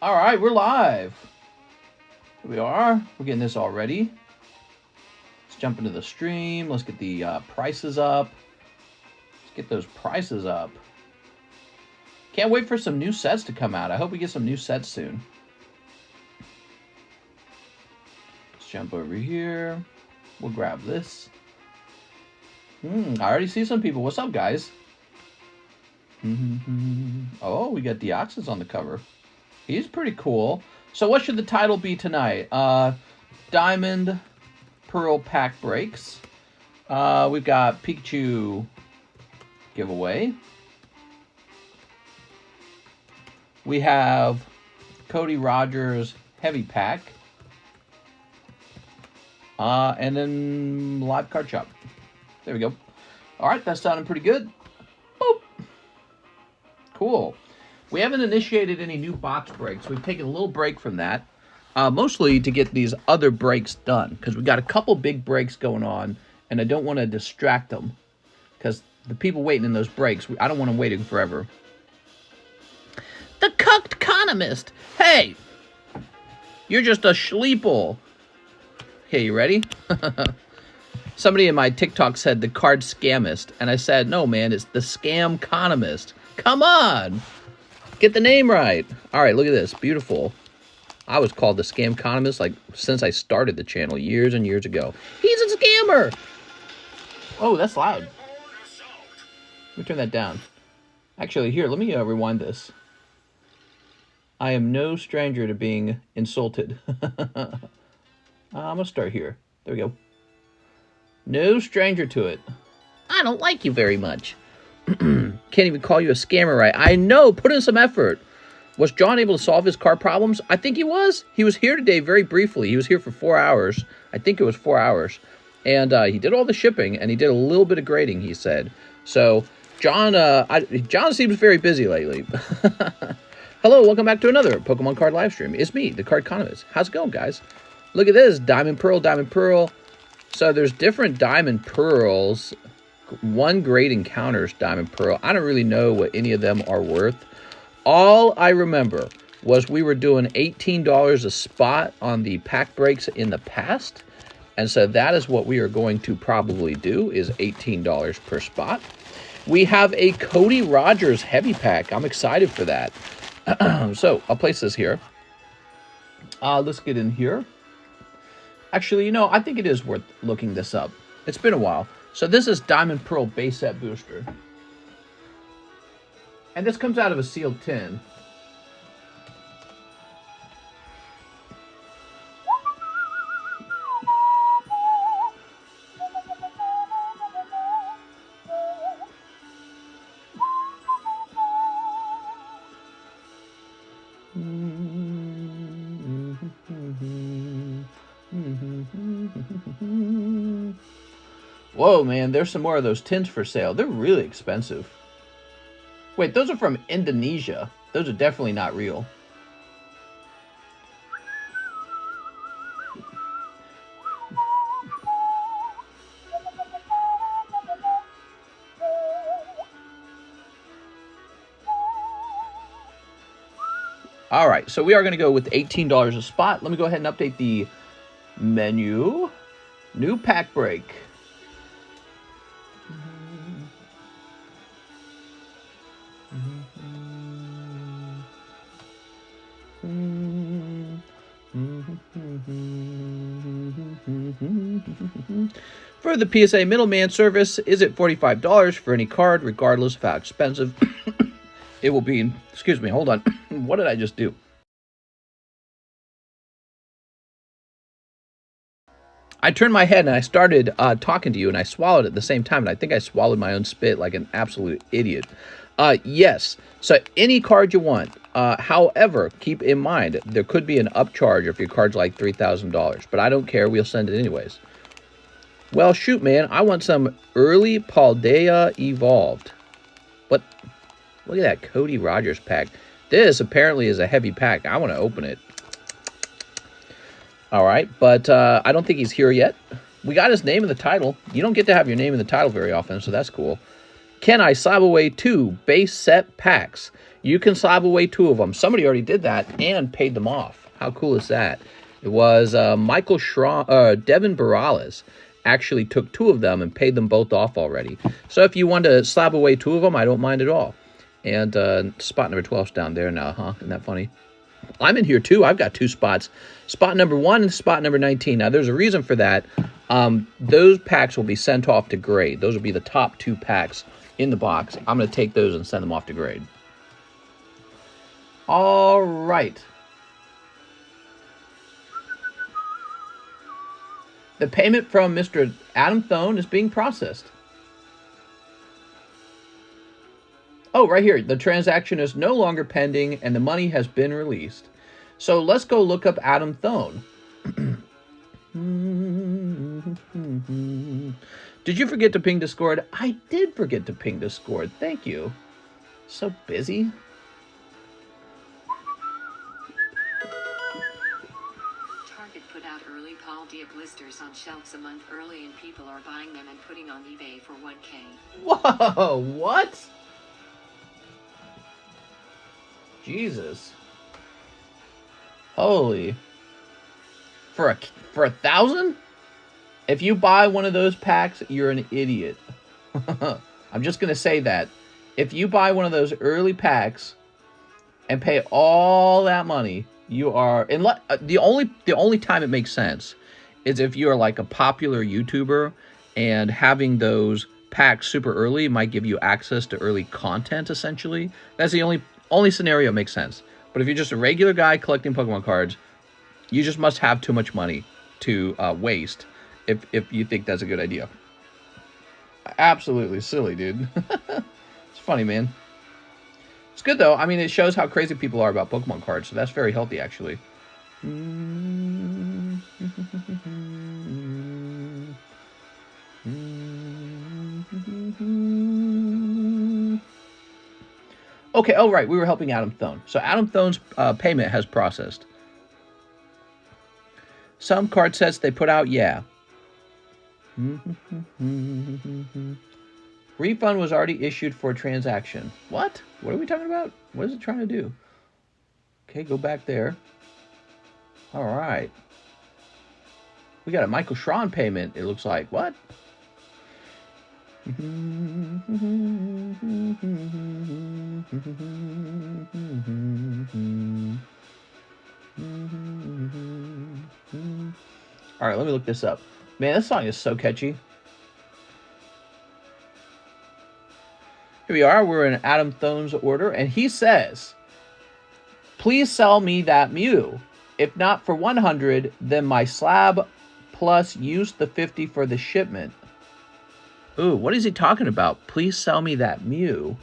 All right, we're live. Here we are. We're getting this all ready. Let's jump into the stream. Let's get the prices up. Let's get those prices up. Can't wait for some new sets to come out. I hope we get some new sets soon. Let's jump over here. We'll grab this. I already see some people. What's up, guys? Oh, we got Deoxys on the cover. He's pretty cool. So what should the title be tonight? Diamond Pearl Pack Breaks. We've got Pikachu giveaway. We have Cody Rogers Heavy Pack. And then live card shop. There we go. All right, that's sounding pretty good. Boop. Cool. We haven't initiated any new box breaks. We've taken a little break from that, mostly to get these other breaks done, because we got a couple big breaks going on, and I don't want to distract them, because the people waiting in those breaks, I don't want them waiting forever. TheCardconomist. Hey, you're just a schleeple. Okay, you ready? Somebody in my TikTok said the card scamist, and I said, no, man, it's the scamconomist. Come on. Get the name right. All right, look at this. Beautiful. I was called the Scamconomist like since I started the channel years and years ago. He's a scammer. Oh, that's loud. Let me turn that down. Actually, here, let me rewind this. I am no stranger to being insulted. I'm going to start here. There we go. No stranger to it. I don't like you very much. Can't even call you a scammer, right? I know. Put in some effort. Was John able to solve his car problems? I think he was. He was here today very briefly. He was here for 4 hours. I think it was 4 hours. And he did all the shipping, and he did a little bit of grading, he said. So, John John seems very busy lately. Hello, welcome back to another Pokemon card live stream. It's me, TheCardconomist. How's it going, guys? Look at this. Diamond Pearl, Diamond Pearl. So, there's different Diamond Pearls. One grade encounters Diamond Pearl. I don't really know what any of them are worth. All I remember was we were doing $18 a spot on the pack breaks in the past. And so that is what we are going to probably do, is $18 per spot. We have a Cody Rogers heavy pack. I'm excited for that. So I'll place this here. Let's get in here. Actually, you know, I think it is worth looking this up. It's been a while. So this is Diamond Pearl base set booster. And this comes out of a sealed tin. Whoa, man, there's some more of those tins for sale. They're really expensive. Wait, those are from Indonesia. Those are definitely not real. All right, so we are going to go with $18 a spot. Let me go ahead and update the menu. New pack break. For the PSA middleman service, is it $45 for any card, regardless of how expensive it will be? Excuse me, hold on. What did I just do? I turned my head and I started talking to you, and I swallowed at the same time, and I think I swallowed my own spit like an absolute idiot. Yes, so any card you want. However, keep in mind, there could be an upcharge if your card's like $3,000, but I don't care. We'll send it anyways. Well, shoot, man. I want some early Paldea Evolved. What? Look at that Cody Rogers pack. This apparently is a heavy pack. I want to open it. All right, but I don't think he's here yet. We got his name in the title. You don't get to have your name in the title very often, so that's cool. Can I slab away 2 base set packs? You can slab away 2 of them. Somebody already did that and paid them off. How cool is that? It was Devin Barales actually took 2 of them and paid them both off already. So if you want to slab away 2 of them, I don't mind at all. And spot number 12's down there now, huh? Isn't that funny? I'm in here too. I've got 2 spots. Spot number 1 and spot number 19. Now, there's a reason for that. Those packs will be sent off to grade. Those will be the top 2 packs in the box. I'm going to take those and send them off to grade. All right. The payment from Mr. Adam Thone is being processed. Oh, right here. The transaction is no longer pending and the money has been released. So let's go look up Adam Thone. Did you forget to ping Discord? I did forget to ping Discord. Thank you. So busy. Target put out early Paul Dia blisters on shelves a month early and people are buying them and putting on eBay for $1K. Whoa, what? Jesus. Holy. For 1,000? If you buy one of those packs, you're an idiot. I'm just going to say that. If you buy one of those early packs and pay all that money, you are... The only time it makes sense is if you're like a popular YouTuber and having those packs super early might give you access to early content, essentially. That's the only scenario that makes sense. But if you're just a regular guy collecting Pokemon cards, you just must have too much money to waste if you think that's a good idea. Absolutely silly, dude. It's funny, man. It's good, though. I mean, it shows how crazy people are about Pokemon cards, so that's very healthy, actually. Okay, oh, right. We were helping Adam Thone. So Adam Thone's payment has processed. Some card sets they put out, yeah. Refund was already issued for a transaction. What? What are we talking about? What is it trying to do? Okay, go back there. All right. We got a Michael Schron payment, it looks like. What? All right, let me look this up. Man, this song is so catchy. Here we are. We're in Adam Thone's order, and he says, "Please sell me that Mew. If not for 100, then my slab plus use the 50 for the shipment." Ooh, what is he talking about? Please sell me that Mew.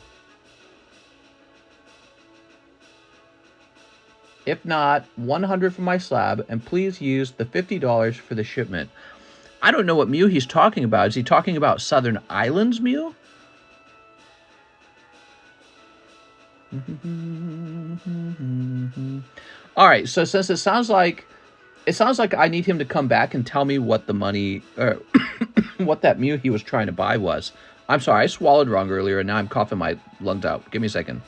If not, 100 for my slab, and please use the $50 for the shipment. I don't know what Mew he's talking about. Is he talking about Southern Islands Mew? All right, so since it sounds like I need him to come back and tell me what the money or what that Mew he was trying to buy was. I'm sorry, I swallowed wrong earlier and now I'm coughing my lungs out. Give me a second.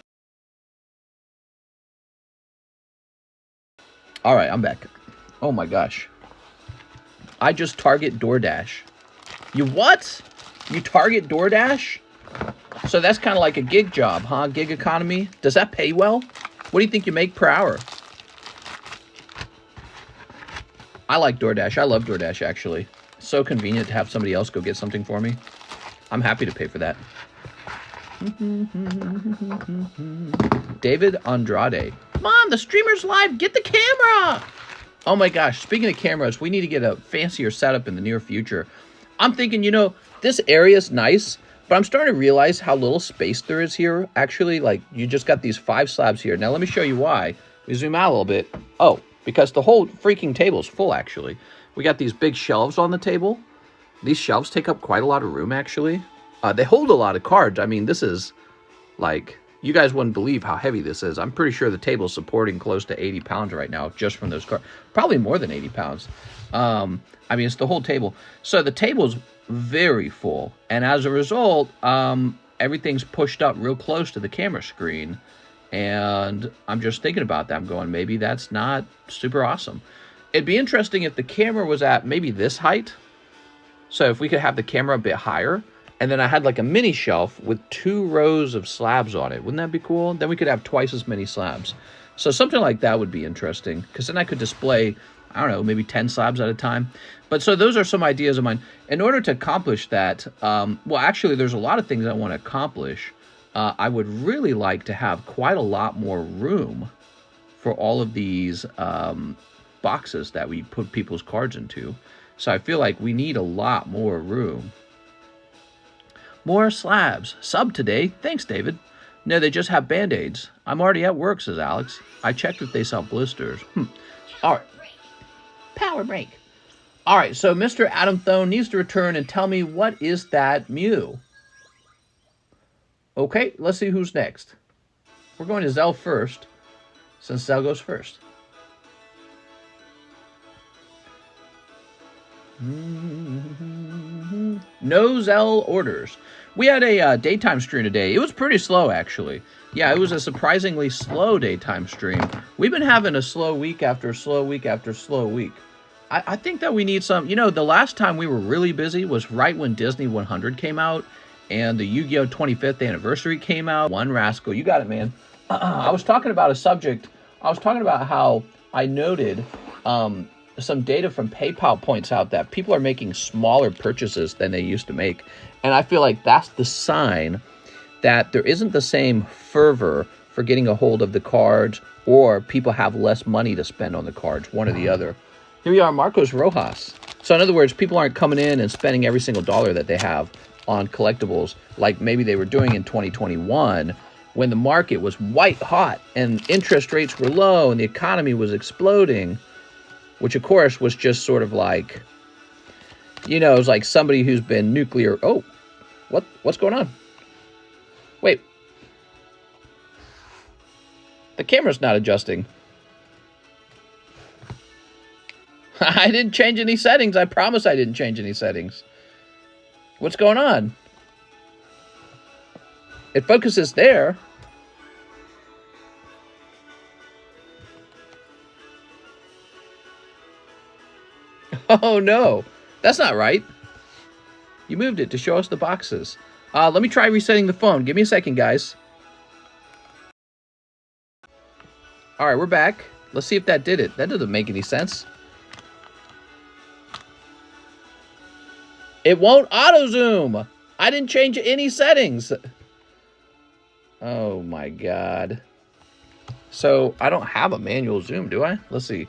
All right, I'm back. Oh my gosh. I just target DoorDash. You what? You target DoorDash? So that's kind of like a gig job, huh? Gig economy. Does that pay well? What do you think you make per hour? I like DoorDash. I love DoorDash, actually. It's so convenient to have somebody else go get something for me. I'm happy to pay for that. David Andrade. Mom, the streamer's live. Get the camera. Oh my gosh. Speaking of cameras, we need to get a fancier setup in the near future. I'm thinking, you know, this area is nice, but I'm starting to realize how little space there is here. Actually, like, you just got these 5 slabs here. Now, let me show you why. We zoom out a little bit. Oh, because the whole freaking table is full, actually. We got these big shelves on the table. These shelves take up quite a lot of room, actually. They hold a lot of cards. I mean, this is, like, you guys wouldn't believe how heavy this is. I'm pretty sure the table's supporting close to 80 pounds right now, just from those cards. Probably more than 80 pounds. I mean, it's the whole table. So the table's very full. And as a result, everything's pushed up real close to the camera screen. And I'm just thinking about that. I'm going, maybe that's not super awesome. It'd be interesting if the camera was at maybe this height. So if we could have the camera a bit higher, and then I had like a mini shelf with 2 rows of slabs on it. Wouldn't that be cool? Then we could have twice as many slabs. So something like that would be interesting, because then I could display, I don't know, maybe 10 slabs at a time. But so those are some ideas of mine. In order to accomplish that, well, actually, there's a lot of things I want to accomplish. I would really like to have quite a lot more room for all of these boxes that we put people's cards into. So I feel like we need a lot more room. More slabs. Sub today. Thanks, David. No, they just have Band-Aids. I'm already at work, says Alex. I checked if they sell blisters. All right. Power break. All right, so Mr. Adam Thone needs to return and tell me what is that Mew. Okay, let's see who's next. We're going to Zelle first, since Zelle goes first. No Zelle orders. We had a daytime stream today. It was pretty slow, actually. Yeah, it was a surprisingly slow daytime stream. We've been having a slow week after slow week after slow week. I think that we need some... You know, the last time we were really busy was right when Disney 100 came out and the Yu-Gi-Oh! 25th anniversary came out. One Rascal. You got it, man. I was talking about a subject. I was talking about how I noted some data from PayPal points out that people are making smaller purchases than they used to make. And I feel like that's the sign that there isn't the same fervor for getting a hold of the cards, or people have less money to spend on the cards, one or the other. Here we are, Marcos Rojas. So in other words, people aren't coming in and spending every single dollar that they have on collectibles like maybe they were doing in 2021 when the market was white hot and interest rates were low and the economy was exploding, which of course was just sort of like, you know, it's like somebody who's been nuclear. Oh, what's going on? Wait. The camera's not adjusting. I didn't change any settings. I promise I didn't change any settings. What's going on? It focuses there. Oh, no. That's not right. You moved it to show us the boxes. Let me try resetting the phone. Give me a second, guys. All right, we're back. Let's see if that did it. That doesn't make any sense. It won't auto-zoom. I didn't change any settings. Oh, my God. So, I don't have a manual zoom, do I? Let's see.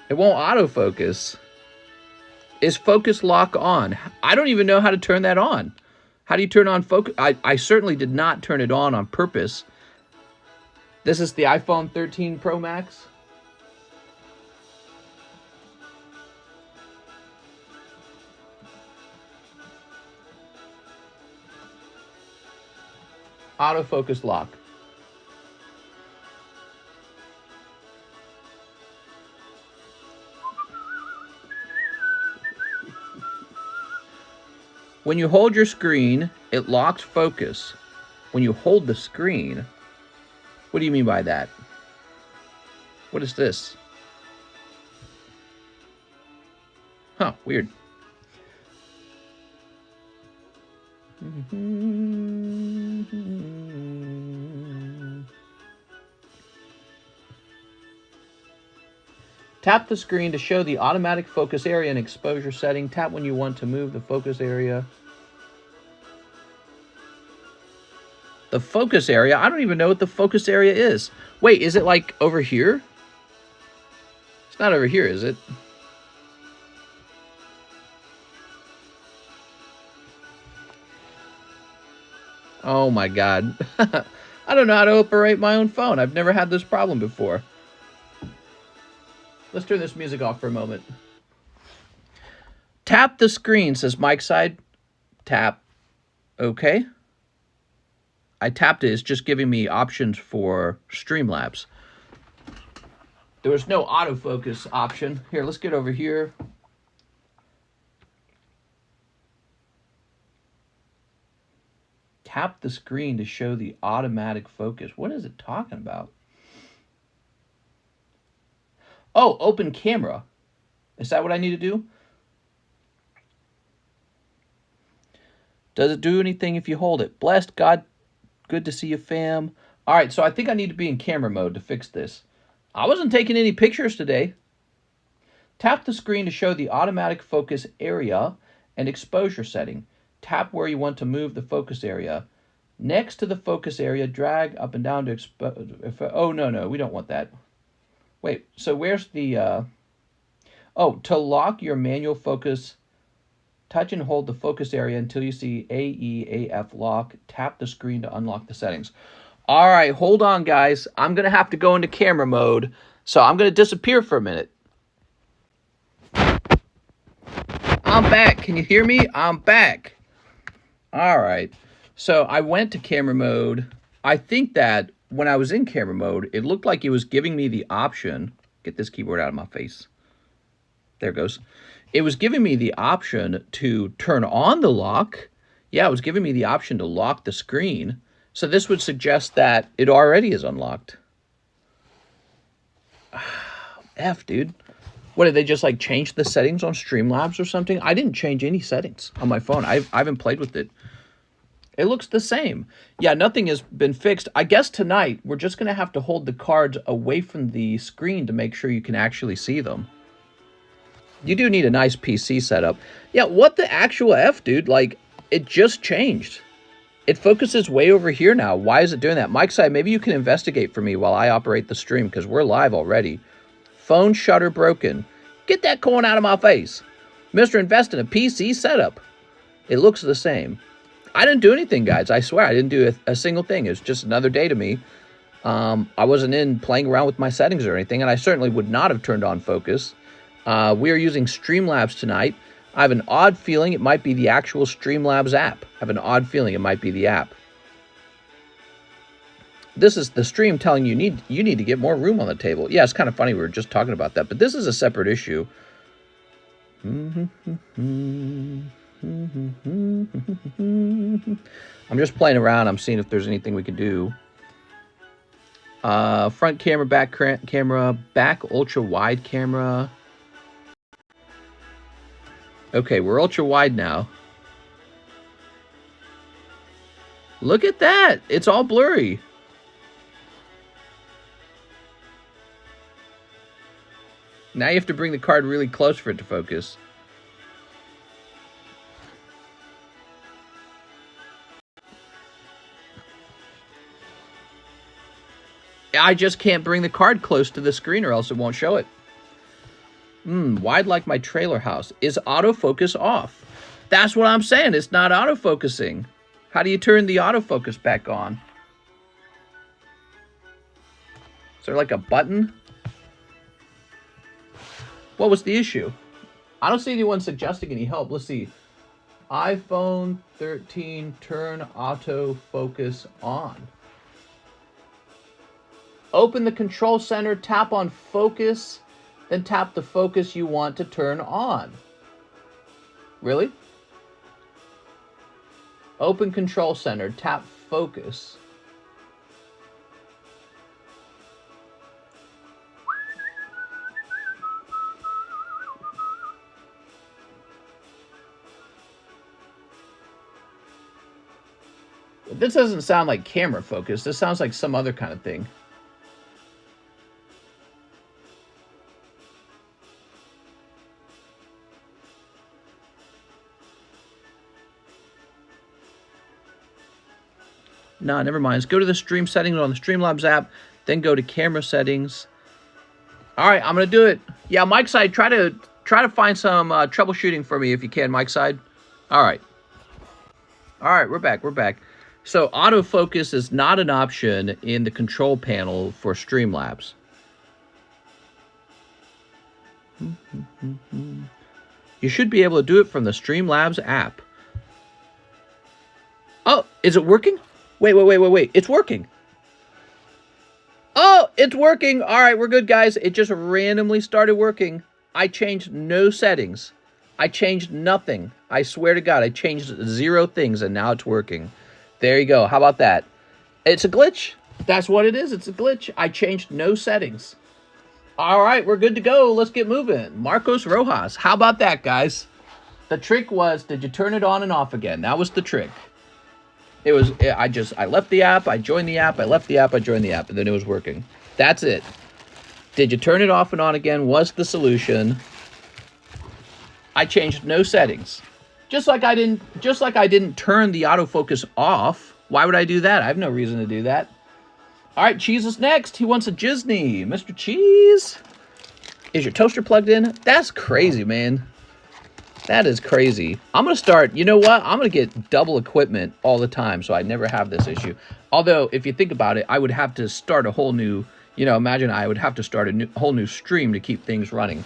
It won't autofocus. Is focus lock on? I don't even know how to turn that on. How do you turn on focus? I certainly did not turn it on purpose. This is the iPhone 13 Pro Max. Autofocus lock. When you hold your screen, it locks focus. When you hold the screen, what do you mean by that? What is this? Huh, weird. Tap the screen to show the automatic focus area and exposure setting. Tap when you want to move the focus area. The focus area? I don't even know what the focus area is. Wait, is it like over here? It's not over here, is it? Oh my God. I don't know how to operate my own phone. I've never had this problem before. Let's turn this music off for a moment. Tap the screen, says Mike's side. Tap. Okay. I tapped it. It's just giving me options for Streamlabs. There was no autofocus option. Here, let's get over here. Tap the screen to show the automatic focus. What is it talking about? Oh, open camera. Is that what I need to do? Does it do anything if you hold it? Blessed God, good to see you, fam. All right, so I think I need to be in camera mode to fix this. I wasn't taking any pictures today. Tap the screen to show the automatic focus area and exposure setting. Tap where you want to move the focus area. Next to the focus area, drag up and down to expose. Oh, no, we don't want that. Wait, so where's the... Oh, to lock your manual focus, touch and hold the focus area until you see AEAF lock. Tap the screen to unlock the settings. All right, hold on, guys. I'm going to have to go into camera mode, so I'm going to disappear for a minute. I'm back. Can you hear me? I'm back. All right. So I went to camera mode. I think that when I was in camera mode, it looked like it was giving me the option. Get this keyboard out of my face. There it goes. It was giving me the option to turn on the lock. Yeah, it was giving me the option to lock the screen. So this would suggest that it already is unlocked. F, dude. What, did they just like change the settings on Streamlabs or something? I didn't change any settings on my phone. I haven't played with it. It looks the same. Yeah, nothing has been fixed. I guess tonight we're just going to have to hold the cards away from the screen to make sure you can actually see them. You do need a nice PC setup. Yeah, what the actual F, dude? Like, it just changed. It focuses way over here now. Why is it doing that? Mike Side, maybe you can investigate for me while I operate the stream, because we're live already. Phone shutter broken. Get that coin out of my face. Mr. Invest in a PC setup. It looks the same. I didn't do anything, guys. I swear, I didn't do a single thing. It was just another day to me. I wasn't in playing around with my settings or anything, and I certainly would not have turned on focus. We are using Streamlabs tonight. I have an odd feeling it might be the actual Streamlabs app. I have an odd feeling it might be the app. This is the stream telling you need to get more room on the table. Yeah, it's kind of funny. We were just talking about that, but this is a separate issue. I'm just playing around. I'm seeing if there's anything we can do. Front camera, back camera, back ultra wide camera. Okay, we're ultra wide now. Look at that. It's all blurry. Now you have to bring the card really close for it to focus. I just can't bring the card close to the screen or else it won't show it. Wide like my trailer house. Is autofocus off? That's what I'm saying. It's not autofocusing. How do you turn the autofocus back on? Is there like a button? What was the issue? I don't see anyone suggesting any help. Let's see. iPhone 13 turn autofocus on. Open the control center, tap on focus, then tap the focus you want to turn on. Really? Open control center, tap focus. This doesn't sound like camera focus. This sounds like some other kind of thing. No, never mind. Let's go to the stream settings on the Streamlabs app, then go to camera settings. All right, I'm gonna do it. Yeah, Mike Side, try to find some troubleshooting for me if you can, Mike Side. All right, we're back. So autofocus is not an option in the control panel for Streamlabs. You should be able to do it from the Streamlabs app. Oh, is it working? Wait. It's working. Oh, it's working. All right, we're good, guys. It just randomly started working. I changed no settings. I changed nothing. I swear to God, I changed 0 things, and now it's working. There you go. How about that? It's a glitch. That's what it is. It's a glitch. I changed no settings. All right, we're good to go. Let's get moving. Marcos Rojas. How about that, guys? The trick was, did you turn it on and off again? That was the trick. It was, I left the app, I joined the app, I left the app, I joined the app, and then it was working. That's it. Did you turn it off and on again was the solution. I changed no settings. Just like I didn't turn the autofocus off. Why would I do that? I have no reason to do that. All right, Cheese is next. He wants a Disney. Mr. Cheese. Is your toaster plugged in? That's crazy, man. That is crazy. I'm going to start, you know what? I'm going to get double equipment all the time, so I never have this issue. Although, if you think about it, I would have to start a whole new, imagine I would have to start a whole new stream to keep things running.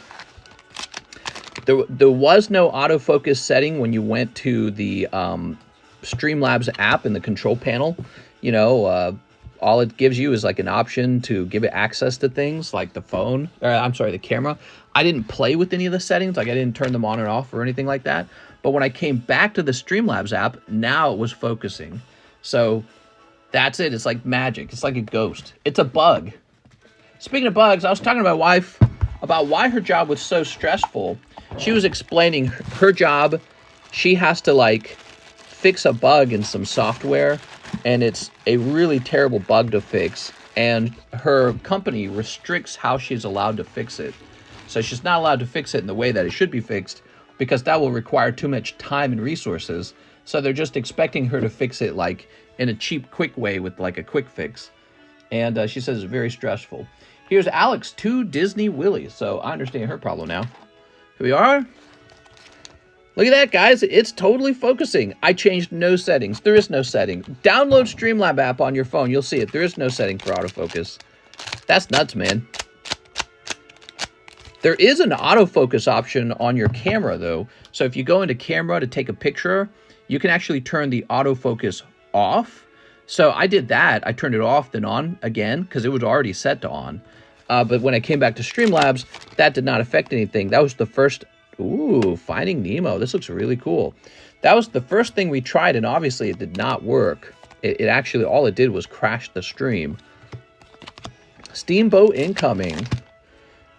There was no autofocus setting when you went to the Streamlabs app in the control panel. All it gives you is like an option to give it access to things like the phone, the camera. I didn't play with any of the settings, like I didn't turn them on and off or anything like that. But when I came back to the Streamlabs app, now it was focusing. So that's it. It's like magic. It's like a ghost. It's a bug. Speaking of bugs, I was talking to my wife about why her job was so stressful. She was explaining her job. She has to fix a bug in some software, and it's a really terrible bug to fix, and her company restricts how she's allowed to fix it. So she's not allowed to fix it in the way that it should be fixed, because that will require too much time and resources. So they're just expecting her to fix it in a cheap, quick way with a quick fix. And she says it's very stressful. Here's Alex, 2 Disney Willies. So I understand her problem now. Here we are. Look at that, guys. It's totally focusing. I changed no settings. There is no setting. Download Streamlab app on your phone. You'll see it. There is no setting for autofocus. That's nuts, man. There is an autofocus option on your camera, though. So if you go into camera to take a picture, you can actually turn the autofocus off. So I did that. I turned it off, then on again, because it was already set to on. But when I came back to Streamlabs, that did not affect anything. That was the first... Ooh, Finding Nemo. This looks really cool. That was the first thing we tried, and obviously it did not work. It actually, all it did was crash the stream. Steamboat incoming.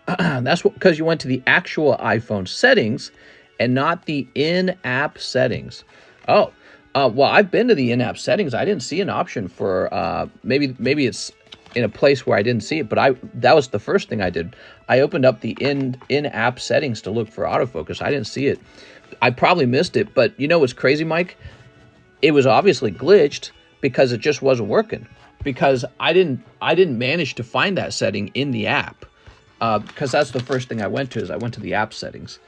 That's because you went to the actual iPhone settings and not the in-app settings. Oh, well, I've been to the in-app settings. I didn't see an option for, maybe it's in a place where I didn't see it, but that was the first thing I did. I opened up the in-app settings to look for autofocus. I didn't see it. I probably missed it, but you know what's crazy, Mike? It was obviously glitched because it just wasn't working. Because I didn't manage to find that setting in the app. Because that's the first thing I went to, is I went to the app settings.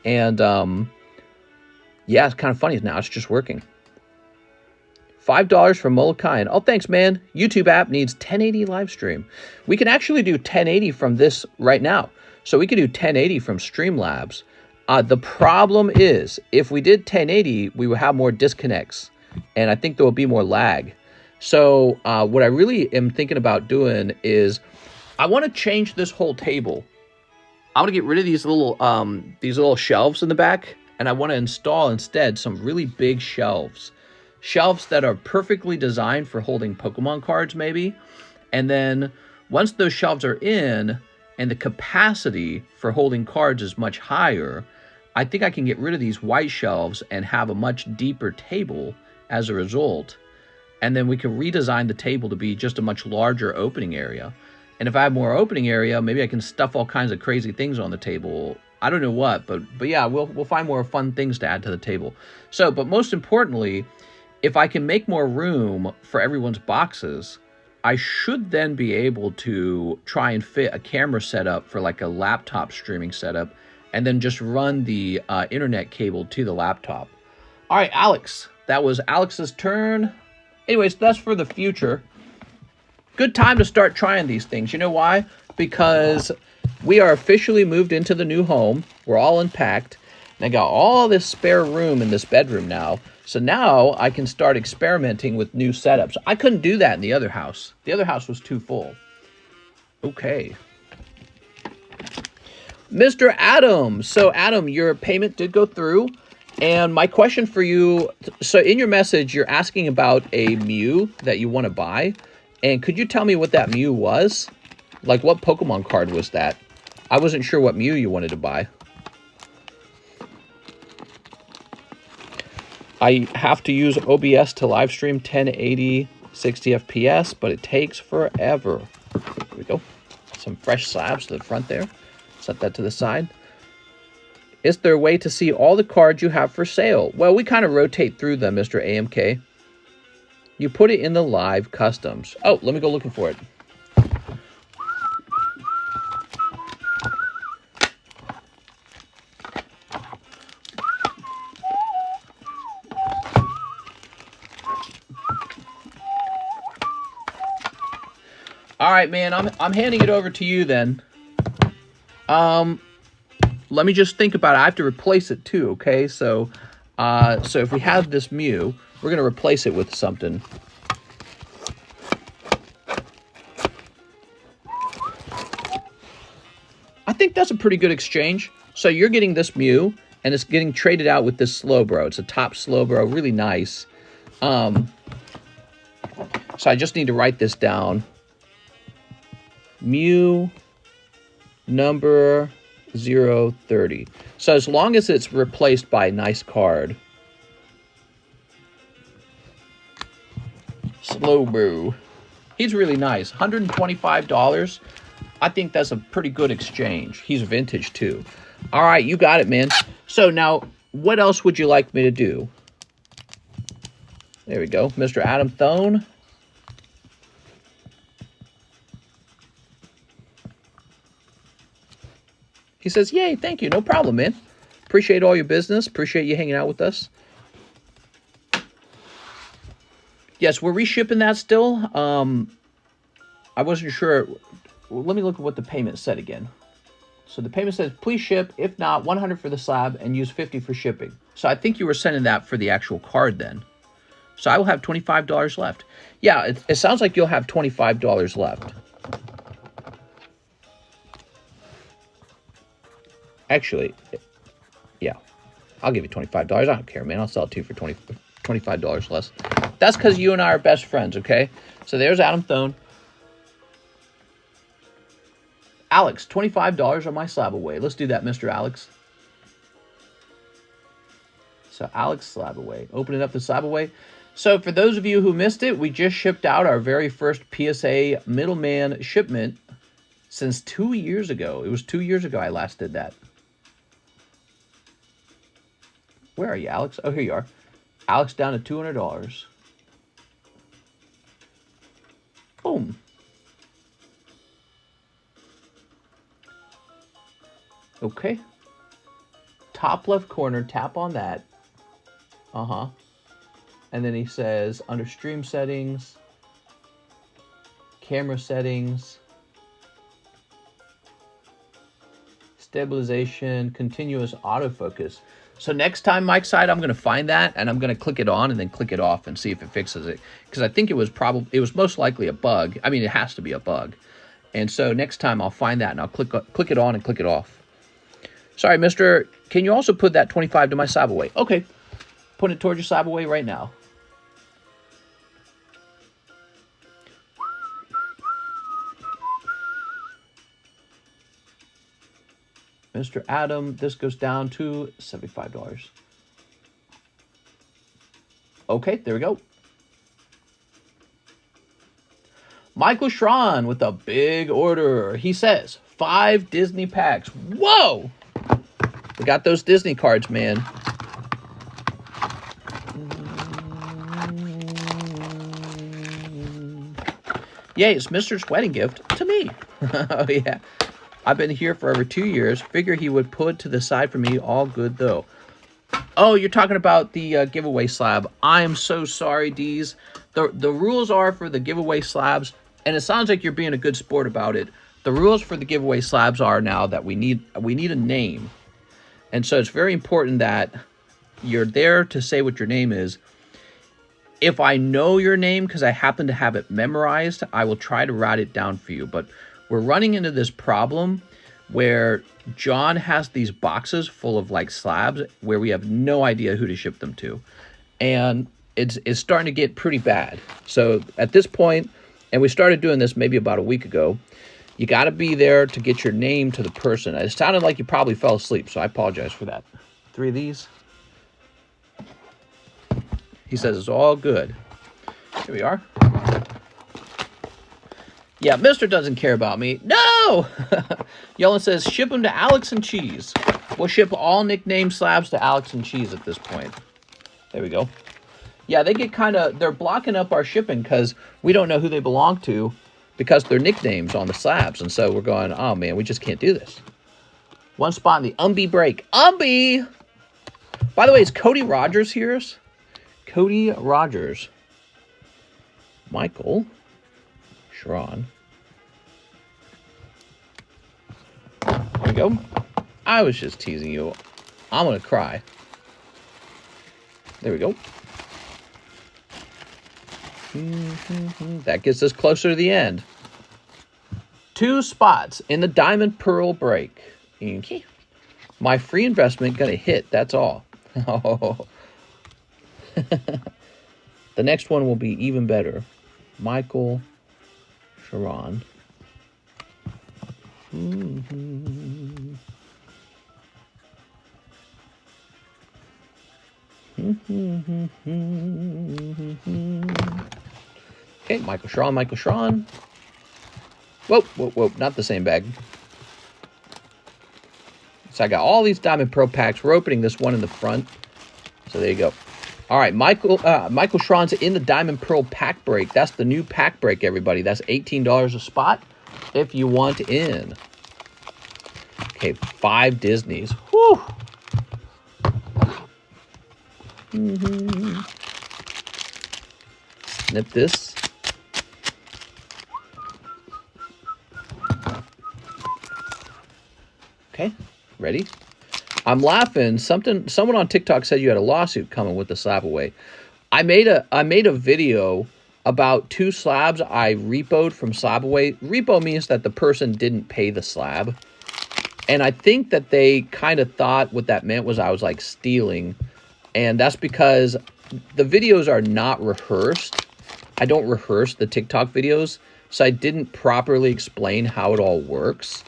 And yeah, it's kind of funny now. It's just working. $5 from Molokai. Oh, thanks, man. YouTube app needs 1080 live stream. We can actually do 1080 from this right now. So we could do 1080 from Streamlabs. The problem is, if we did 1080, we would have more disconnects. And I think there will be more lag. So what I really am thinking about doing is, I want to change this whole table. I want to get rid of these little shelves in the back. And I want to install instead some really big shelves. Shelves that are perfectly designed for holding Pokemon cards, maybe. And then once those shelves are in and the capacity for holding cards is much higher, I think I can get rid of these white shelves and have a much deeper table as a result. And then we can redesign the table to be just a much larger opening area. And if I have more opening area, maybe I can stuff all kinds of crazy things on the table. I don't know what, but yeah, we'll find more fun things to add to the table. So, but most importantly, if I can make more room for everyone's boxes, I should then be able to try and fit a camera setup for a laptop streaming setup, and then just run the internet cable to the laptop. All right, Alex. That was Alex's turn. Anyways, that's for the future. Good time to start trying these things. You know why? Because we are officially moved into the new home. We're all unpacked. And I got all this spare room in this bedroom now. So now I can start experimenting with new setups. I couldn't do that in the other house. The other house was too full. Okay. Mr. Adam. So Adam, your payment did go through. And my question for you, so in your message, you're asking about a Mew that you want to buy. And could you tell me what that Mew was? Like, what Pokemon card was that? I wasn't sure what Mew you wanted to buy. I have to use OBS to live stream 1080, 60 FPS, but it takes forever. Here we go. Some fresh slabs to the front there. Set that to the side. Is there a way to see all the cards you have for sale? Well, we kind of rotate through them, Mr. AMK. You put it in the live customs. Oh, let me go looking for it. All right, man, I'm handing it over to you then. Let me just think about it. I have to replace it too, okay? So if we have this Mew, we're going to replace it with something. I think that's a pretty good exchange. So you're getting this Mew, and it's getting traded out with this Slowbro. It's a top Slowbro, really nice. So I just need to write this down. Mew number 030. So as long as it's replaced by a nice card. Slowbro. He's really nice. $125. I think that's a pretty good exchange. He's vintage too. All right, you got it, man. So now, what else would you like me to do? There we go. Mr. Adam Thone. He says, yay, thank you. No problem, man. Appreciate all your business. Appreciate you hanging out with us. Yes, we're reshipping that still. I wasn't sure. Let me look at what the payment said again. So the payment says, please ship. If not, 100 for the slab and use 50 for shipping. So I think you were sending that for the actual card then. So I will have $25 left. Yeah, it sounds like you'll have $25 left. Actually, yeah, I'll give you $25. I don't care, man. I'll sell it to you for $25 less. That's because you and I are best friends, okay? So there's Adam Thone. Alex, $25 on my slab away. Let's do that, Mr. Alex. So Alex slab away. Opening up the slab away. So for those of you who missed it, we just shipped out our very first PSA Middleman shipment since 2 years ago. It was 2 years ago I last did that. Where are you, Alex? Oh, here you are. Alex down to $200. Boom. Okay. Top left corner, tap on that. Uh-huh. And then he says, under stream settings, camera settings, stabilization, continuous autofocus. So next time, Mike's side, I'm going to find that, and I'm going to click it on and then click it off and see if it fixes it. Because I think it was most likely a bug. I mean, it has to be a bug. And so next time, I'll find that, and I'll click it on and click it off. Sorry, mister, can you also put that 25 to my slab away? Okay. Put it towards your slab away right now. Mr. Adam, this goes down to $75. Okay, there we go. Michael Schron with a big order. He says, 5 Disney packs. Whoa! We got those Disney cards, man. Yay, it's Mr.'s wedding gift to me. Oh, yeah. I've been here for over 2 years. Figure he would put to the side for me. All good, though. Oh, you're talking about the giveaway slab. I am so sorry, Deez. The rules are for the giveaway slabs, and it sounds like you're being a good sport about it. The rules for the giveaway slabs are now that we need a name. And so it's very important that you're there to say what your name is. If I know your name, because I happen to have it memorized, I will try to write it down for you. But we're running into this problem where John has these boxes full of like slabs where we have no idea who to ship them to. And it's starting to get pretty bad. So at this point, and we started doing this maybe about a week ago, you got to be there to get your name to the person. It sounded like you probably fell asleep, so I apologize for that. 3 of these. He says it's all good. Here we are. Yeah, Mister doesn't care about me. No! Yellen says, ship them to Alex and Cheese. We'll ship all nickname slabs to Alex and Cheese at this point. There we go. Yeah, they get kind of, they're blocking up our shipping because we don't know who they belong to because they're nicknames on the slabs. And so we're going, oh man, we just can't do this. 1 spot in the Umby break. Umby! By the way, is Cody Rogers here? Cody Rogers. Michael. Sharon. There we go. I was just teasing you. I'm going to cry. There we go. That gets us closer to the end. 2 spots in the Diamond Pearl break. Okay. My free investment gonna hit, that's all. Oh. The next one will be even better. Michael Sharon. Okay, Michael Sharon. Whoa, whoa, whoa, not the same bag. So I got all these Diamond Pro packs. We're opening this one in the front. So there you go. All right, Michael Sharon's in the Diamond Pearl pack break. That's the new pack break, everybody. That's $18 a spot if you want in. Okay, 5 Disneys. Whew. Snip this. Okay, ready? I'm laughing. Someone on TikTok said you had a lawsuit coming with the slab away. I made a video about 2 slabs I repoed from slab away. Repo means that the person didn't pay the slab. And I think that they kind of thought what that meant was I was like stealing. And that's because the videos are not rehearsed. I don't rehearse the TikTok videos. So I didn't properly explain how it all works.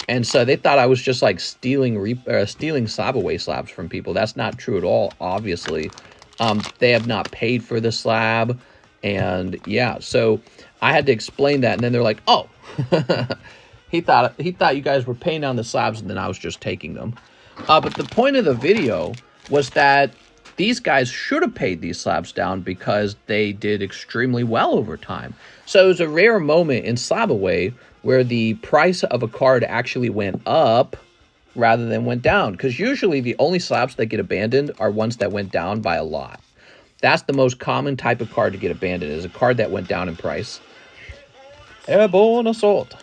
And so they thought I was just like stealing slab away slabs from people. That's not true at all, obviously. They have not paid for the slab. And yeah, so I had to explain that. And then they're like, oh, he thought you guys were paying on the slabs and then I was just taking them. But the point of the video was that these guys should have paid these slabs down because they did extremely well over time. So it was a rare moment in slab away where the price of a card actually went up rather than went down. Because usually the only slabs that get abandoned are ones that went down by a lot. That's the most common type of card to get abandoned, is a card that went down in price. Airborne Assault.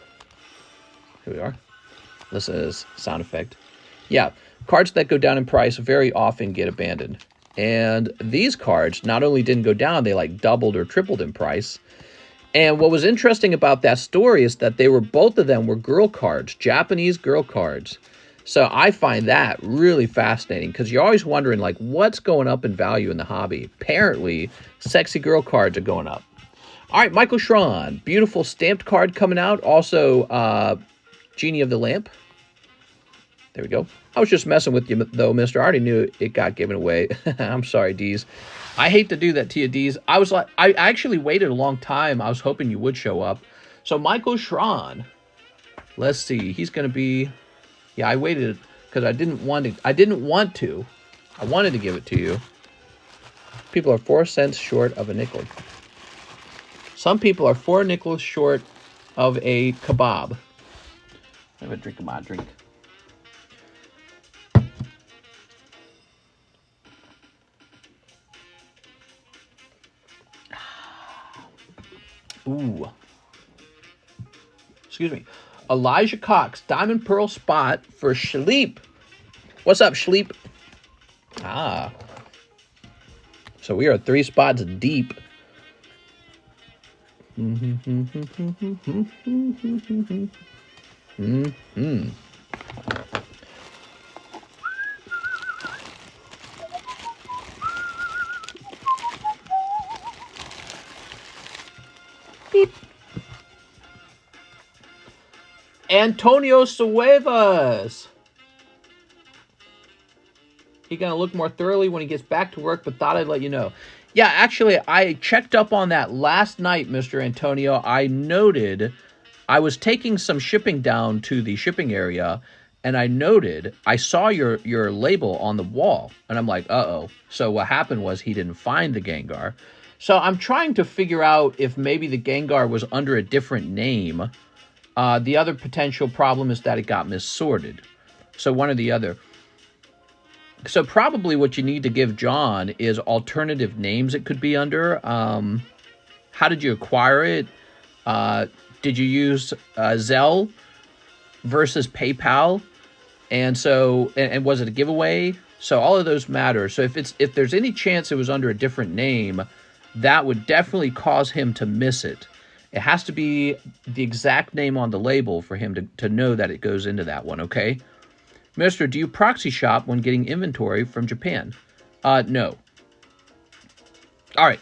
Here we are. This is sound effect. Yeah, cards that go down in price very often get abandoned. And these cards not only didn't go down, they like doubled or tripled in price. And what was interesting about that story is that both of them were girl cards, Japanese girl cards. So I find that really fascinating because you're always wondering, like, what's going up in value in the hobby? Apparently, sexy girl cards are going up. All right, Michael Sharon, beautiful stamped card coming out. Also, Genie of the Lamp. There we go. I was just messing with you, though, mister. I already knew it got given away. I'm sorry, Deez. I hate to do that to you, Deez. I actually waited a long time. I was hoping you would show up. So, Michael Sharon. Let's see. He's going to be... Yeah, I waited because I didn't want to. I wanted to give it to you. People are 4 cents short of a nickel. Some people are 4 nickels short of a kebab. Have a drink of my drink. Ooh. Excuse me. Elijah Cox, Diamond Pearl spot for Schleep. What's up, Schleep? Ah. So we are 3 spots deep. Beep. Antonio Suevas. He's going to look more thoroughly when he gets back to work, but thought I'd let you know. Yeah, actually, I checked up on that last night, Mr. Antonio. I noted I was taking some shipping down to the shipping area, and I saw your label on the wall, and I'm like, uh-oh. So what happened was he didn't find the Gengar. So I'm trying to figure out if maybe the Gengar was under a different name. The other potential problem is that it got missorted. So one or the other. So probably what you need to give John is alternative names it could be under. How did you acquire it? Did you use ZELLE versus PayPal? And so, and was it a giveaway? So all of those matter. So if there's any chance it was under a different name, that would definitely cause him to miss it. It has to be the exact name on the label for him to know that it goes into that one, okay? Mister, do you proxy shop when getting inventory from Japan? No. All right.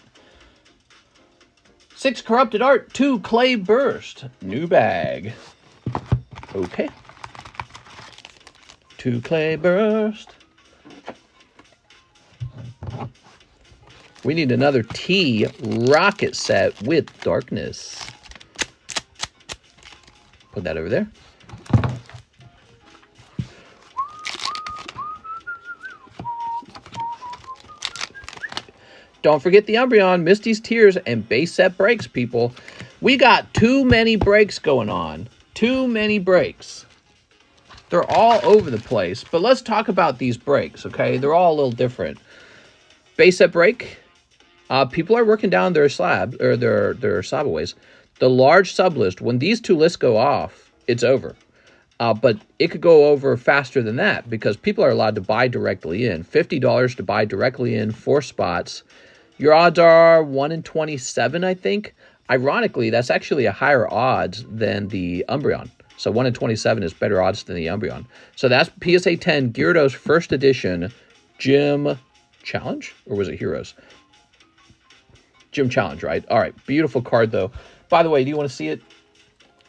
6 Corrupted Art, 2 Clay Burst. New bag. Okay. 2 Clay Burst. We need another T Rocket set with Darkness. Put that over there. Don't forget the Umbreon, Misty's Tears, and base set breaks, people. We got too many breaks going on. Too many breaks. They're all over the place. But let's talk about these breaks, okay? They're all a little different. Base set break. People are working down their slab, or their Sabaways. The large sublist, when these two lists go off, it's over. But it could go over faster than that because people are allowed to buy directly in. $50 to buy directly in, 4 spots. Your odds are 1 in 27, I think. Ironically, that's actually a higher odds than the Umbreon. So 1 in 27 is better odds than the Umbreon. So that's PSA 10 Gyarados First Edition Gym Challenge? Or was it Heroes? Gym Challenge, right? All right, beautiful card, though. By the way, do you want to see it?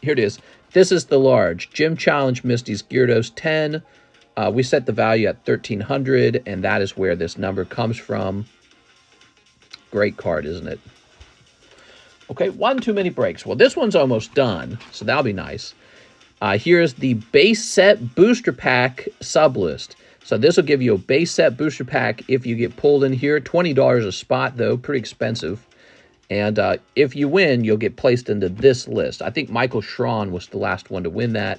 Here it is. This is the large Gym Challenge Misty's Gyarados 10. We set the value at 1,300, and that is where this number comes from. Great card, isn't it? Okay, 1 too many breaks. Well, this one's almost done, so that'll be nice. Here's the base set booster pack sublist. So this will give you a base set booster pack if you get pulled in here. $20 a spot, though. Pretty expensive. And if you win, you'll get placed into this list. I think Michael Schrawn was the last one to win that.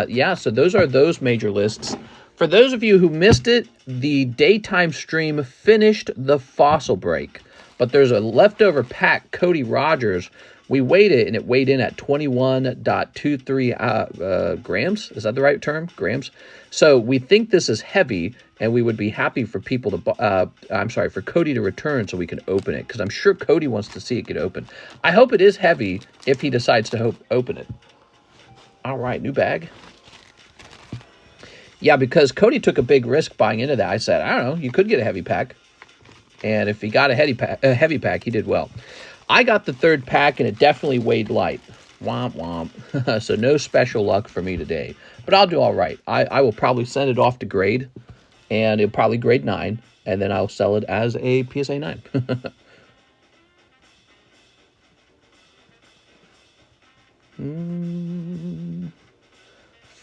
Yeah, so those are those major lists. For those of you who missed it, the daytime stream finished the fossil break. But there's a leftover pack, Cody Rogers. We weighed it, and it weighed in at 21.23 grams. Is that the right term? Grams? So we think this is heavy, and we would be happy for people to, for Cody to return so we can open it, because I'm sure Cody wants to see it get open. I hope it is heavy if he decides to open it. All right, new bag. Yeah, because Cody took a big risk buying into that. I said, I don't know, you could get a heavy pack. And if he got a heavy pack, he did well. I got the 3rd pack, and it definitely weighed light. Womp womp. So no special luck for me today. But I'll do all right. I will probably send it off to grade, and it'll probably grade 9, and then I'll sell it as a PSA 9.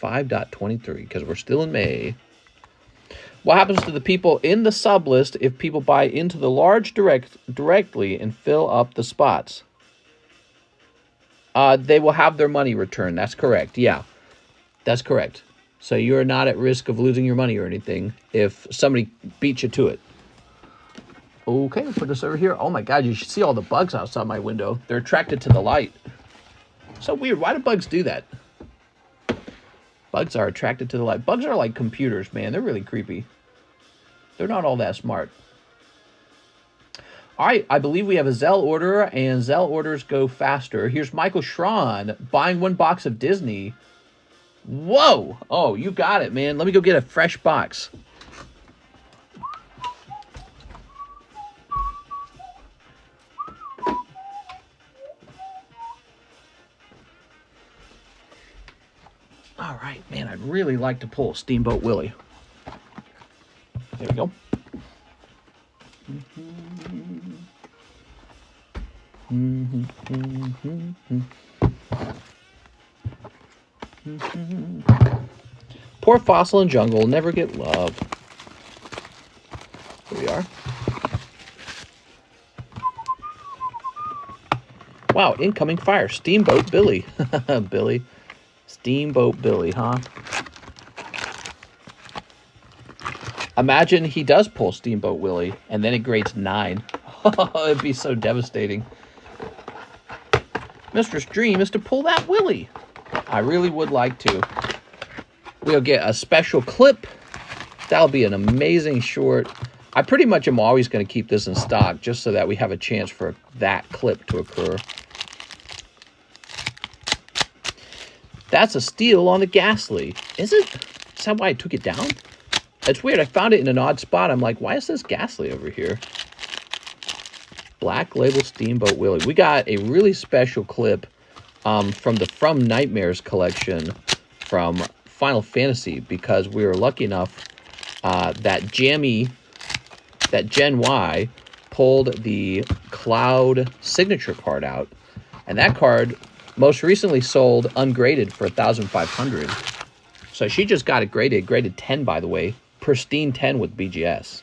5.23, because we're still in May. What happens to the people in the sublist if people buy into the large directly and fill up the spots? They will have their money returned. That's correct. Yeah, that's correct. So you're not at risk of losing your money or anything if somebody beats you to it. Okay, put this over here. Oh my God, you should see all the bugs outside my window. They're attracted to the light. So weird. Why do bugs do that? Bugs are attracted to the light. Bugs are like computers, man. They're really creepy. They're not all that smart. All right, I believe we have a ZELLE order, and ZELLE orders go faster. Here's Michael Schrawn buying 1 box of Disney. Whoa! Oh, you got it, man. Let me go get a fresh box. All right, man, I'd really like to pull Steamboat Willie. There we go. Poor Fossil and Jungle will never get love. Here we are. Wow, incoming fire. Steamboat Billy. Billy. Steamboat Billy, huh? Imagine he does pull Steamboat Willie, and then it grades 9. It'd be so devastating. Mistress' dream is to pull that Willie. I really would like to. We'll get a special clip. That'll be an amazing short. I pretty much am always going to keep this in stock just so that we have a chance for that clip to occur. That's a steal on the Ghastly. Is it? Is that why I took it down? It's weird. I found it in an odd spot. I'm like, why is this Ghastly over here? Black Label Steamboat Willie. We got a really special clip from the From Nightmares collection from Final Fantasy because we were lucky enough that Gen Y pulled the Cloud signature card out. And that card most recently sold ungraded for 1,500. So she just got it graded 10, by the way. Pristine 10 with BGS.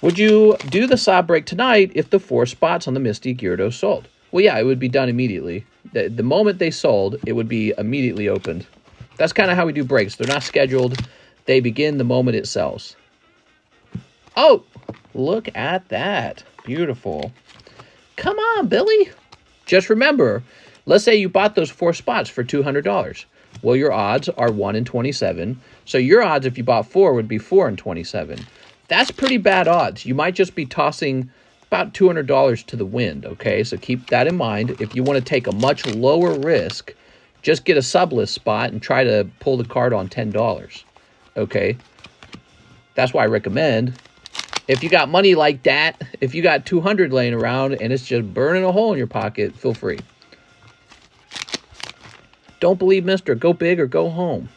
Would you do the Slab break tonight if the 4 spots on the Misty Gyarados sold? Well, yeah, it would be done immediately. The moment they sold, it would be immediately opened. That's kind of how we do breaks. They're not scheduled. They begin the moment it sells. Oh, look at that. Beautiful. Come on, Billy. Just remember, let's say you bought those 4 spots for $200. Well, your odds are 1 in 27. So your odds if you bought 4 would be 4 in 27. That's pretty bad odds. You might just be tossing about $200 to the wind, okay? So keep that in mind. If you want to take a much lower risk, just get a sublist spot and try to pull the card on $10, okay? That's why I recommend. If you got money like that, if you got 200 laying around and it's just burning a hole in your pocket, feel free. Don't believe Mr. Go big or go home.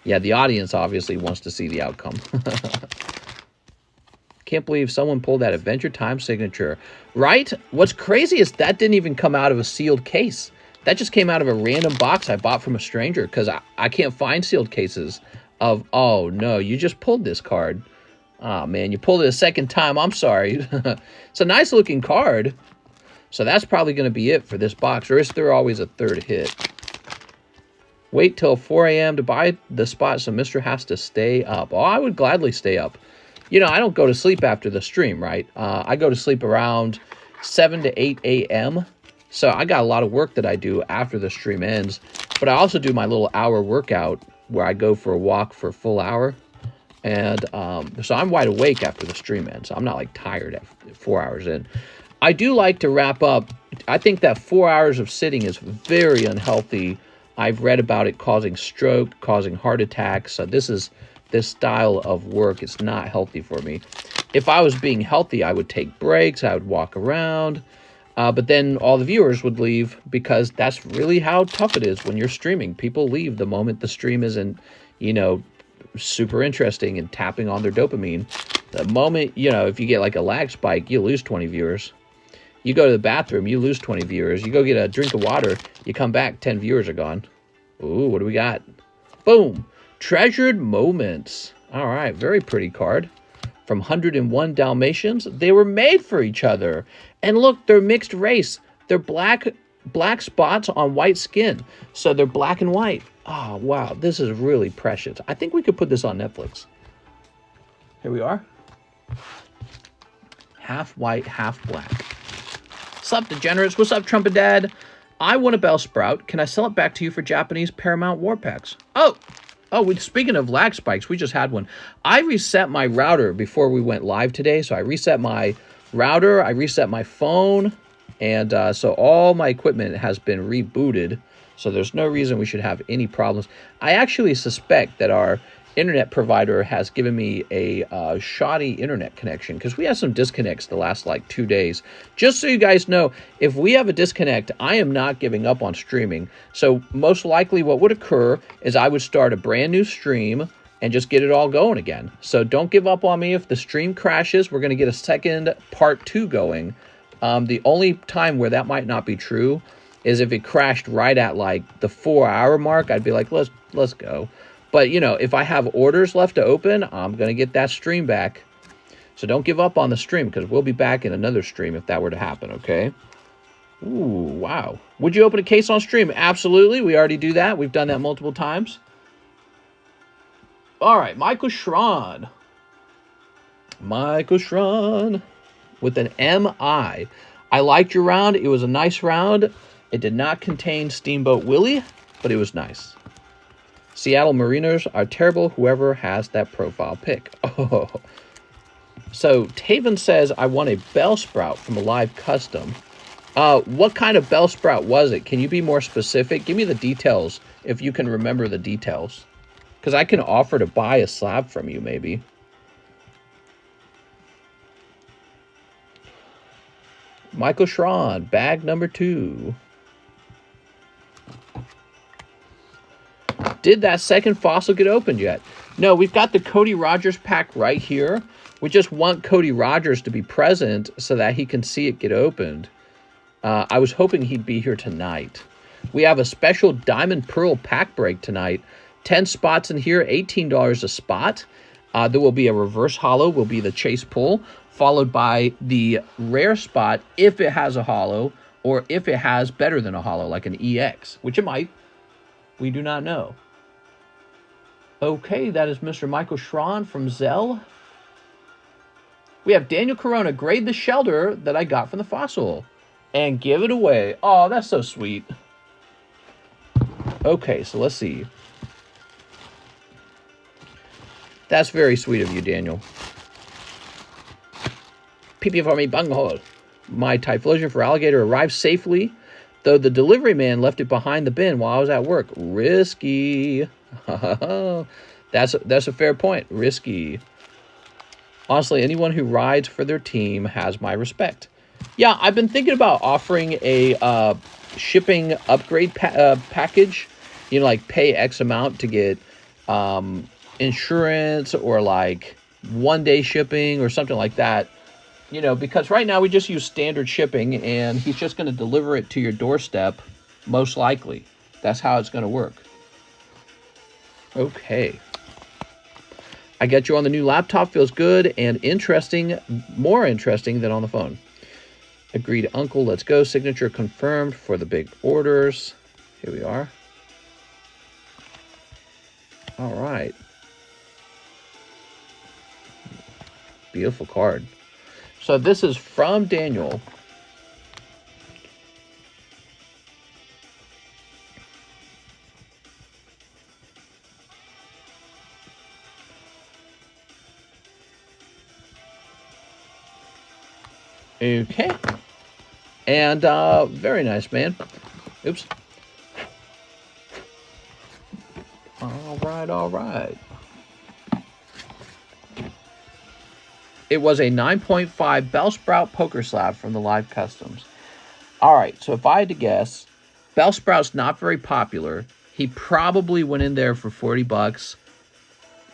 Yeah, the audience obviously wants to see the outcome. Can't believe someone pulled that Adventure Time signature. Right? What's crazy is that didn't even come out of a sealed case. That just came out of a random box I bought from a stranger because I can't find sealed cases of, oh, no, you just pulled this card. Oh, man, you pulled it a second time. I'm sorry. It's a nice looking card. So that's probably going to be it for this box. Or is there always a third hit? Wait till 4 a.m. to buy the spot so Mr. has to stay up. Oh, I would gladly stay up. You know, I don't go to sleep after the stream, right? I go to sleep around 7 to 8 a.m. So I got a lot of work that I do after the stream ends. But I also do my little hour workout where I go for a walk for a full hour. And so I'm wide awake after the stream ends. I'm not like tired at 4 hours in. I do like to wrap up. I think that 4 hours of sitting is very unhealthy. I've read about it causing stroke, causing heart attacks. So this style of work is not healthy for me. If I was being healthy, I would take breaks. I would walk around. But then all the viewers would leave because that's really how tough it is when you're streaming. People leave the moment the stream isn't, you know, super interesting and tapping on their dopamine. The moment, you know, if you get like a lag spike, you lose 20 viewers. You go to the bathroom, you lose 20 viewers. You go get a drink of water, you come back, 10 viewers are gone. Ooh, what do we got? Boom. Treasured Moments. All right, very pretty card. From 101 Dalmatians. They were made for each other. And look, they're mixed race. They're black spots on white skin. So they're black and white. Oh, wow. This is really precious. I think we could put this on Netflix. Here we are. Half white, half black. What's up, Degenerates? What's up, Trumpet Dad? I want a Bellsprout. Can I sell it back to you for Japanese Paramount War Packs? Oh, speaking of lag spikes, we just had one. I reset my router before we went live today. So I reset my router, I reset my phone, and so all my equipment has been rebooted. So there's no reason we should have any problems. I actually suspect that our internet provider has given me a shoddy internet connection because we had some disconnects the last like 2 days. Just so you guys know, if we have a disconnect, I am not giving up on streaming. So most likely what would occur is I would start a brand new stream and just get it all going again. So don't give up on me. If the stream crashes, we're going to get a second part 2 going. The only time where that might not be true is if it crashed right at like the 4-hour mark. I'd be like, let's go. But, you know, if I have orders left to open, I'm going to get that stream back. So don't give up on the stream, because we'll be back in another stream if that were to happen, okay? Ooh, wow. Would you open a case on stream? Absolutely. We already do that. We've done that multiple times. All right, Michael Schron. Michael Schron with an M-I. I liked your round. It was a nice round. It did not contain Steamboat Willie, but it was nice. Seattle Mariners are terrible, whoever has that profile pic. Oh. So, Taven says, I want a Bellsprout from a live custom. What kind of Bellsprout was it? Can you be more specific? Give me the details, if you can remember the details. Because I can offer to buy a slab from you, maybe. Michael Schron, bag number 2. Did that second fossil get opened yet? No, we've got the Cody Rogers pack right here. We just want Cody Rogers to be present so that he can see it get opened. I was hoping he'd be here tonight. We have a special Diamond Pearl pack break tonight. 10 spots in here, $18 a spot. There will be a reverse holo, will be the chase pull, followed by the rare spot if it has a holo, or if it has better than a holo, like an EX, which it might. We do not know. Okay, that is Mr. Michael Schron from ZELLE. We have Daniel Corona, grade the shelter that I got from the fossil and give it away. Oh, that's so sweet. Okay, so let's see. That's very sweet of you, Daniel. PP for me, bunghole. My Typhlosion for alligator arrived safely, though the delivery man left it behind the bin while I was at work. Risky. That's a fair point. Risky. Honestly, anyone who rides for their team has my respect. Yeah, I've been thinking about offering a shipping upgrade package. You know, like pay X amount to get insurance or like 1-day shipping or something like that. You know, because right now we just use standard shipping and he's just going to deliver it to your doorstep, most likely. That's how it's going to work. Okay. I get you on the new laptop. Feels good and interesting. More interesting than on the phone. Agreed, Uncle. Let's go. Signature confirmed for the big orders. Here we are. All right. Beautiful card. So this is from Daniel. Okay. And very nice, man. Oops. All right, all right. It was a 9.5 Bellsprout Poker Slab from the Live Customs. All right, so if I had to guess, Bellsprout's not very popular. He probably went in there for 40 bucks.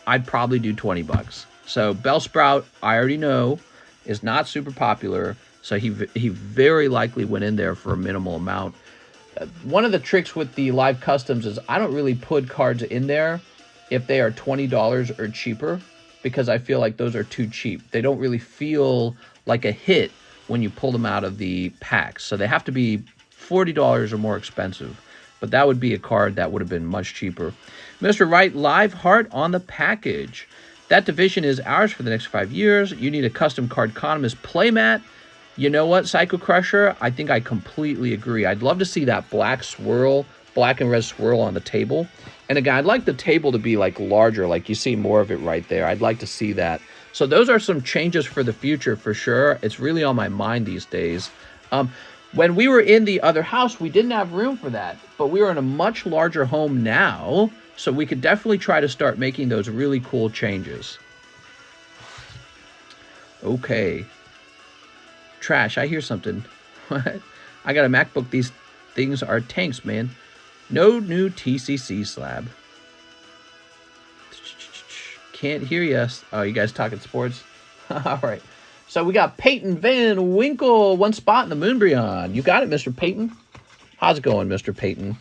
I'd probably do 20 bucks. So Bellsprout, I already know, is not super popular. So he very likely went in there for a minimal amount. One of the tricks with the Live Customs is I don't really put cards in there if they are $20 or cheaper, because I feel like those are too cheap. They don't really feel like a hit when you pull them out of the packs. So they have to be $40 or more expensive. But that would be a card that would have been much cheaper. Mr. Wright, live heart on the package. That division is ours for the next 5 years. You need a custom TheCardconomist playmat. You know what, Psycho Crusher? I think I completely agree. I'd love to see that black swirl, black and red swirl on the table. And again, I'd like the table to be like larger, like you see more of it right there. I'd like to see that. So those are some changes for the future for sure. It's really on my mind these days. When we were in the other house, we didn't have room for that. But we are in a much larger home now. So we could definitely try to start making those really cool changes. Okay. Trash, I hear something. What? I got a MacBook. These things are tanks, man. No new TCC slab. Can't hear you. Oh, you guys talking sports? All right. So we got Peyton Van Winkle, 1 spot in the Umbreon. You got it, Mr. Peyton. How's it going, Mr. Peyton?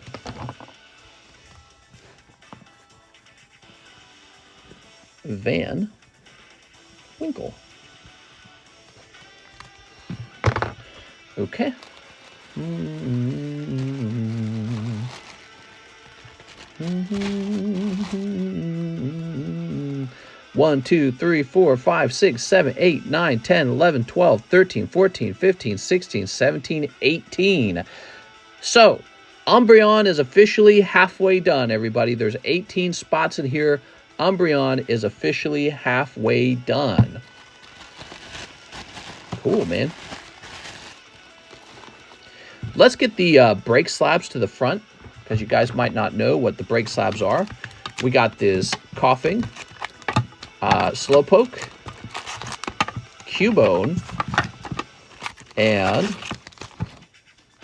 Van Winkle. Okay. 1, 2, 3, 4, 5, 6, 7, 8, 9, 10, 11, 12, 13, 14, 15, 16, 17, 18. So, Umbreon is officially halfway done, everybody. There's 18 spots in here. Umbreon is officially halfway done. Cool, man. Let's get the brake slabs to the front, because you guys might not know what the brake slabs are. We got this Coughing, Slowpoke, Cubone, and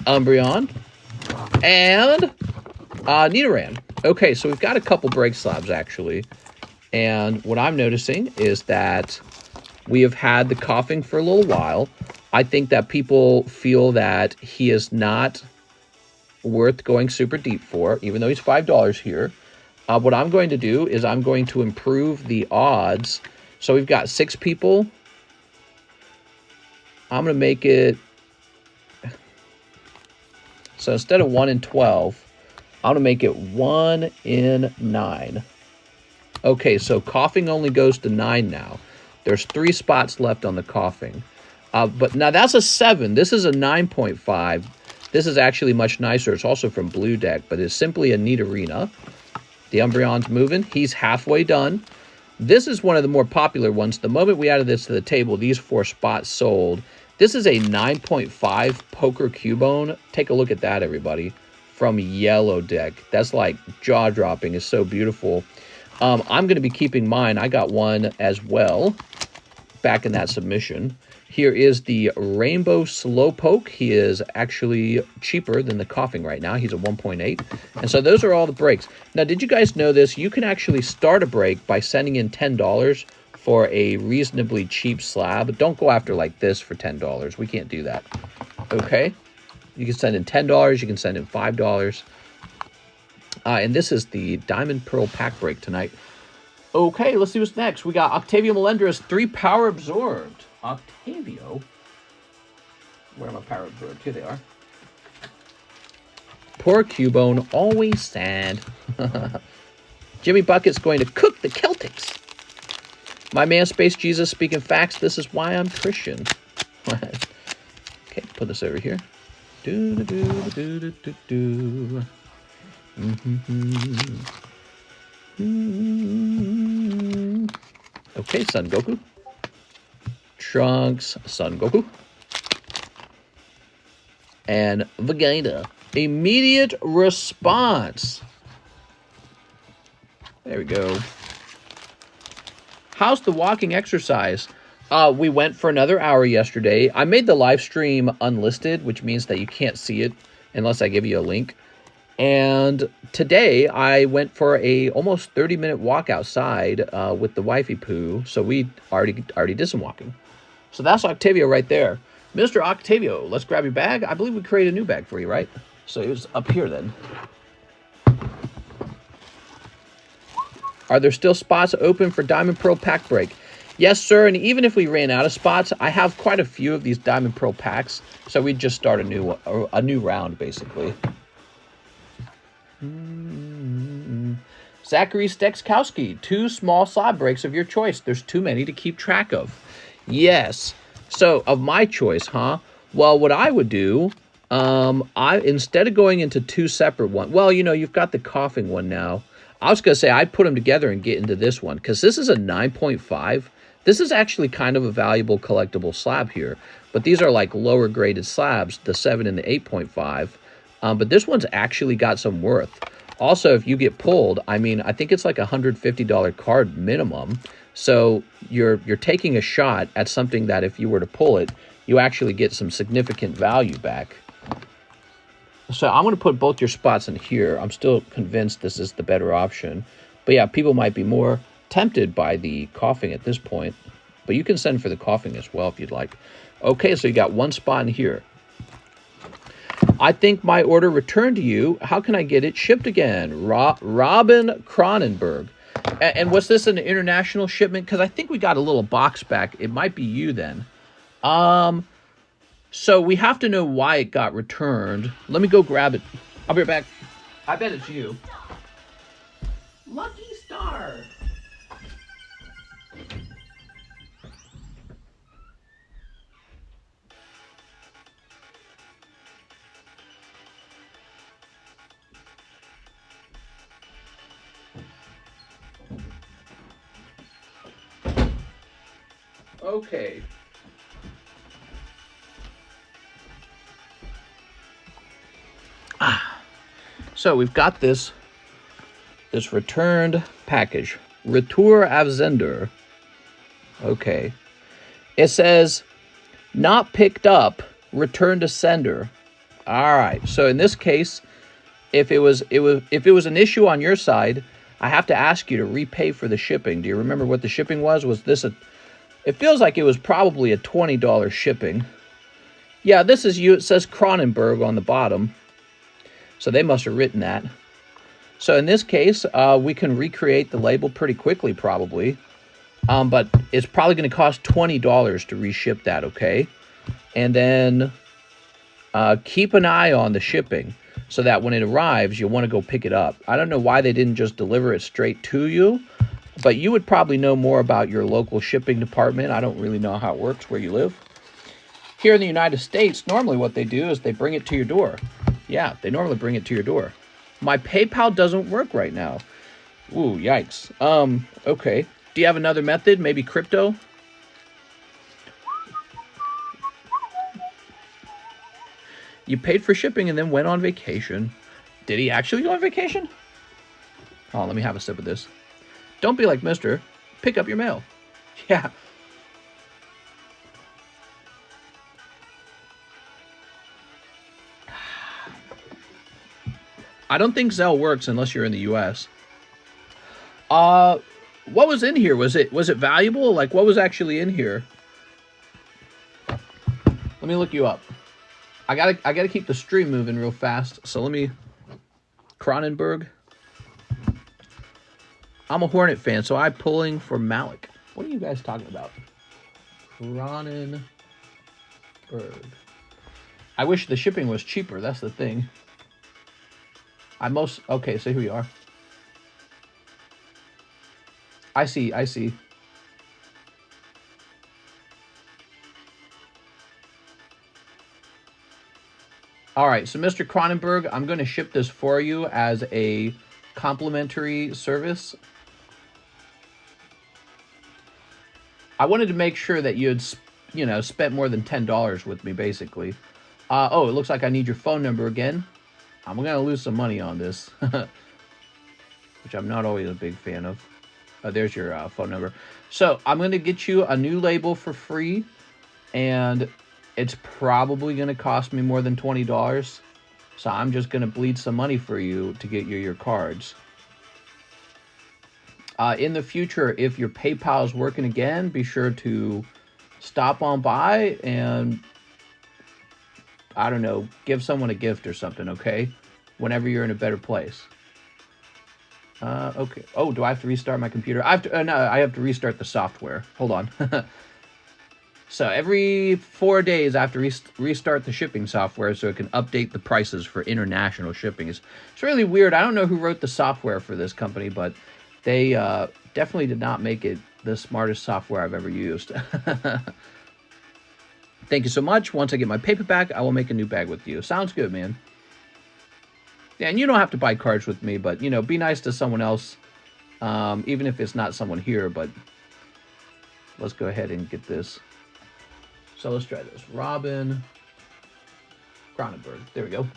Umbreon, and Nidoran. Okay, so we've got a couple brake slabs, actually. And what I'm noticing is that we have had the Coughing for a little while. I think that people feel that he is not worth going super deep for, even though he's $5 here. What I'm going to do is I'm going to improve the odds. So we've got 6 people. I'm going to make it... So instead of 1 in 12, I'm going to make it 1 in 9. Okay, so Coughing only goes to 9 now. There's 3 spots left on the Coughing. But now that's a 7. This is a 9.5. This is actually much nicer. It's also from Blue Deck, but it's simply a neat arena. The Umbreon's moving. He's halfway done. This is one of the more popular ones. The moment we added this to the table, these 4 spots sold. This is a 9.5 Poker Cubone. Take a look at that, everybody. From Yellow Deck. That's like jaw-dropping. It's so beautiful. I'm going to be keeping mine. I got one as well back in that submission. Here is the Rainbow Slowpoke. He is actually cheaper than the Coughing right now. He's a 1.8. And so those are all the breaks. Now, did you guys know this? You can actually start a break by sending in $10 for a reasonably cheap slab. Don't go after like this for $10. We can't do that. Okay? You can send in $10. You can send in $5. And this is the Diamond Pearl pack break tonight. Okay, let's see what's next. We got Octavio Melendres, 3 power absorbed. Octavio. Where are my power absorbed? Here they are. Poor Cubone, always sad. Jimmy Bucket's going to cook the Celtics. My man Space Jesus speaking facts. This is why I'm Christian. Okay, put this over here. Do do do do do do do. Okay, Son Goku. Trunks, Son Goku. And Vegeta. Immediate response. There we go. How's the walking exercise? We went for another hour yesterday. I made the live stream unlisted, which means that you can't see it unless I give you a link. And today I went for a almost 30-minute walk outside with the wifey poo. So we already did some walking. So that's Octavio right there. Mr. Octavio, let's grab your bag. I believe we created a new bag for you, right? So it was up here then. Are there still spots open for Diamond Pearl pack break? Yes, sir. And even if we ran out of spots, I have quite a few of these Diamond Pearl packs. So we'd just start a new round, basically. Zachary Stekskowski, 2 small slab breaks of your choice. There's too many to keep track of. Yes. So, of my choice, huh? Well, what I would do, instead of going into 2 separate ones, well, you know, you've got the Coughing one now. I was going to say I'd put them together and get into this one, because this is a 9.5. This is actually kind of a valuable collectible slab here. But these are like lower graded slabs, the 7 and the 8.5. But this one's actually got some worth. Also, if you get pulled, I mean, I think it's like $150 card minimum. So you're taking a shot at something that if you were to pull it, you actually get some significant value back. So I'm going to put both your spots in here. I'm still convinced this is the better option. But yeah, people might be more tempted by the coughing at this point. But you can send for the coughing as well if you'd like. Okay, so you got one spot in here. I think my order returned to you. How can I get it shipped again? Robin Cronenberg. And was this an international shipment? Because I think we got a little box back. It might be you then. So we have to know why it got returned. Let me go grab it. I'll be right back. I bet it's you. Lucky Star. Okay. So we've got this returned package. Retour Avzender. Okay. It says not picked up, return to sender. All right. So in this case, if it was an issue on your side, I have to ask you to repay for the shipping. Do you remember what the shipping was? Was this a... It feels like it was probably a $20 shipping. Yeah, this is you. It says Cronenberg on the bottom. So they must have written that. So in this case, we can recreate the label pretty quickly, probably. But it's probably going to cost $20 to reship that, okay? And then keep an eye on the shipping so that when it arrives, you'll want to go pick it up. I don't know why they didn't just deliver it straight to you, but you would probably know more about your local shipping department. I don't really know how it works where you live. Here in the United States, normally what they do is they bring it to your door. Yeah, they normally bring it to your door. My PayPal doesn't work right now. Ooh, yikes. Okay. Do you have another method? Maybe crypto? You paid for shipping and then went on vacation. Did he actually go on vacation? Oh, let me have a sip of this. Don't be like Mister. Pick up your mail. Yeah. I don't think ZELLE works unless you're in the US. What was in here? Was it valuable? Like, what was actually in here? Let me look you up. I gotta keep the stream moving real fast. So let me... Cronenberg. I'm a Hornet fan, so I'm pulling for Malik. What are you guys talking about? Cronenberg. I wish the shipping was cheaper. That's the thing. Okay, so here we are. I see. All right, so Mr. Cronenberg, I'm going to ship this for you as a complimentary service. I wanted to make sure that you had, spent more than $10 with me, basically. Oh, it looks like I need your phone number again. I'm going to lose some money on this, which I'm not always a big fan of. There's your phone number. So I'm going to get you a new label for free, and it's probably going to cost me more than $20. So I'm just going to bleed some money for you to get you your cards. In the future, if your PayPal is working again, be sure to stop on by and, I don't know, give someone a gift or something, okay? Whenever you're in a better place. Okay. Oh, do I have to restart my computer? I have to restart the software. Hold on. So every 4 days I have to restart the shipping software so it can update the prices for international shipping. It's really weird. I don't know who wrote the software for this company, but they definitely did not make it the smartest software I've ever used. Thank you so much. Once I get my paper back, I will make a new bag with you. Sounds good, man. Yeah, and you don't have to buy cards with me, but, be nice to someone else, even if it's not someone here, but let's go ahead and get this. So let's try this. Robin Cronenberg. There we go.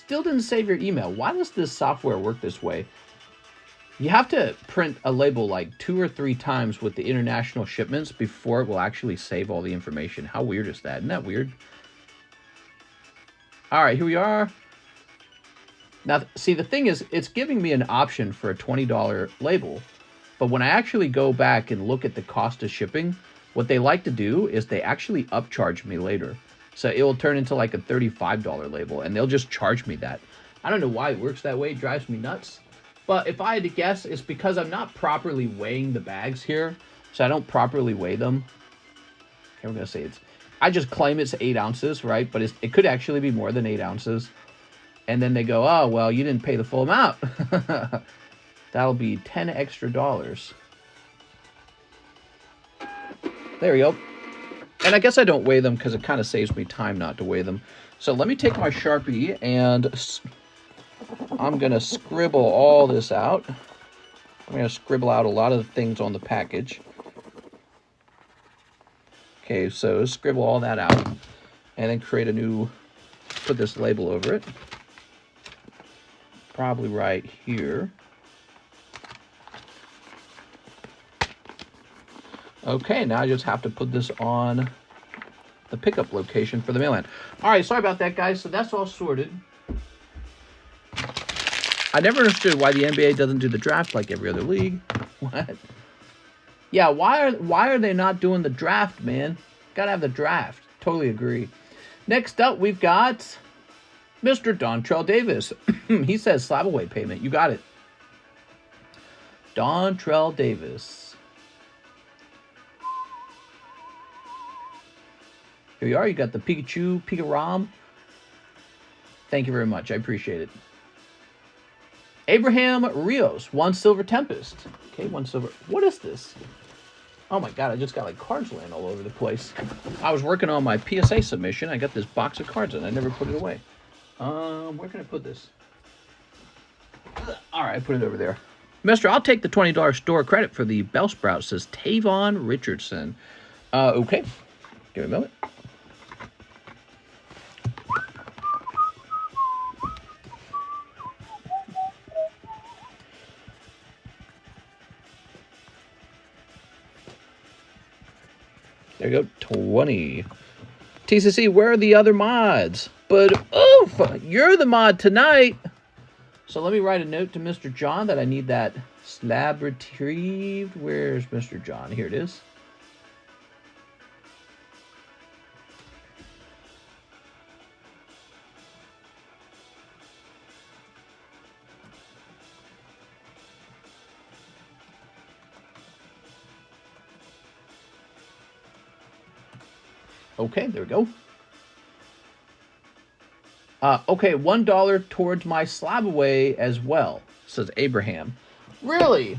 still didn't save your email. Why does this software work this way? You have to print a label like 2 or 3 times with the international shipments before it will actually save all the information. How weird is that? Isn't that weird? All right, here we are. Now, see, the thing is, it's giving me an option for a $20 label. But when I actually go back and look at the cost of shipping, what they like to do is they actually upcharge me later. So it will turn into like a $35 label, and they'll just charge me that. I don't know why it works that way. It drives me nuts. But if I had to guess, it's because I'm not properly weighing the bags here. So I don't properly weigh them. Okay, we're going to say it's... I just claim it's 8 ounces, right? But it could actually be more than 8 ounces. And then they go, oh, well, you didn't pay the full amount. That'll be $10 extra. There we go. And I guess I don't weigh them because it kind of saves me time not to weigh them. So let me take my Sharpie and I'm going to scribble all this out. I'm going to scribble out a lot of the things on the package. Okay, so scribble all that out and then create a new, put this label over it. Probably right here. Okay, now I just have to put this on the pickup location for the mailman. All right, sorry about that, guys. So that's all sorted. I never understood why the NBA doesn't do the draft like every other league. What? Yeah, why are they not doing the draft, man? Gotta have the draft. Totally agree. Next up, we've got Mr. Dontrell Davis. He says slab away payment. You got it. Dontrell Davis. Here you are. You got the Pikachu, Pikarom. Thank you very much. I appreciate it. Abraham Rios, 1 Silver Tempest. Okay, 1 silver. What is this? Oh my god, I just got like cards laying all over the place. I was working on my PSA submission. I got this box of cards and I never put it away. Where can I put this? All right, I put it over there. Mister, I'll take the $20 store credit for the Bellsprout, says Tavon Richardson. Okay. Give me a moment. There you go, 20. TCC, where are the other mods? But, oof, you're the mod tonight. So let me write a note to Mr. John that I need that slab retrieved. Where's Mr. John? Here it is. Okay, there we go. Okay, $1 towards my slab away as well, says Abraham. Really?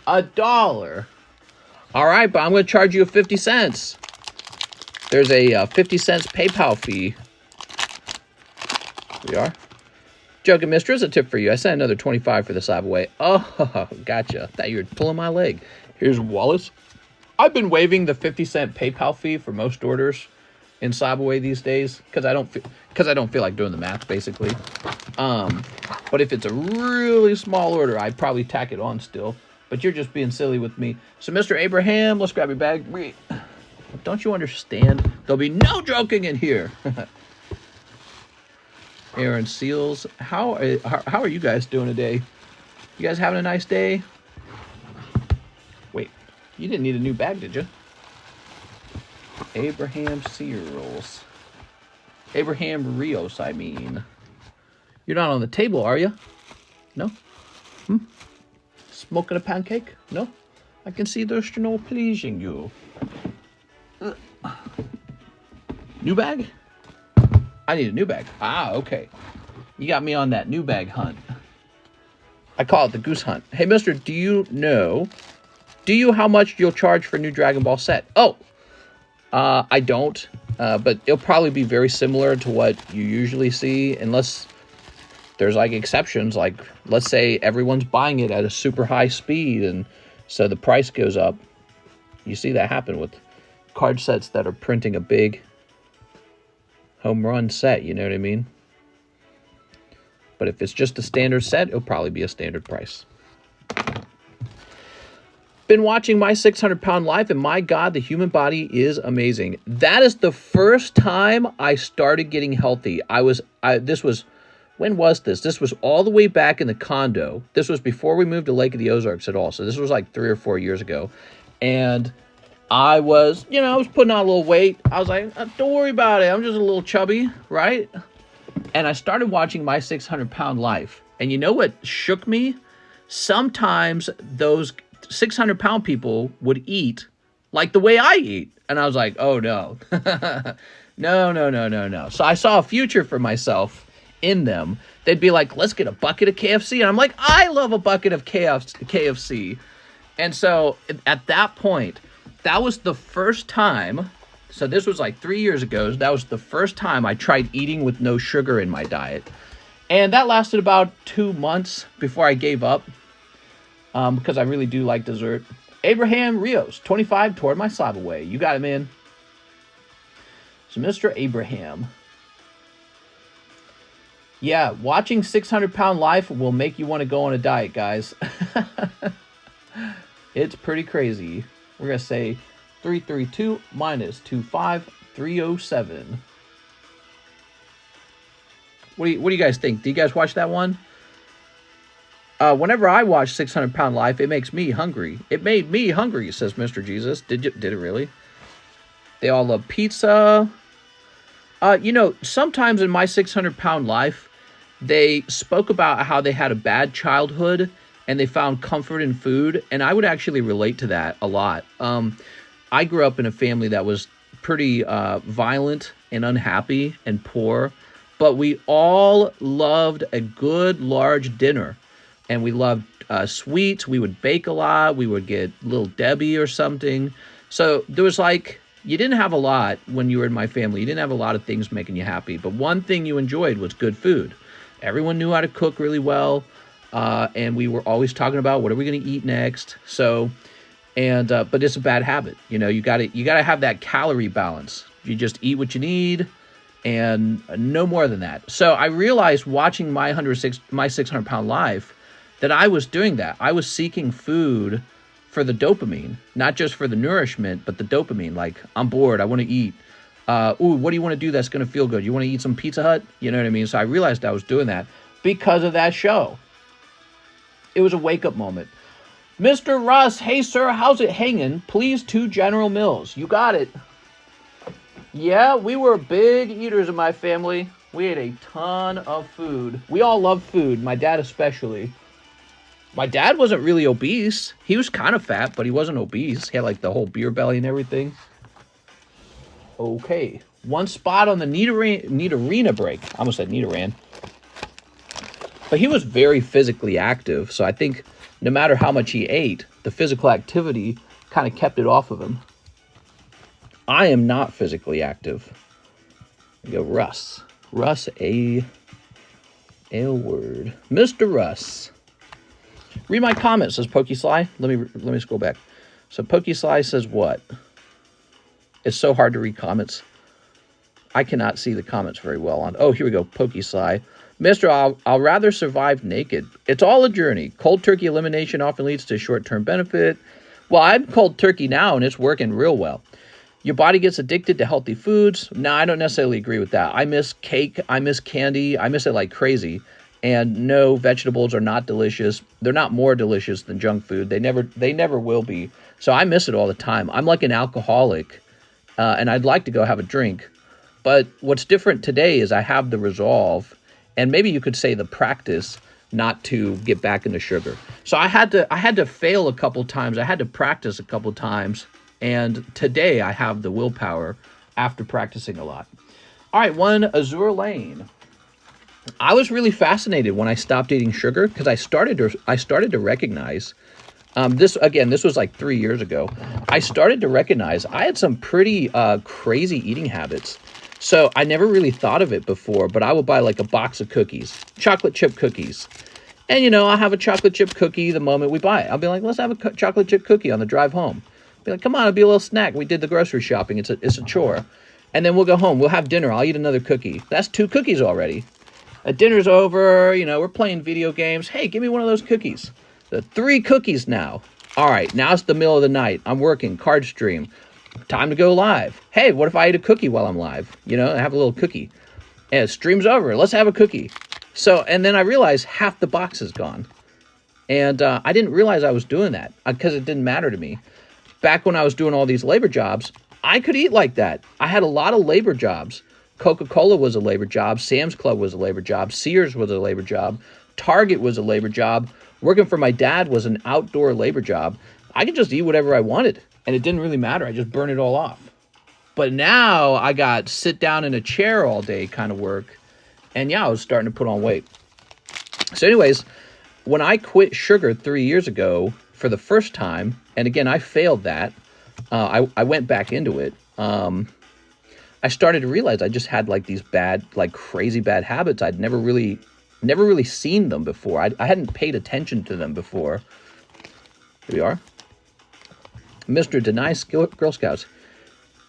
$1? All right, but I'm going to charge you 50 cents. There's a 50 cents PayPal fee. Here we are. Joking Mister, is a tip for you. I sent another 25 for the slab away. Oh, gotcha. Thought you were pulling my leg. Here's Wallace. I've been waiving the 50-cent PayPal fee for most orders in Slabaway these days because I don't feel like doing the math basically. But if it's a really small order, I'd probably tack it on still. But you're just being silly with me. So Mr. Abraham, let's grab your bag. Don't you understand? There'll be no joking in here. Aaron Seals, how are you guys doing today? You guys having a nice day? Wait. You didn't need a new bag, did you? Abraham Seals. Abraham Rios, I mean. You're not on the table, are you? No? Smoking a pancake? No? I can see there's no pleasing you. New bag? I need a new bag. Ah, okay. You got me on that new bag hunt. I call it the goose hunt. Hey, mister, do you how much you'll charge for a new Dragon Ball set? Oh, I don't, but it'll probably be very similar to what you usually see, unless there's like exceptions, like let's say everyone's buying it at a super high speed, and so the price goes up. You see that happen with card sets that are printing a big home run set, you know what I mean? But if it's just a standard set, it'll probably be a standard price. Been watching My 600-Pound Life, and my God, the human body is amazing. That is the first time I started getting healthy. This was, when was this? This was all the way back in the condo. This was before we moved to Lake of the Ozarks at all. So this was like 3 or 4 years ago. And I was, I was putting on a little weight. I was like, don't worry about it. I'm just a little chubby, right? And I started watching My 600-Pound Life. And you know what shook me? Sometimes those 600-pound people would eat like the way I eat. And I was like, oh, no. No. So I saw a future for myself in them. They'd be like, let's get a bucket of KFC. And I'm like, I love a bucket of KFC. And so at that point, that was the first time. So this was like 3 years ago. That was the first time I tried eating with no sugar in my diet. And that lasted about 2 months before I gave up. Because I really do like dessert. Abraham Rios, 25, toward my slab away. You got it, man. So Mr. Abraham. Yeah, watching 600-Pound Life will make you want to go on a diet, guys. It's pretty crazy. We're going to say 332 minus 25307. What do you guys think? Do you guys watch that one? Whenever I watch 600-Pound Life, it makes me hungry. It made me hungry, says Mr. Jesus. Did it really? They all love pizza. Sometimes in My 600-Pound Life, they spoke about how they had a bad childhood and they found comfort in food. And I would actually relate to that a lot. I grew up in a family that was pretty violent and unhappy and poor. But we all loved a good, large dinner. And we loved sweets. We would bake a lot. We would get Little Debbie or something. So there was you didn't have a lot when you were in my family. You didn't have a lot of things making you happy. But one thing you enjoyed was good food. Everyone knew how to cook really well. And we were always talking about what are we going to eat next. So, but it's a bad habit. You gotta have that calorie balance. You just eat what you need. And no more than that. So I realized watching My 600-Pound Life that I was doing that. I was seeking food for the dopamine, not just for the nourishment, but the dopamine. Like, I'm bored, I want to eat. What do you want to do that's going to feel good? You want to eat some Pizza Hut? You know what I mean? So I realized I was doing that because of that show. It was a wake-up moment. Mr. Russ, hey, sir, how's it hanging? Please, to General Mills. You got it. Yeah, we were big eaters in my family. We ate a ton of food. We all love food, my dad especially. My dad wasn't really obese. He was kind of fat, but he wasn't obese. He had the whole beer belly and everything. Okay. One spot on the Need Arena break. I almost said Nidoran. But he was very physically active. So I think no matter how much he ate, the physical activity kind of kept it off of him. I am not physically active. We go Russ. Russ A. Aylward. Mr. Russ. Read my comments, says PokeSly. Let me scroll back. So PokeSly says what? It's so hard to read comments. I cannot see the comments very well on. Oh, here we go. PokeSly. Mr. I'll rather survive naked. It's all a journey. Cold turkey elimination often leads to short-term benefit. Well, I'm cold turkey now, and it's working real well. Your body gets addicted to healthy foods. No, I don't necessarily agree with that. I miss cake. I miss candy. I miss it like crazy. And no, vegetables are not delicious. They're not more delicious than junk food. They never will be. So I miss it all the time. I'm like an alcoholic, and I'd like to go have a drink. But what's different today is I have the resolve, and maybe you could say the practice, not to get back into sugar. So I had to fail a couple times. I had to practice a couple times. And today I have the willpower after practicing a lot. All right, one Azure Lane. I was really fascinated when I stopped eating sugar because I started to recognize this was like 3 years ago. I started to recognize I had some pretty crazy eating habits. So I never really thought of it before, but I would buy like a box of cookies, chocolate chip cookies. And I'll have a chocolate chip cookie the moment we buy it. I'll be like, let's have a chocolate chip cookie on the drive home. Be like, come on, it'll be a little snack. We did the grocery shopping. It's a chore. And then we'll go home. We'll have dinner. I'll eat another cookie. That's 2 cookies already. Dinner's over, you know, we're playing video games. Hey, give me one of those cookies. The 3 cookies now. All right, now it's the middle of the night. I'm working, card stream. Time to go live. Hey, what if I eat a cookie while I'm live? You know, have a little cookie. And stream's over. Let's have a cookie. So, and then I realized half the box is gone. And I didn't realize I was doing that because it didn't matter to me. Back when I was doing all these labor jobs, I could eat like that. I had a lot of labor jobs. Coca-Cola was a labor job. Sam's Club was a labor job. Sears was a labor job. Target was a labor job. Working for my dad was an outdoor labor job. I could just eat whatever I wanted, and it didn't really matter. I just burned it all off. But now I got sit down in a chair all day kind of work, and yeah, I was starting to put on weight. So anyways, when I quit sugar 3 years ago for the first time, and again, I failed that. I went back into it. I started to realize I just had like these bad, like crazy bad habits. I'd never really seen them before. I hadn't paid attention to them before. Here we are. Mr. Denies Girl Scouts.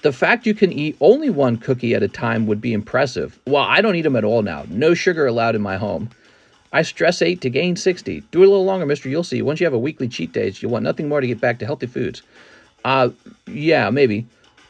The fact you can eat only 1 cookie at a time would be impressive. Well, I don't eat them at all now. No sugar allowed in my home. I stress ate to gain 60. Do it a little longer, mister. You'll see. Once you have a weekly cheat days, you'll want nothing more to get back to healthy foods. Yeah, maybe.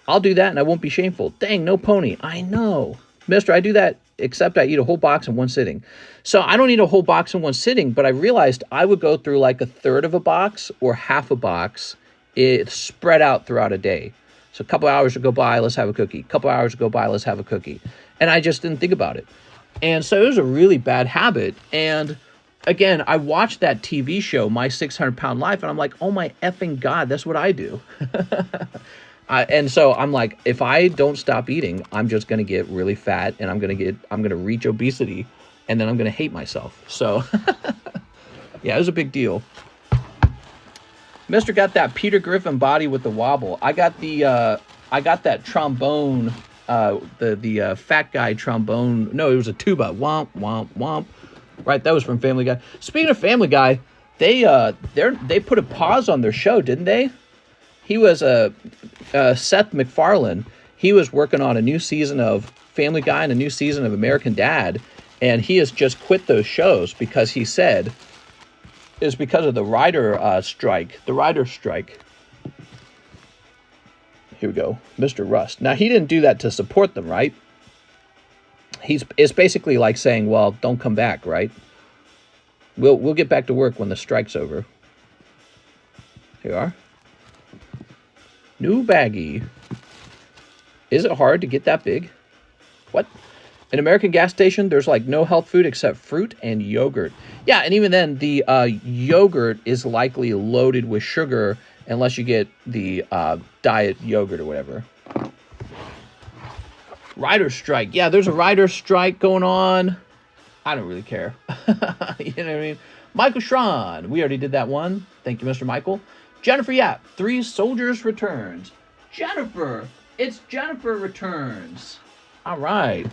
I'll do that and I won't be shameful. Dang, no pony. I know. Mister, I do that, except I eat a whole box in one sitting. So I don't eat a whole box in one sitting, but I realized I would go through like a third of a box or half a box. It's spread out throughout a day. So a couple hours would go by, let's have a cookie. A couple hours would go by, let's have a cookie. And I just didn't think about it. And so it was a really bad habit. And again, I watched that TV show, My 600-Pound Life, and I'm like, oh my effing God, that's what I do. And so I'm like, if I don't stop eating, I'm just going to get really fat and I'm going to reach obesity and then I'm going to hate myself. So yeah, it was a big deal. Mr. got that Peter Griffin body with the wobble. I got that trombone, the fat guy trombone. No, it was a tuba. Womp, womp, womp. Right, that was from Family Guy. Speaking of Family Guy, they put a pause on their show, didn't they? He was Seth MacFarlane. He was working on a new season of Family Guy and a new season of American Dad, and he has just quit those shows because he said it's because of the writer strike. The writer's strike. Here we go, Mr. Rust. Now he didn't do that to support them, right? It's basically like saying, well, don't come back, right? We'll get back to work when the strike's over. Here you are. New baggie. Is it hard to get that big? What? An American gas station, there's like no health food except fruit and yogurt. Yeah, and even then, the yogurt is likely loaded with sugar unless you get the diet yogurt or whatever. Writer's strike. Yeah, there's a writer's strike going on. I don't really care. You know what I mean? Michael Schron. We already did that one. Thank you, Mr. Michael. Jennifer Yap. 3 soldiers returns. Jennifer. It's Jennifer returns. All right.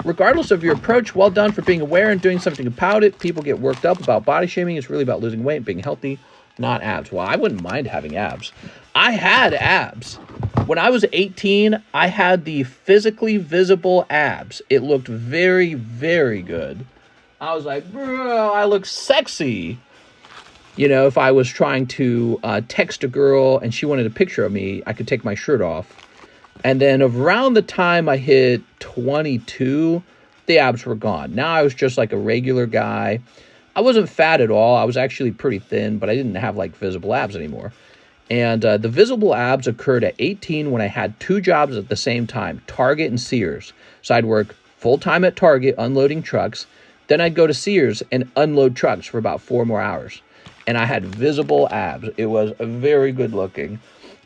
Regardless of your approach, well done for being aware and doing something about it. People get worked up about body shaming. It's really about losing weight and being healthy, not abs. Well, I wouldn't mind having abs. I had abs. When I was 18, I had the physically visible abs. It looked very, very good. I was like, bro, I look sexy. You know, if I was trying to text a girl and she wanted a picture of me, I could take my shirt off. And then around the time I hit 22, the abs were gone. Now I was just like a regular guy. I wasn't fat at all. I was actually pretty thin, but I didn't have like visible abs anymore. And the visible abs occurred at 18 when I had 2 jobs at the same time, Target and Sears. So I'd work full-time at Target unloading trucks. Then I'd go to Sears and unload trucks for about 4 more hours. And I had visible abs. It was very good looking.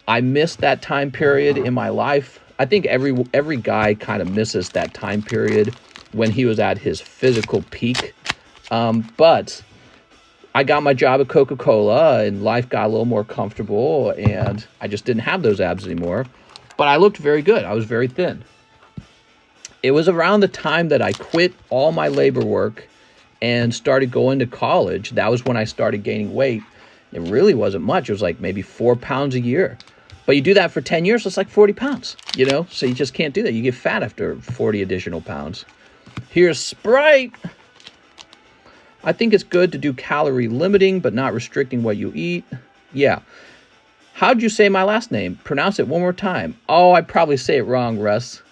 I missed that time period in my life. I think every guy kind of misses that time period when he was at his physical peak. But I got my job at Coca-Cola and life got a little more comfortable and I just didn't have those abs anymore. But I looked very good. I was very thin. It was around the time that I quit all my labor work and started going to college. That was when I started gaining weight. It really wasn't much. It was like maybe 4 pounds a year. But you do that for 10 years, it's like 40 pounds, you know? So you just can't do that. You get fat after 40 additional pounds. Here's Sprite. I think it's good to do calorie limiting, but not restricting what you eat. Yeah. How'd you say my last name? Pronounce it one more time. Oh, I probably say it wrong, Russ.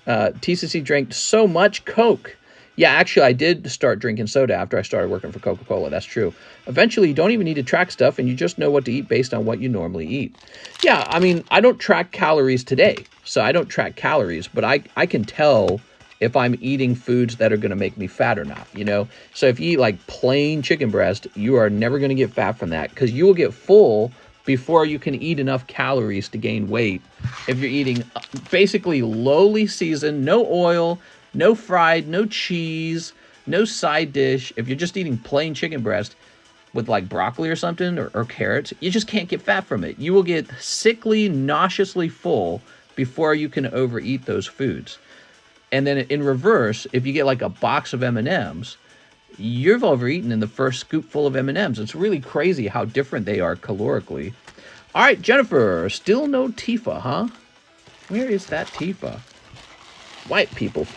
TCC drank so much Coke. Yeah, actually, I did start drinking soda after I started working for Coca-Cola. That's true. Eventually, you don't even need to track stuff, and you just know what to eat based on what you normally eat. Yeah, I mean, I don't track calories today, so I don't track calories, but I can tell if I'm eating foods that are going to make me fat or not, you know? So if you eat like plain chicken breast, you are never going to get fat from that because you will get full before you can eat enough calories to gain weight. If you're eating basically lowly seasoned, no oil, no fried, no cheese, no side dish. If you're just eating plain chicken breast with like broccoli or something or carrots, you just can't get fat from it. You will get sickly, nauseously full before you can overeat those foods. And then in reverse, if you get like a box of M&Ms, you've overeaten in the first scoopful of M&Ms. It's really crazy how different they are calorically. All right, Jennifer, still no Tifa, huh? Where is that Tifa? White people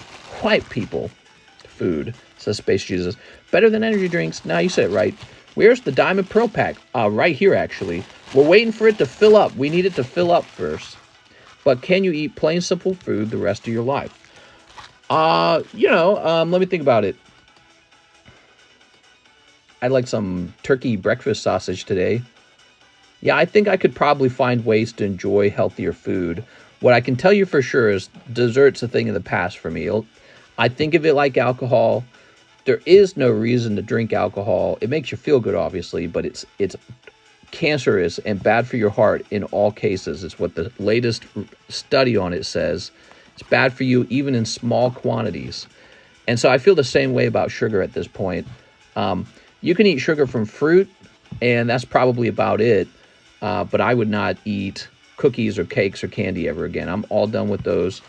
food, says Space Jesus. Better than energy drinks. Now you said it right. Where's the Diamond Pearl pack? Right here, actually. We're waiting for it to fill up. We need it to fill up first. But can you eat plain, simple food the rest of your life? Let me think about it. I'd like some turkey breakfast sausage today. Yeah, I think I could probably find ways to enjoy healthier food. What I can tell you for sure is dessert's a thing of the past for me. I think of it like alcohol. There is no reason to drink alcohol. It makes you feel good, obviously, but it's cancerous and bad for your heart in all cases. It's what the latest study on it says. It's bad for you even in small quantities. And so I feel the same way about sugar at this point. You can eat sugar from fruit, and that's probably about it. But I would not eat cookies or cakes or candy ever again. I'm all done with those.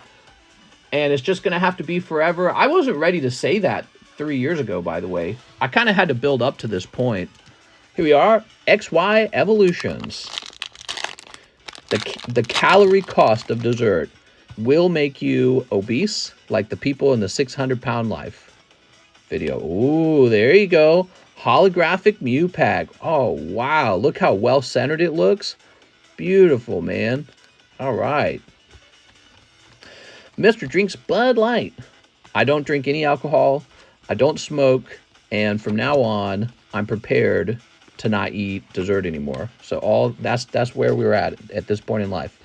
And it's just going to have to be forever. I wasn't ready to say that 3 years ago, by the way. I kind of had to build up to this point. Here we are, XY Evolutions. The calorie cost of dessert will make you obese, like the people in the 600-pound life video. Ooh, there you go. Holographic Mew pack. Oh, wow. Look how well-centered it looks. Beautiful, man. All right. Mr. drinks Bud Light. I don't drink any alcohol. I don't smoke. And from now on, I'm prepared to not eat dessert anymore. So that's where we're at this point in life.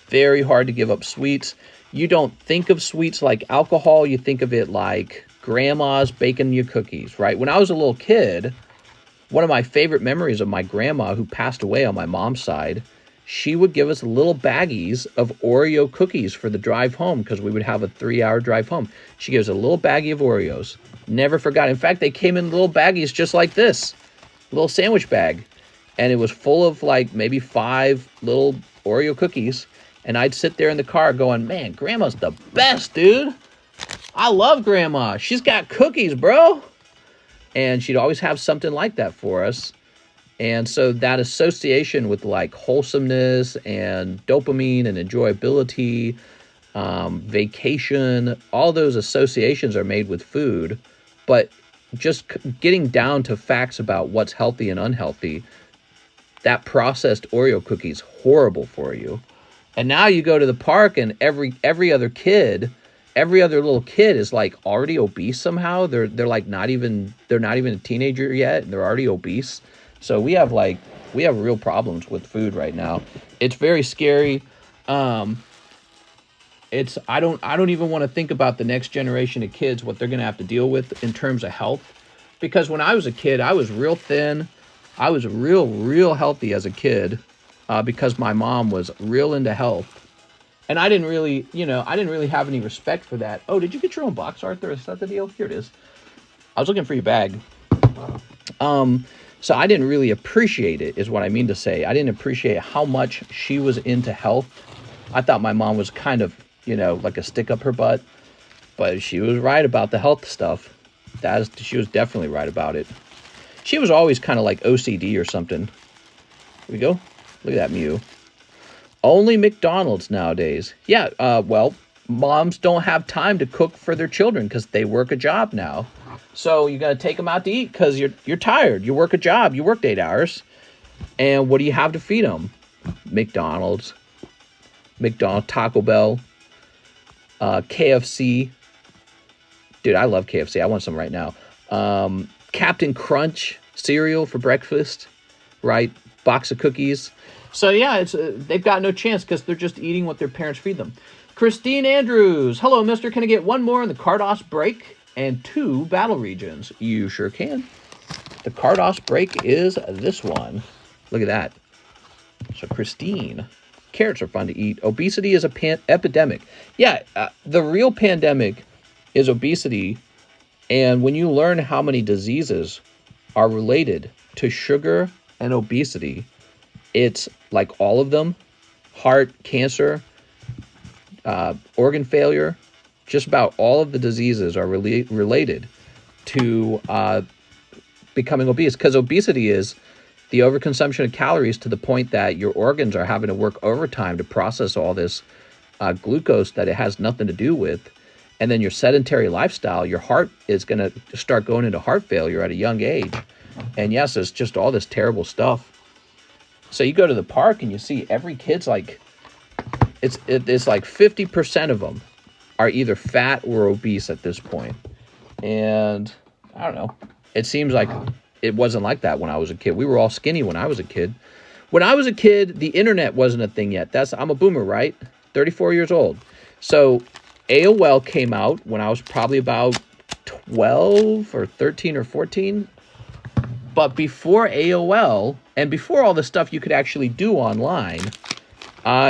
Very hard to give up sweets. You don't think of sweets like alcohol. You think of it like grandma's baking you cookies, right? When I was a little kid, one of my favorite memories of my grandma, who passed away on my mom's side, she would give us little baggies of Oreo cookies for the drive home because we would have a 3-hour drive home. She gives a little baggie of Oreos. Never forgot. In fact, they came in little baggies just like this, little sandwich bag. And it was full of like maybe 5 little Oreo cookies. And I'd sit there in the car going, man, Grandma's the best, dude. I love Grandma. She's got cookies, bro. And she'd always have something like that for us. And so that association with like wholesomeness and dopamine and enjoyability, vacation, all those associations are made with food. But just getting down to facts about what's healthy and unhealthy, that processed Oreo cookie is horrible for you. And now you go to the park and every other little kid is like already obese somehow. They're like not even a teenager yet, and they're already obese. So we have real problems with food right now. It's very scary. I don't even want to think about the next generation of kids, what they're going to have to deal with in terms of health. Because when I was a kid, I was real thin. I was real healthy as a kid because my mom was real into health. And I didn't really have any respect for that. Oh, did you get your own box, Arthur? Is that the deal? Here it is. I was looking for your bag. So I didn't really appreciate it, is what I mean to say. I didn't appreciate how much she was into health. I thought my mom was kind of, like a stick up her butt. But she was right about the health stuff. She was definitely right about it. She was always kind of like OCD or something. Here we go. Look at that Mew. Only McDonald's nowadays. Yeah, well, moms don't have time to cook for their children because they work a job now. So you got to take them out to eat because you're tired. You work a job. You worked 8 hours. And what do you have to feed them? McDonald's, Taco Bell, KFC. Dude, I love KFC. I want some right now. Captain Crunch cereal for breakfast, right? Box of cookies. So yeah, it's they've got no chance because they're just eating what their parents feed them. Christine Andrews. Hello, mister. Can I get one more in the Cardos break and 2 battle regions? You sure can. The Cardos break is this one. Look at that. So Christine, carrots are fun to eat. Obesity is a epidemic. Yeah, the real pandemic is obesity. And when you learn how many diseases are related to sugar and obesity, it's like all of them: heart, cancer, organ failure. Just about all of the diseases are related to becoming obese, because obesity is the overconsumption of calories to the point that your organs are having to work overtime to process all this glucose that it has nothing to do with. And then your sedentary lifestyle, your heart is going to start going into heart failure at a young age. And yes, it's just all this terrible stuff. So you go to the park and you see every kid's like, it's like 50% of them are either fat or obese at this point. And I don't know. It seems like it wasn't like that when I was a kid. We were all skinny when I was a kid. When I was a kid, the internet wasn't a thing yet. I'm a boomer, right? 34 years old. So AOL came out when I was probably about 12 or 13 or 14. But before AOL and before all the stuff you could actually do online,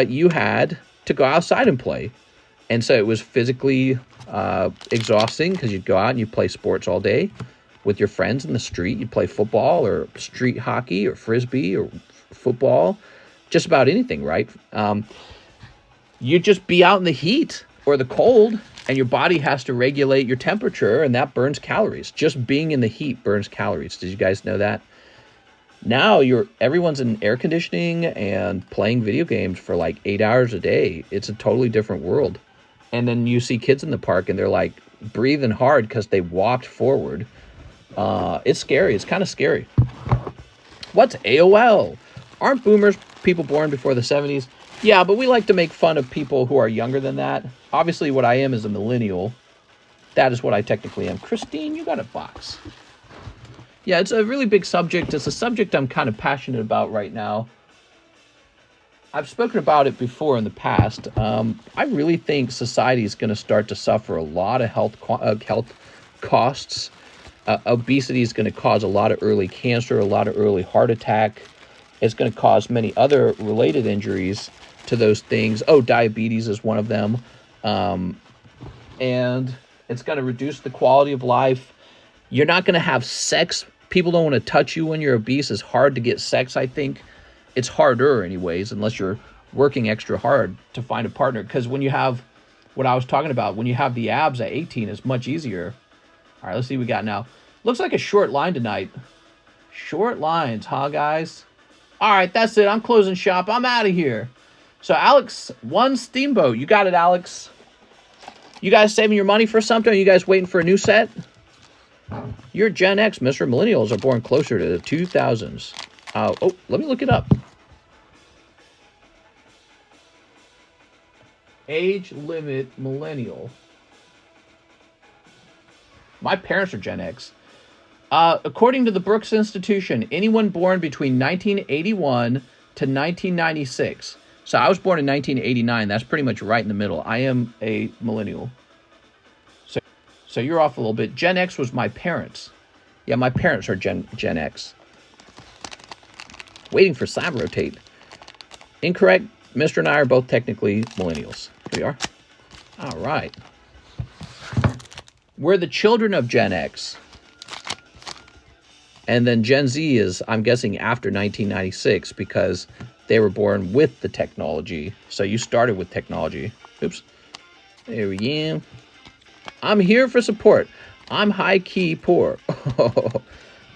you had to go outside and play. And so it was physically exhausting because you'd go out and you'd play sports all day with your friends in the street. You'd play football or street hockey or frisbee or football, just about anything, right? You'd just be out in the heat or the cold, and your body has to regulate your temperature, and that burns calories. Just being in the heat burns calories. Did you guys know that? Now everyone's in air conditioning and playing video games for like 8 hours a day. It's a totally different world. And then you see kids in the park and they're like breathing hard because they walked forward. It's scary. It's kind of scary. What's AOL? Aren't boomers people born before the 70s? Yeah, but we like to make fun of people who are younger than that. Obviously, what I am is a millennial. That is what I technically am. Christine, you got a box. Yeah, it's a really big subject. It's a subject I'm kind of passionate about right now. I've spoken about it before in the past. I really think society is going to start to suffer a lot of health costs. Obesity is going to cause a lot of early cancer, a lot of early heart attack. It's going to cause many other related injuries to those things. Oh, diabetes is one of them. And it's going to reduce the quality of life. You're not going to have sex. People don't want to touch you when you're obese. It's hard to get sex, I think. It's harder anyways, unless you're working extra hard to find a partner. Because when you have what I was talking about, when you have the abs at 18, it's much easier. All right, let's see what we got now. Looks like a short line tonight. Short lines, huh, guys? All right, that's it. I'm closing shop. I'm out of here. So, Alex, one Steamboat. You got it, Alex. You guys saving your money for something? Are you guys waiting for a new set? You're Gen X, Mr. Millennials are born closer to the 2000s. Oh, let me look it up. Age limit millennial. My parents are Gen X. According to the Brooks Institution, anyone born between 1981 to 1996. So I was born in 1989. That's pretty much right in the middle. I am a millennial. So you're off a little bit. Gen X was my parents. Yeah, my parents are Gen X. Waiting for Slab rotate. Incorrect. Mr. and I are both technically millennials. Here we are. All right. We're the children of Gen X. And then Gen Z is, I'm guessing, after 1996 because they were born with the technology. So you started with technology. Oops. There we go. I'm here for support. I'm high-key poor.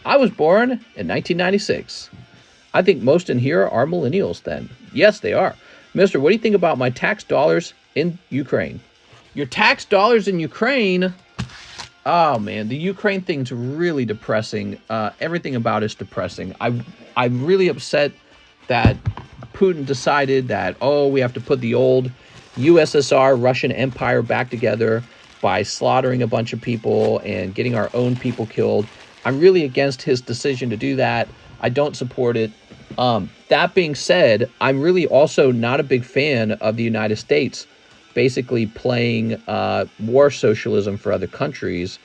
I was born in 1996. I think most in here are millennials then. Yes, they are. Mister, what do you think about my tax dollars in Ukraine? Your tax dollars in Ukraine. Oh, man. The Ukraine thing's really depressing. Everything about it's depressing. I'm really upset that Putin decided that, oh, we have to put the old USSR Russian Empire back together by slaughtering a bunch of people and getting our own people killed. I'm really against his decision to do that. I don't support it. That being said, I'm really also not a big fan of the United States basically playing war socialism for other countries.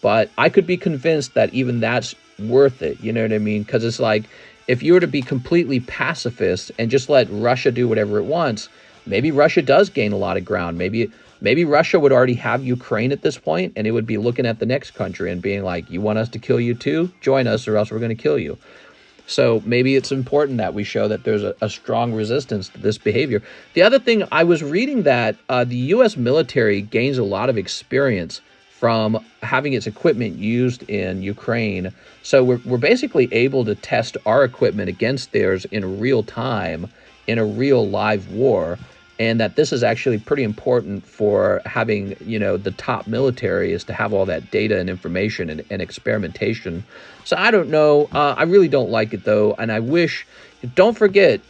But I could be convinced that even that's worth it. You know what I mean? Because it's like, if you were to be completely pacifist and just let Russia do whatever it wants, maybe Russia does gain a lot of ground. Maybe Russia would already have Ukraine at this point, and it would be looking at the next country and being like, you want us to kill you too? Join us or else we're going to kill you. So maybe it's important that we show that there's a strong resistance to this behavior. The other thing, I was reading that the U.S. military gains a lot of experience from having its equipment used in Ukraine. So we're basically able to test our equipment against theirs in real time, in a real live war. And that this is actually pretty important for having, you know, the top military is to have all that data and information and experimentation. So I don't know. I really don't like it, though. And I wish, don't forget,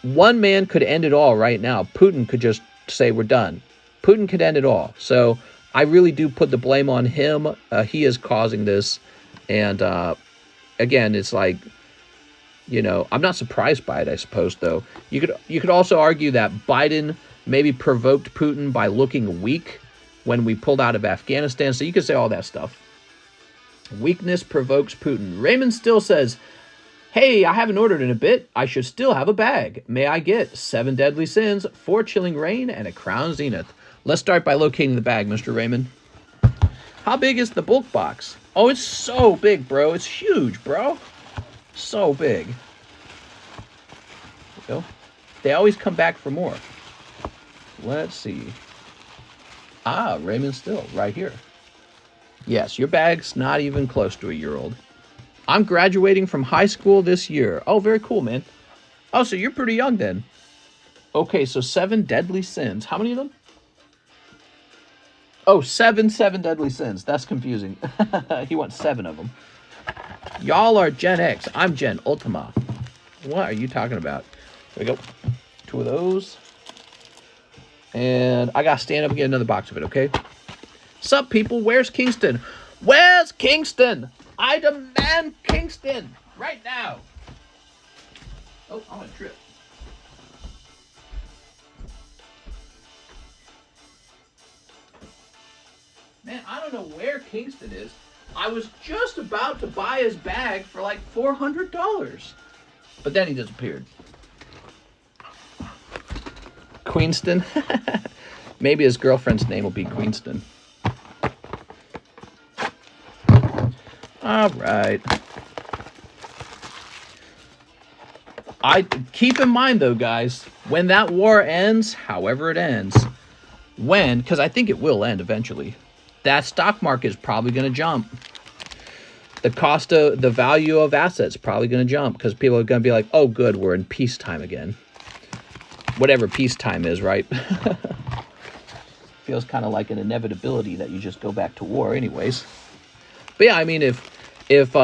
one man could end it all right now. Putin could just say, we're done. Putin could end it all. So I really do put the blame on him. He is causing this. And again, it's like, you know, I'm not surprised by it, I suppose, though. You could also argue that Biden maybe provoked Putin by looking weak when we pulled out of Afghanistan. So you could say all that stuff. Weakness provokes Putin. Raymond still says, hey, I haven't ordered in a bit. I should still have a bag. May I get 7 deadly sins, 4 chilling rain, and a crown zenith? Let's start by locating the bag, Mr. Raymond. How big is the bulk box? Oh, it's so big, bro. It's huge, bro. So big. There you go. They always come back for more. Let's see. Ah, Raymond Still, right here. Yes, your bag's not even close to a year old. I'm graduating from high school this year. Oh, very cool, man. Oh, so you're pretty young then. Okay, so 7 deadly sins. How many of them? Oh, 7 deadly sins. That's confusing. He wants 7 of them. Y'all are Gen X. I'm Gen Ultima. What are you talking about? There we go. 2 of those. And I got to stand up and get another box of it, okay? Sup, people? Where's Kingston? Where's Kingston? I demand Kingston right now. Oh, I'm going to trip. Man, I don't know where Kingston is. I was just about to buy his bag for like $400. But then he disappeared. Queenston? Maybe his girlfriend's name will be Queenston. All right. Keep in mind, though, guys, when that war ends, however it ends, because I think it will end eventually, that stock market is probably going to jump. The value of assets is probably going to jump because people are going to be like, oh, good, we're in peacetime again. Whatever peacetime is, right? Feels kind of like an inevitability that you just go back to war anyways. But yeah, I mean, if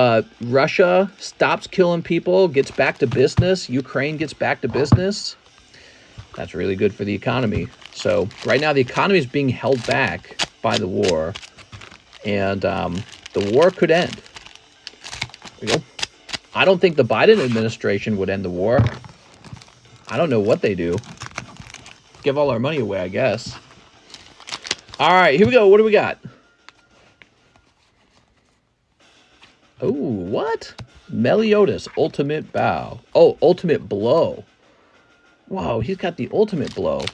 Russia stops killing people, gets back to business, Ukraine gets back to business, that's really good for the economy. So right now the economy is being held back by the war, and the war could end. There we go. I don't think the Biden administration would end the war. I don't know what they do. Give all our money away, I guess. All right, here we go. What do we got? Oh, what? Meliodas, ultimate bow. Oh, ultimate blow. Wow, he's got the ultimate blow.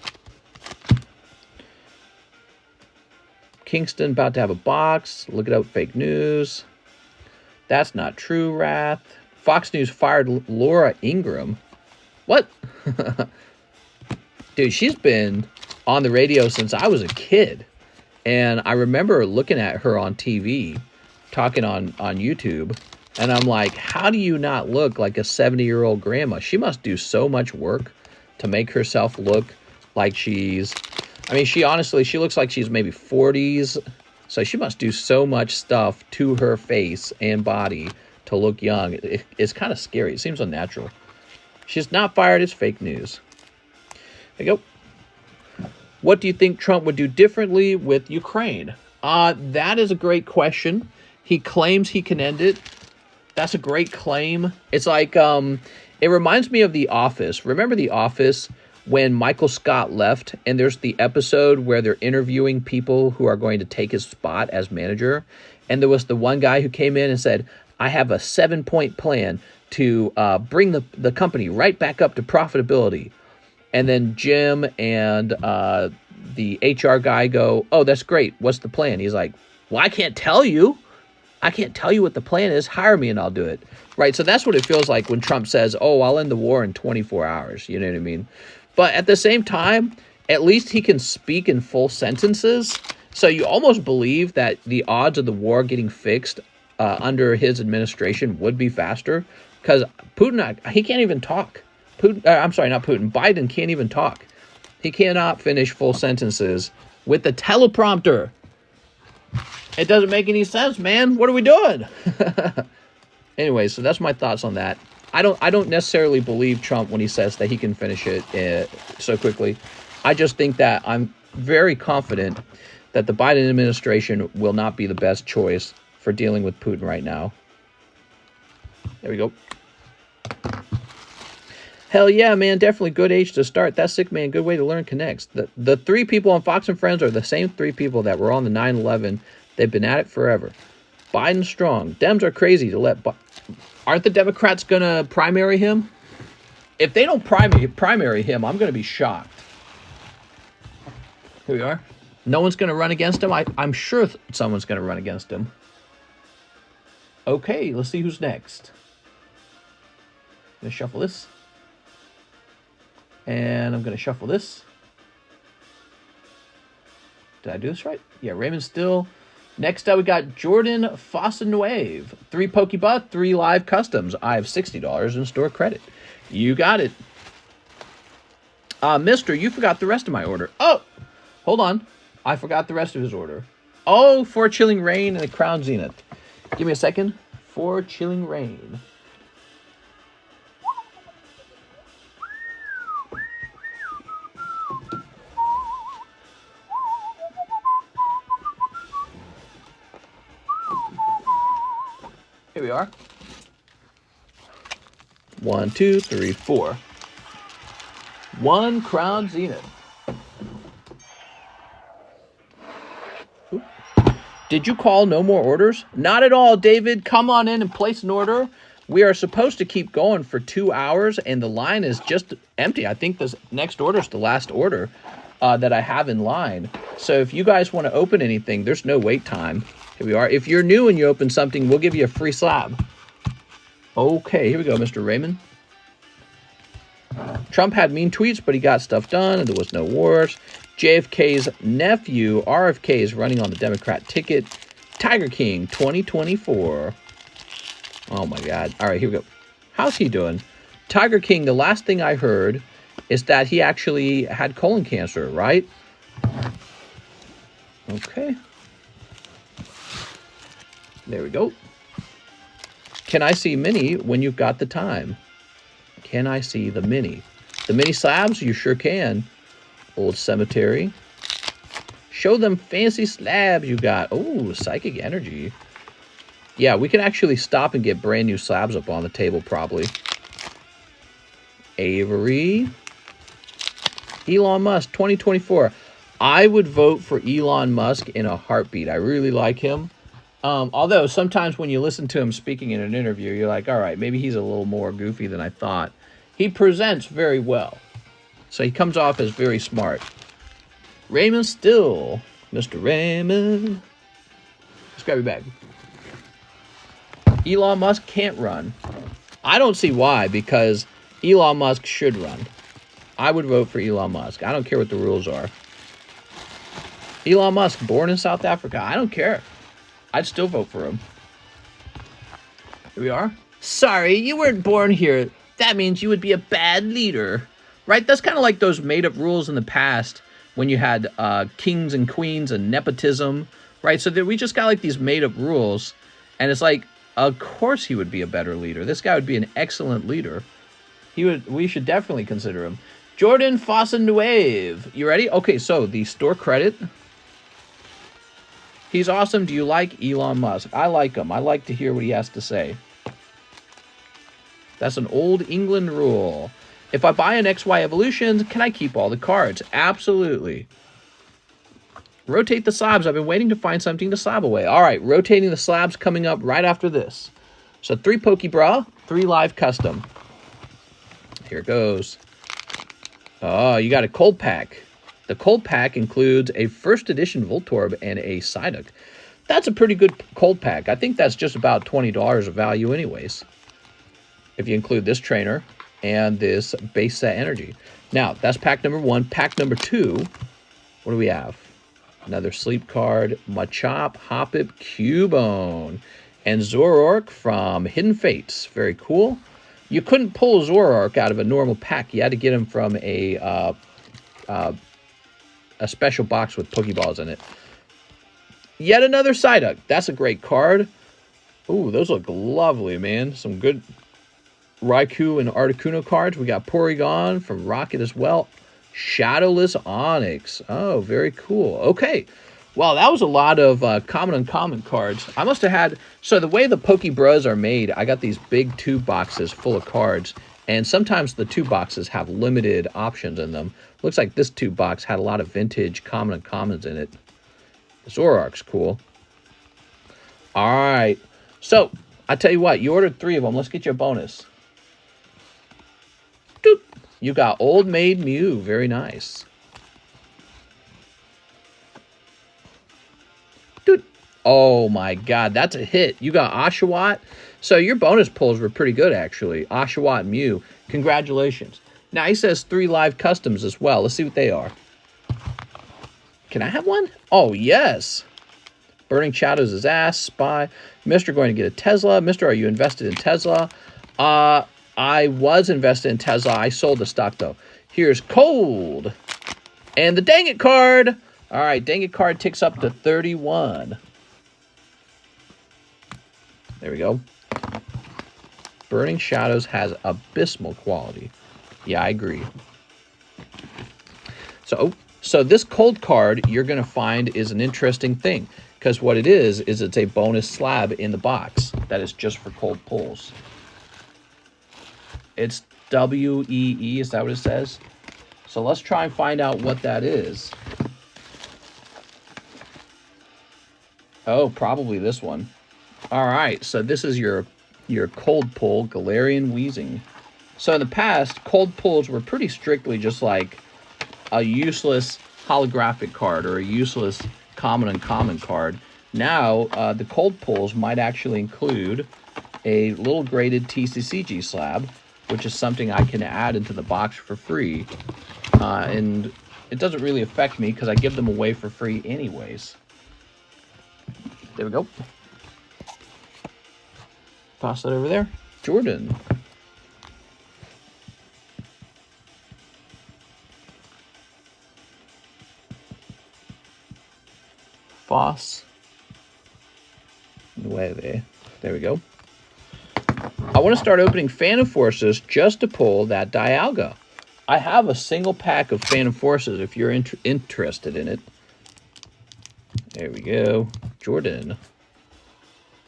Kingston about to have a box. Look it up, fake news. That's not true, Wrath. Fox News fired Laura Ingraham. What? Dude, she's been on the radio since I was a kid. And I remember looking at her on TV, talking on YouTube. And I'm like, how do you not look like a 70-year-old grandma? She must do so much work to make herself look like she's I mean, she looks like she's maybe 40s. So she must do so much stuff to her face and body to look young. It's kind of scary. It seems unnatural. She's not fired. It's fake news. There you go. What do you think Trump would do differently with Ukraine? That is a great question. He claims he can end it. That's a great claim. It's like, it reminds me of The Office. Remember The Office when Michael Scott left, and there's the episode where they're interviewing people who are going to take his spot as manager, and there was the one guy who came in and said, I have a 7-point plan to bring the company right back up to profitability. And then Jim and the HR guy go, oh, that's great. What's the plan? He's like, well, I can't tell you. I can't tell you what the plan is. Hire me and I'll do it. Right? So that's what it feels like when Trump says, oh, I'll end the war in 24 hours. You know what I mean? But at the same time, at least he can speak in full sentences. So you almost believe that the odds of the war getting fixed under his administration would be faster. Because Putin, he can't even talk. I'm sorry, not Putin. Biden can't even talk. He cannot finish full sentences with the teleprompter. It doesn't make any sense, man. What are we doing? Anyway, so that's my thoughts on that. I don't necessarily believe Trump when he says that he can finish it so quickly. I just think that I'm very confident that the Biden administration will not be the best choice for dealing with Putin right now. There we go. Hell yeah, man. Definitely good age to start. That's sick, man. Good way to learn connects. The 3 people on Fox and Friends are the same 3 people that were on the 9/11. They've been at it forever. Biden strong. Dems are crazy to let... Aren't the Democrats going to primary him? If they don't primary him, I'm going to be shocked. Here we are. No one's going to run against him. I'm sure someone's going to run against him. Okay, let's see who's next. I'm going to shuffle this. And I'm going to shuffle this. Did I do this right? Yeah, Raymond Still. Next up, we got Jordan Fossenwave. 3 PokeBRUH, 3 live customs. I have $60 in store credit. You got it. Mister, you forgot the rest of my order. Oh, hold on. I forgot the rest of his order. Oh, 4 Chilling Rain and a Crown Zenith. Give me a second. 4 Chilling Rain. Here we are. 1, 2, 3, 4. 1 Crown Zenith. Oop. Did you call no more orders? Not at all, David. Come on in and place an order. We are supposed to keep going for 2 hours, and the line is just empty. I think this next order is the last order that I have in line. So if you guys want to open anything, there's no wait time. Here we are. If you're new and you open something, we'll give you a free slab. Okay, here we go, Mr. Raymond. Trump had mean tweets, but he got stuff done, and there was no wars. JFK's nephew, RFK, is running on the Democrat ticket. Tiger King 2024. Oh, my God. All right, here we go. How's he doing? Tiger King, the last thing I heard is that he actually had colon cancer, right? Okay. There we go. Can I see Mini when you've got the time? Can I see the Mini? The Mini slabs? You sure can. Old Cemetery. Show them fancy slabs you got. Oh, Psychic Energy. Yeah, we can actually stop and get brand new slabs up on the table probably. Avery. Elon Musk 2024. I would vote for Elon Musk in a heartbeat. I really like him. Although sometimes when you listen to him speaking in an interview, you're like, all right, maybe he's a little more goofy than I thought. He presents very well. So he comes off as very smart. Raymond Still. Mr. Raymond. Let's grab your bag. Elon Musk can't run. I don't see why, because Elon Musk should run. I would vote for Elon Musk. I don't care what the rules are. Elon Musk, born in South Africa. I don't care. I'd still vote for him. Here we are. Sorry, you weren't born here. That means you would be a bad leader. Right? That's kind of like those made-up rules in the past when you had kings and queens and nepotism, right? So we just got like these made up rules, and it's like, of course he would be a better leader. This guy would be an excellent leader. We should definitely consider him. Jordan Fossenwave. You ready? Okay, so the store credit. He's awesome. Do you like Elon Musk? I like him. I like to hear what he has to say. That's an old England rule. If I buy an XY Evolution, can I keep all the cards? Absolutely. Rotate the slabs. I've been waiting to find something to slab away. All right, rotating the slabs coming up right after this. So 3 PokeBRUH, 3 live custom. Here it goes. Oh, you got a cold pack. The cold pack includes a first edition Voltorb and a Psyduck. That's a pretty good cold pack. I think that's just about $20 of value anyways, if you include this trainer and this base set energy. Now, that's pack number 1. Pack number 2, what do we have? Another sleep card, Machop, Hoppip, Cubone, and Zoroark from Hidden Fates. Very cool. You couldn't pull Zoroark out of a normal pack. You had to get him from a special box with Pokeballs in it. Yet another Psyduck. That's a great card. Ooh, those look lovely, man. Some good Raikou and Articuno cards. We got Porygon from Rocket as well. Shadowless Onyx. Oh, very cool. Okay. Well, that was a lot of common and uncommon cards. I must have had... So the way the PokeBRUHs are made, I got these big 2 boxes full of cards. And sometimes the 2 boxes have limited options in them. Looks like this 2 box had a lot of vintage common and commons in it. Zoroark's cool. All right. So, I tell you what. You ordered 3 of them. Let's get you a bonus. Doot. You got Old Maid Mew. Very nice. Doot. Oh my god, that's a hit. You got Oshawott. So your bonus pulls were pretty good, actually. Oshawott and Mew. Congratulations. Now he says 3 live customs as well. Let's see what they are. Can I have one? Oh, yes. Burning Shadows is ass. Spy. Mr. going to get a Tesla. Mr. Are you invested in Tesla? I was invested in Tesla. I sold the stock, though. Here's Cold. And the Dang It card. All right, Dang It card ticks up to 31. There we go. Burning Shadows has abysmal quality. Yeah, I agree. So this Cold card you're going to find is an interesting thing. Because what it is it's a bonus slab in the box that is just for cold pulls. It's WEE, is that what it says? So let's try and find out what that is. Oh, probably this one. All right, so this is your cold pull, Galarian Weezing. So in the past, cold pulls were pretty strictly just like a useless holographic card or a useless common and uncommon card. Now, the cold pulls might actually include a little graded TCCG slab, which is something I can add into the box for free. And it doesn't really affect me because I give them away for free anyways. There we go. Toss that over there. Jordan. Foss. Nueve. There we go. I want to start opening Phantom Forces just to pull that Dialga. I have a single pack of Phantom Forces if you're interested in it. There we go. Jordan.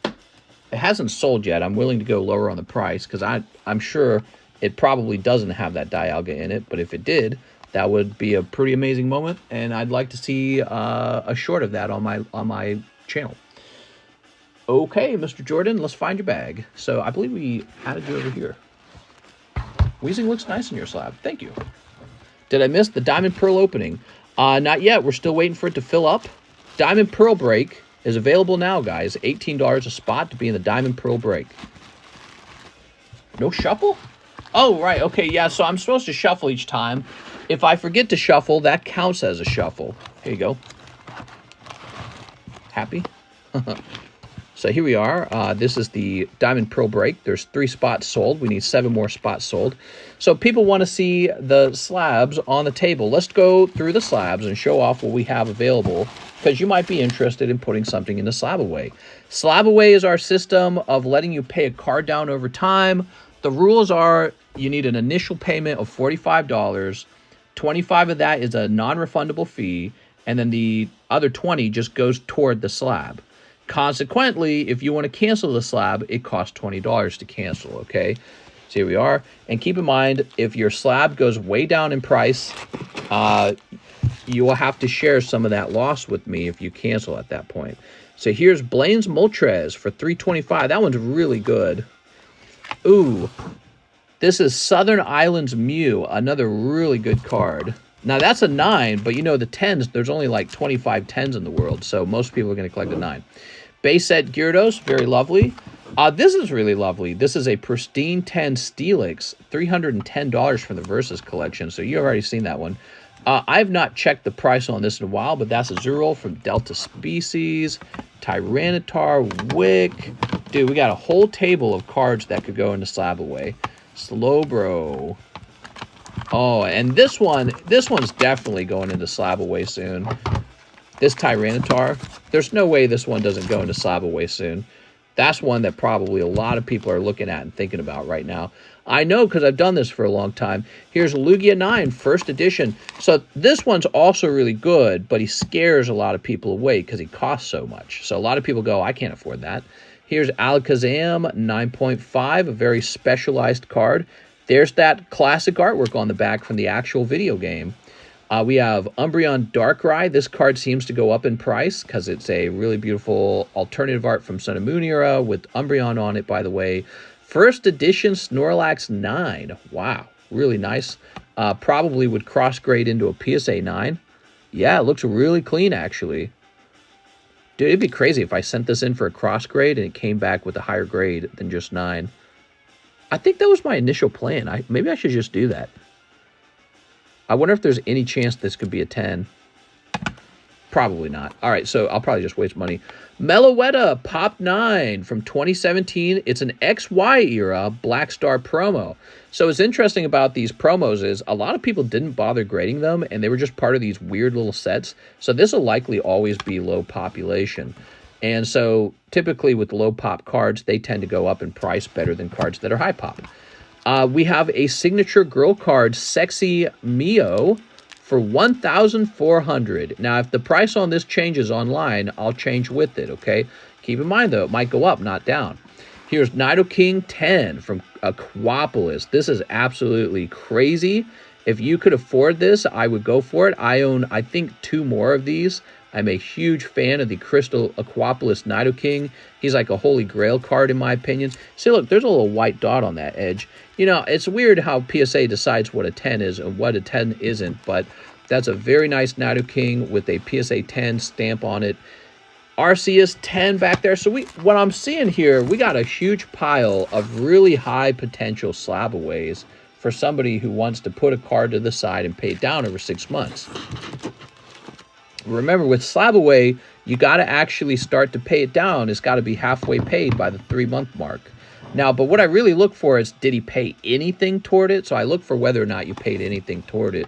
It hasn't sold yet. I'm willing to go lower on the price because I'm sure it probably doesn't have that Dialga in it. But if it did, that would be a pretty amazing moment. And I'd like to see a short of that on my channel. Okay, Mr. Jordan, let's find your bag. So I believe we added you over here. Weezing looks nice in your slab. Thank you. Did I miss the Diamond Pearl opening? Not yet. We're still waiting for it to fill up. Diamond Pearl Break is available now, guys. $18 a spot to be in the Diamond Pearl Break. No shuffle? Oh, right. Okay, yeah, so I'm supposed to shuffle each time. If I forget to shuffle, that counts as a shuffle. Here you go. Happy? So here we are. This is the Diamond Pearl Break. There's 3 spots sold. We need 7 more spots sold. So people want to see the slabs on the table. Let's go through the slabs and show off what we have available, because you might be interested in putting something in the slab away. Slab away is our system of letting you pay a card down over time. The rules are you need an initial payment of $45. 25 of that is a non-refundable fee, and then the other 20 just goes toward the slab. Consequently, if you want to cancel the slab, it costs $20 to cancel, okay? So here we are. And keep in mind, if your slab goes way down in price, you will have to share some of that loss with me if you cancel at that point. So here's Blaine's Moltres for $325. That one's really good. Ooh, this is Southern Islands Mew, another really good card. Now, that's a 9, but you know the 10s, there's only like 25 10s in the world, so most people are going to collect a 9. Base set Gyarados, very lovely. This is really lovely. This is a pristine 10 Steelix, $310 from the Versus collection, so you've already seen that one. I've not checked the price on this in a while, but that's a ZELLE from Delta Species, Tyranitar, Wick. Dude, we got a whole table of cards that could go into slab away. Slowbro. Oh, and this one's definitely going into slab away soon. This Tyranitar, there's no way this one doesn't go into slab away soon. That's one that probably a lot of people are looking at and thinking about right now. I know because I've done this for a long time. Here's Lugia 9, first edition. So this one's also really good, but he scares a lot of people away because he costs so much. So a lot of people go, I can't afford that. Here's Alakazam 9.5, a very specialized card. There's that classic artwork on the back from the actual video game. We have Umbreon Darkrai. This card seems to go up in price because it's a really beautiful alternative art from Sun and Moon era with Umbreon on it, by the way. First edition Snorlax 9. Wow, really nice. Probably would cross-grade into a PSA 9. Yeah, it looks really clean, actually. Dude, it'd be crazy if I sent this in for a cross-grade and it came back with a higher grade than just 9. I think that was my initial plan. Maybe I should just do that. I wonder if there's any chance this could be a 10. Probably not. All right, so I'll probably just waste money. Meloetta Pop 9 from 2017. It's an XY era Black Star promo. So what's interesting about these promos is a lot of people didn't bother grading them, and they were just part of these weird little sets. So this will likely always be low population. And so typically with low pop cards, they tend to go up in price better than cards that are high pop. We have a signature girl card, Sexy Mio, for $1,400. Now, if the price on this changes online, I'll change with it, okay? Keep in mind, though, it might go up, not down. Here's Nidoking 10 from Aquapolis. This is absolutely crazy. If you could afford this, I would go for it. I own, I think, 2 more of these. I'm a huge fan of the Crystal Aquapolis Nidoking. He's like a holy grail card, in my opinion. See, look, there's a little white dot on that edge. You know, it's weird how PSA decides what a 10 is and what a 10 isn't, but that's a very nice Nidoking with a PSA 10 stamp on it. Arceus 10 back there. So what I'm seeing here, we got a huge pile of really high potential slab aways for somebody who wants to put a card to the side and pay it down over 6 months. Remember, with slab away, you got to actually start to pay it down. It's got to be halfway paid by the 3-month mark. Now, but what I really look for is, did he pay anything toward it? So I look for whether or not you paid anything toward it.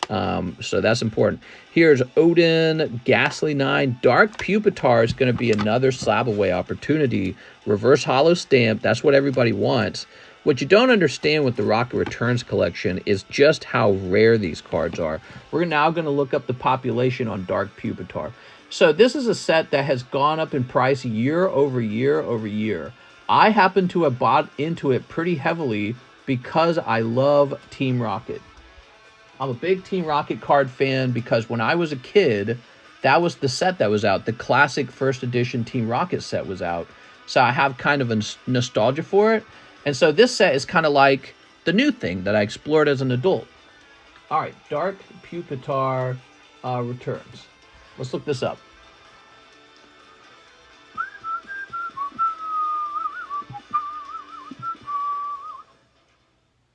So that's important. Here's Odin, Ghastly 9. Dark Pupitar is going to be another slab away opportunity. Reverse Hollow Stamp, that's what everybody wants. What you don't understand with the Rocket Returns collection is just how rare these cards are. We're now going to look up the population on Dark Pupitar. So this is a set that has gone up in price year over year over year. I happen to have bought into it pretty heavily because I love Team Rocket. I'm a big Team Rocket card fan because when I was a kid, that was the set that was out. The classic first edition Team Rocket set was out. So I have kind of a nostalgia for it. And so this set is kind of like the new thing that I explored as an adult. All right, Dark Pupitar returns. Let's look this up.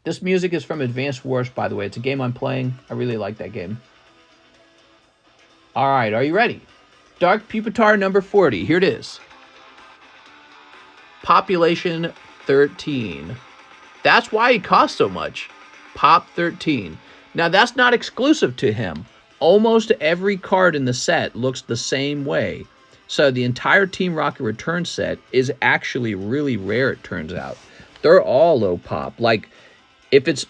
This music is from Advanced Wars, by the way. It's a game I'm playing. I really like that game. All right, are you ready? Dark Pupitar number 40. Here it is. Population 13. That's why he costs so much. Pop 13. Now, that's not exclusive to him. Almost every card in the set looks the same way. So the entire Team Rocket Return set is actually really rare, it turns out. They're all low pop. Like, if it's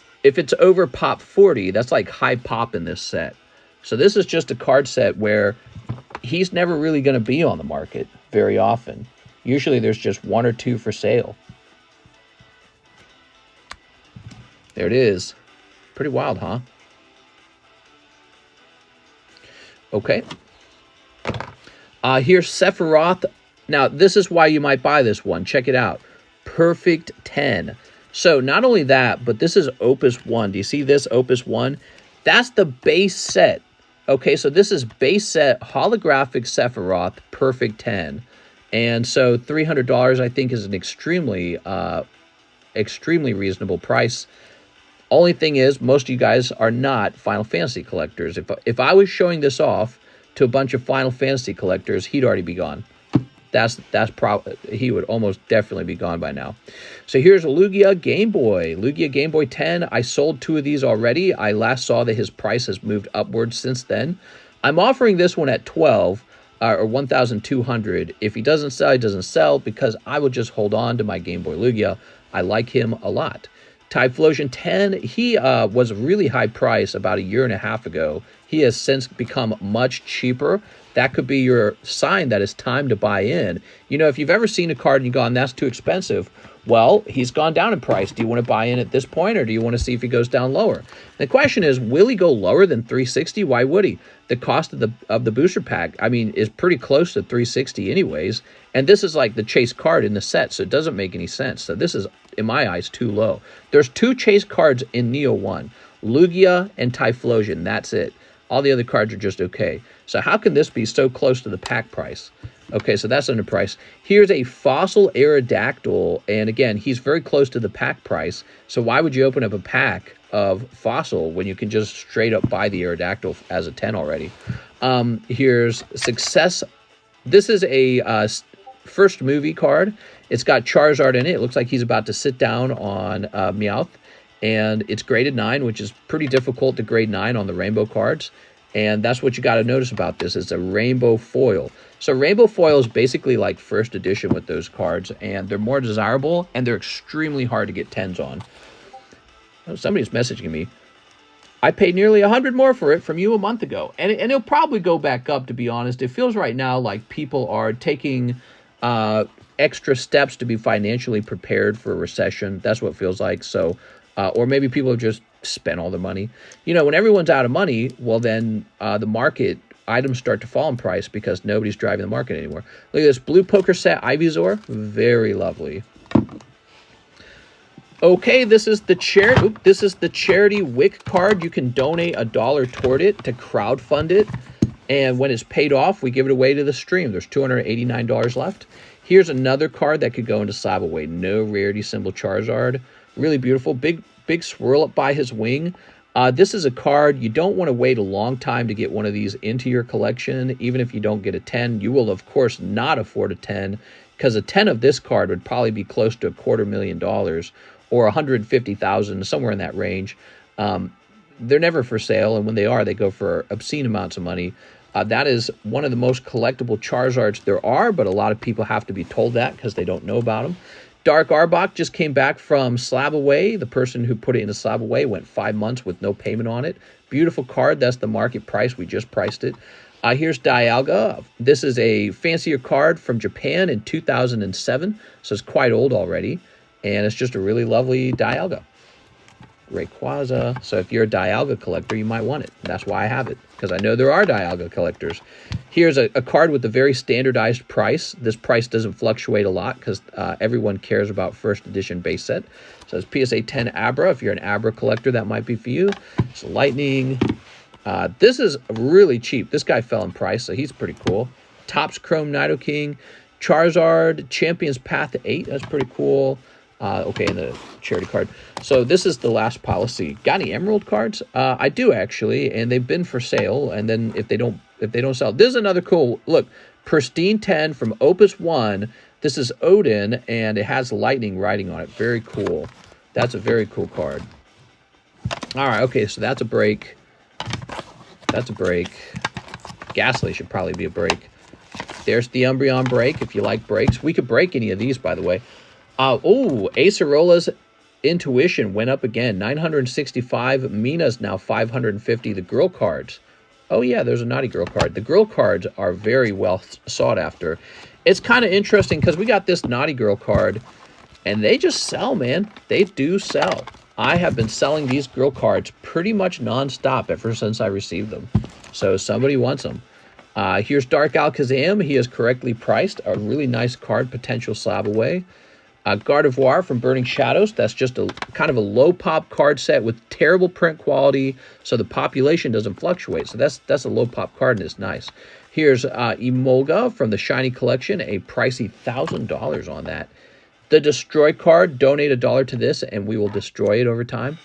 over pop 40, that's like high pop in this set. So this is just a card set where he's never really going to be on the market very often. Usually there's just one or two for sale. There it is. Pretty wild, huh? Okay. Here's Sephiroth. Now, this is why you might buy this one. Check it out. Perfect 10. So, not only that, but this is Opus 1. Do you see this, Opus 1? That's the base set. Okay, so this is base set holographic Sephiroth, Perfect 10. And so, $300, I think, is an extremely reasonable price. Only thing is, most of you guys are not Final Fantasy collectors. If I was showing this off to a bunch of Final Fantasy collectors, he'd already be gone. He would almost definitely be gone by now. So here's a Lugia Game Boy. Lugia Game Boy 10. I sold 2 of these already. I last saw that his price has moved upwards since then. I'm offering this one at 12 or 1,200. If he doesn't sell, he doesn't sell, because I will just hold on to my Game Boy Lugia. I like him a lot. Typhlosion 10, he was a really high price about a year and a half ago. He has since become much cheaper. That could be your sign that it's time to buy in. You know, if you've ever seen a card and you've gone, that's too expensive, well, he's gone down in price. Do you want to buy in at this point, or do you want to see if he goes down lower? The question is, will he go lower than 360? Why would he? The cost of the booster pack, I mean, is pretty close to 360 anyways. And this is like the chase card in the set, so it doesn't make any sense. So this is, in my eyes, too low. There's 2 chase cards in Neo 1. Lugia and Typhlosion, that's it. All the other cards are just okay. So how can this be so close to the pack price? Okay, so that's underpriced. Here's a Fossil Aerodactyl, and again, he's very close to the pack price. So why would you open up a pack of Fossil when you can just straight up buy the Aerodactyl as a 10 already? Here's Success. This is a first movie card. It's got Charizard in it. It looks like he's about to sit down on Meowth. And it's graded 9, which is pretty difficult to grade 9 on the rainbow cards. And that's what you got to notice about this. It's a rainbow foil. So rainbow foil is basically like first edition with those cards, and they're more desirable, and they're extremely hard to get 10s on. Oh, somebody's messaging me. I paid nearly 100 more for it from you a month ago. And it'll probably go back up, to be honest. It feels right now like people are taking extra steps to be financially prepared for a recession. That's what it feels like. So, or maybe people have just spent all the money. You know, when everyone's out of money, well, then the market items start to fall in price because nobody's driving the market anymore. Look at this blue poker set Ivysaur. Very lovely. Okay, this is the charity WIC card. You can donate $1 toward it to crowdfund it. And when it's paid off, we give it away to the stream. There's $289 left. Here's another card that could go into Slab away. No rarity symbol Charizard. Really beautiful. Big swirl up by his wing. This is a card you don't want to wait a long time to get one of these into your collection. Even if you don't get a 10, you will, of course, not afford a 10, because a 10 of this card would probably be close to $250,000 or $150,000, somewhere in that range. They're never for sale, and when they are, they go for obscene amounts of money. That is one of the most collectible Charizards there are, but a lot of people have to be told that because they don't know about them. Dark Arbok just came back from Slab Away. The person who put it into Slab Away went 5 months with no payment on it. Beautiful card. That's the market price. We just priced it. Here's Dialga. This is a fancier card from Japan in 2007, so it's quite old already. And it's just a really lovely Dialga. Rayquaza. So if you're a Dialga collector, you might want it. That's why I have it, because I know there are Dialga collectors. Here's a card with a very standardized price. This price doesn't fluctuate a lot because everyone cares about first edition base set. So it's PSA 10 Abra. If you're an Abra collector, that might be for you. It's Lightning. This is really cheap. This guy fell in price, so he's pretty cool. Topps Chrome Nidoking. Charizard Champion's Path 8. That's pretty cool. Okay, and the charity card. So this is the last policy. Got any Emerald cards? I do, actually, and they've been for sale. And then if they don't sell, this is another cool look. Pristine 10 from Opus 1. This is Odin, and it has lightning writing on it. Very cool. That's a very cool card. All right, okay, so that's a break. That's a break. Ghastly should probably be a break. There's the Umbreon break, if you like breaks. We could break any of these, by the way. Oh, Acerola's Intuition went up again. 965. Mina's now 550. The girl cards. Oh, yeah, there's a Naughty Girl card. The girl cards are very well sought after. It's kind of interesting because we got this Naughty Girl card, and they just sell, man. They do sell. I have been selling these girl cards pretty much nonstop ever since I received them. So somebody wants them. Here's Dark Alakazam. He is correctly priced. A really nice card, potential slab away. Gardevoir from Burning Shadows. That's just a kind of a low pop card set with terrible print quality, so the population doesn't fluctuate. So that's a low pop card, and it's nice. Here's Emolga from the Shiny Collection, a pricey $1,000 on that. The Destroy card, donate $1 to this, and we will destroy it over time.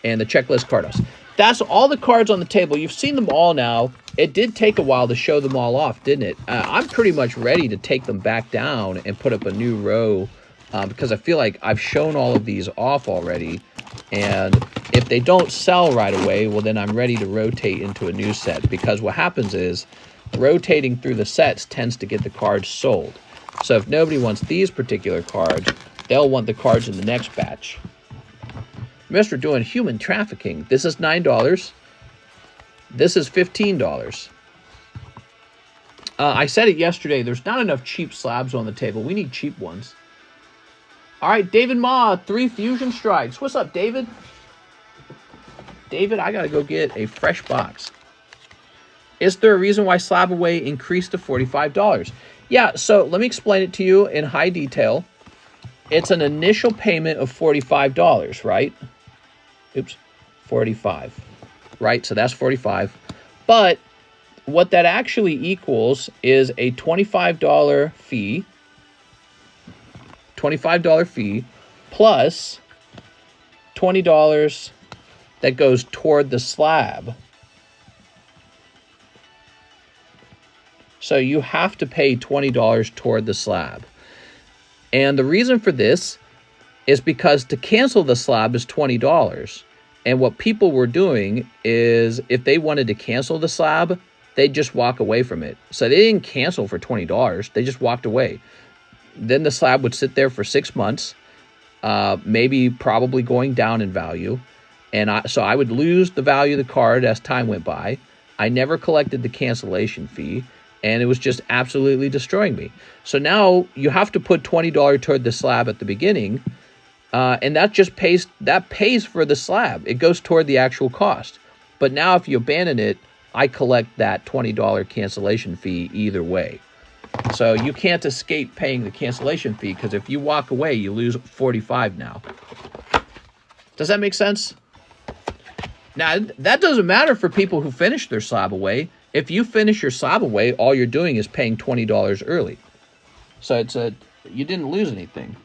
And the Checklist Cardos. That's all the cards on the table. You've seen them all now. It did take a while to show them all off, didn't it? I'm pretty much ready to take them back down and put up a new row because I feel like I've shown all of these off already. And if they don't sell right away, well, then I'm ready to rotate into a new set. Because what happens is rotating through the sets tends to get the cards sold. So if nobody wants these particular cards, they'll want the cards in the next batch. Mr. doing human trafficking. This is $9. This is $15. I said it yesterday. There's not enough cheap slabs on the table. We need cheap ones. All right, David Ma, 3 Fusion Strikes. What's up, David? David, I got to go get a fresh box. Is there a reason why Slab Away increased to $45? Yeah, so let me explain it to you in high detail. It's an initial payment of $45, right? Oops, 45, right? So that's 45. But what that actually equals is a $25 fee, $25 fee, plus $20 that goes toward the slab. So you have to pay $20 toward the slab. And the reason for this is because to cancel the slab is $20. And what people were doing is if they wanted to cancel the slab, they'd just walk away from it. So they didn't cancel for $20. They just walked away. Then the slab would sit there for 6 months, maybe probably going down in value. And so I would lose the value of the card as time went by. I never collected the cancellation fee. And it was just absolutely destroying me. So now you have to put $20 toward the slab at the beginning. And that just pays for the slab. It goes toward the actual cost. But now if you abandon it, I collect that $20 cancellation fee either way. So you can't escape paying the cancellation fee because if you walk away, you lose $45 now. Does that make sense? Now, that doesn't matter for people who finish their slab away. If you finish your slab away, all you're doing is paying $20 early. So you didn't lose anything.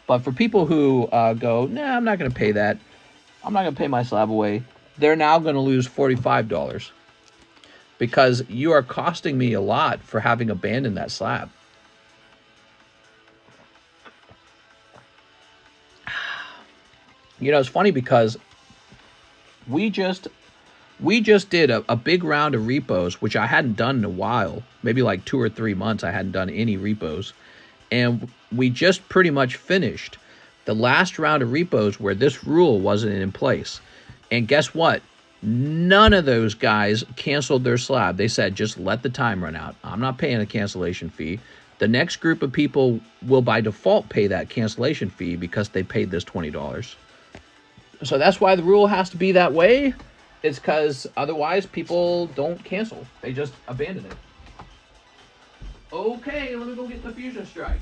But for people who go, nah, I'm not going to pay that. I'm not going to pay my slab away. They're now going to lose $45 because you are costing me a lot for having abandoned that slab. You know, it's funny because we just did a big round of repos, which I hadn't done in a while. Maybe like 2 or 3 months I hadn't done any repos. And we just pretty much finished the last round of repos where this rule wasn't in place. And guess what? None of those guys canceled their slab. They said, just let the time run out. I'm not paying a cancellation fee. The next group of people will by default pay that cancellation fee because they paid this $20. So that's why the rule has to be that way. It's because otherwise people don't cancel. They just abandon it. Okay, let me go get the Fusion Strike.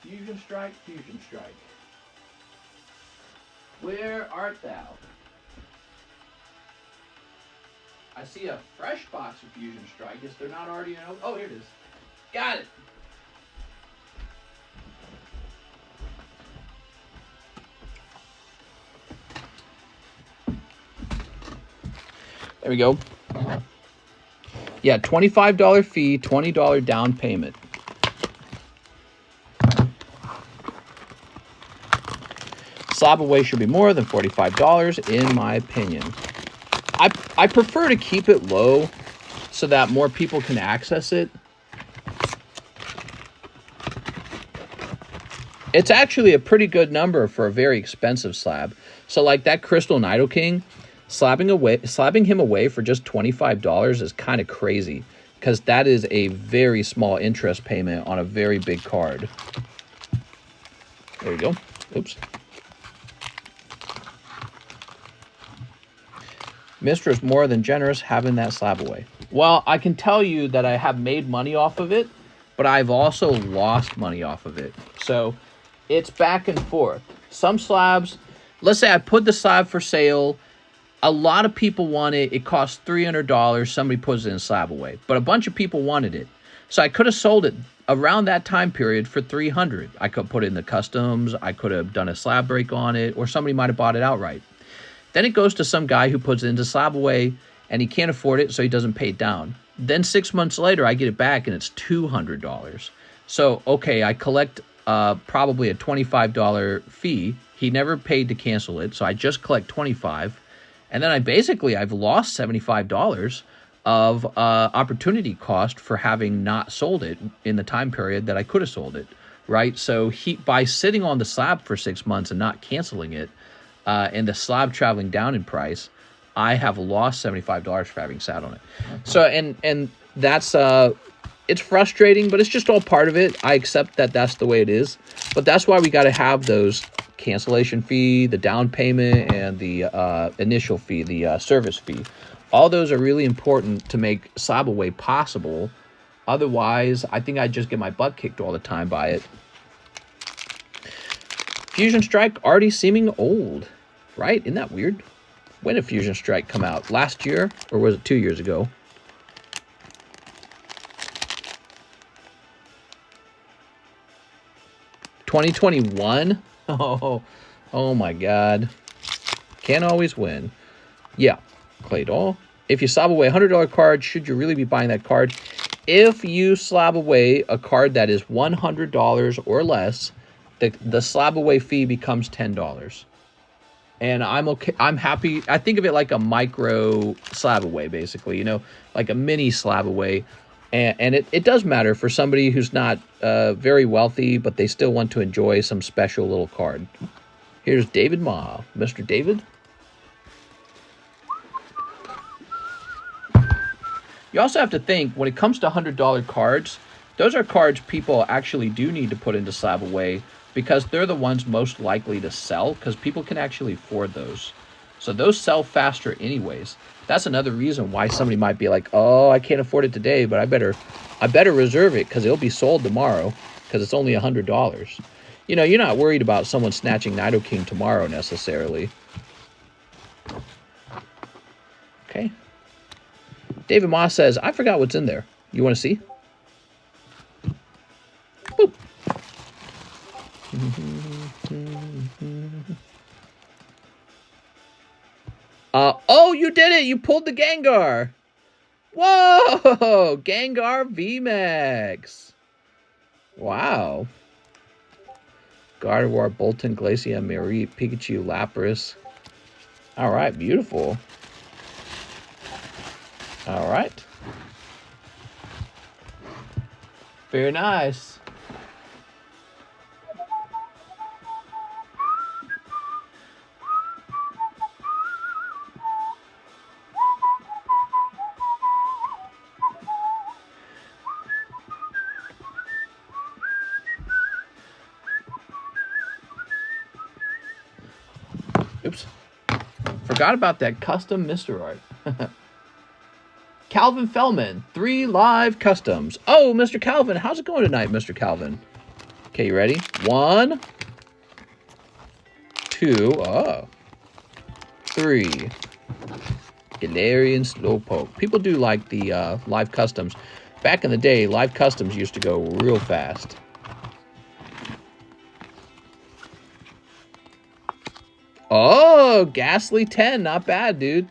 Fusion Strike, Fusion Strike. Where art thou? I see a fresh box of Fusion Strike. Is there not already an... Oh, here it is. Got it. There we go. Yeah, $25 fee, $20 down payment. Slab away should be more than $45 in my opinion. I prefer to keep it low so that more people can access it. It's actually a pretty good number for a very expensive slab. So like that Crystal Nidoking, slabbing him away for just $25 is kind of crazy, because that is a very small interest payment on a very big card. There you go. Oops. Mr. is more than generous having that slab away. Well, I can tell you that I have made money off of it, but I've also lost money off of it. So it's back and forth. Some slabs, let's say I put the slab for sale. A lot of people want it. It costs $300. Somebody puts it in slab away, but a bunch of people wanted it. So I could have sold it around that time period for $300. I could put it in the customs. I could have done a slab break on it, or somebody might have bought it outright. Then it goes to some guy who puts it into slab away, and he can't afford it, so he doesn't pay it down. Then 6 months later, I get it back, and it's $200. So, okay, I collect probably a $25 fee. He never paid to cancel it, so I just collect $25. And then I've lost $75 of opportunity cost for having not sold it in the time period that I could have sold it, right? So by sitting on the slab for 6 months and not canceling it, and the slab traveling down in price, I have lost $75 for having sat on it. So, and that's, it's frustrating, but it's just all part of it. I accept that that's the way it is, but that's why we got to have those cancellation fee, the down payment, and the initial fee, the service fee. All those are really important to make slab away possible. Otherwise, I think I'd just get my butt kicked all the time by it. Fusion Strike already seeming old, right? Isn't that weird? When did Fusion Strike come out? Last year? Or was it 2 years ago? $2021? Oh my God. Can't always win. Yeah, Claydol. If you slab away a $100 card, should you really be buying that card? If you slab away a card that is $100 or less, the slab away fee becomes $10. And I'm okay. I'm happy. I think of it like a micro slab away, basically, you know, like a mini slab away. And it does matter for somebody who's not very wealthy, but they still want to enjoy some special little card. Here's David Ma. Mr. David. You also have to think, when it comes to $100 cards, those are cards people actually do need to put into slab away, because they're the ones most likely to sell, because people can actually afford those. So those sell faster anyways. That's another reason why somebody might be like, oh, I can't afford it today, but I better reserve it because it'll be sold tomorrow, because it's only $100. You know, you're not worried about someone snatching Nidoking tomorrow necessarily. Okay. David Moss says, I forgot what's in there. You want to see? Boop. Oh, you did it! You pulled the Gengar! Whoa! Gengar VMAX! Wow. Gardevoir, Bolton, Glacia, Marie, Pikachu, Lapras. Alright, beautiful. Alright. Very nice. Oops. Forgot about that custom Mr. Art. Calvin Fellman, 3 live customs. Oh, Mr. Calvin, how's it going tonight, Mr. Calvin? Okay, you ready? 1, 2, 3. Galarian Slowpoke. People do like the live customs. Back in the day, live customs used to go real fast. Oh, Ghastly 10. Not bad, dude.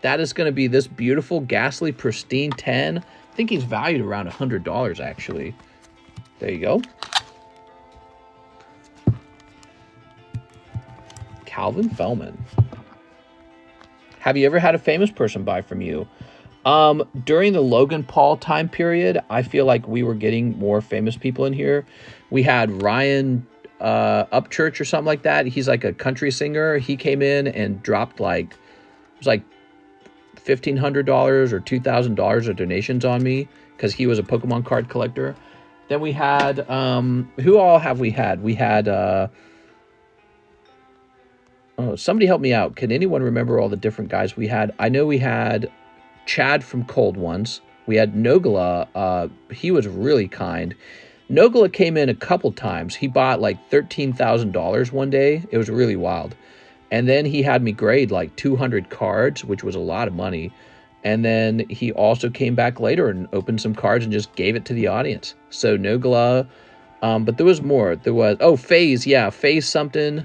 That is going to be this beautiful, ghastly, pristine 10. I think he's valued around $100, actually. There you go. Calvin Fellman. Have you ever had a famous person buy from you? During the Logan Paul time period, I feel like we were getting more famous people in here. We had Ryan Upchurch or something like that. He's like a country singer. He came in and dropped like, it was like $1,500 or $2,000 of donations on me because he was a Pokemon card collector. Then we had, who all have we had? We had, oh, somebody help me out. Can anyone remember all the different guys we had? I know we had Chad from Cold Ones. We had Nogla. He was really kind. Nogla came in a couple times. He bought like $13,000 one day. It was really wild. And then he had me grade like 200 cards, which was a lot of money. And then he also came back later and opened some cards and just gave it to the audience. So Nogla, but there was more. There was, oh, FaZe, yeah, FaZe something.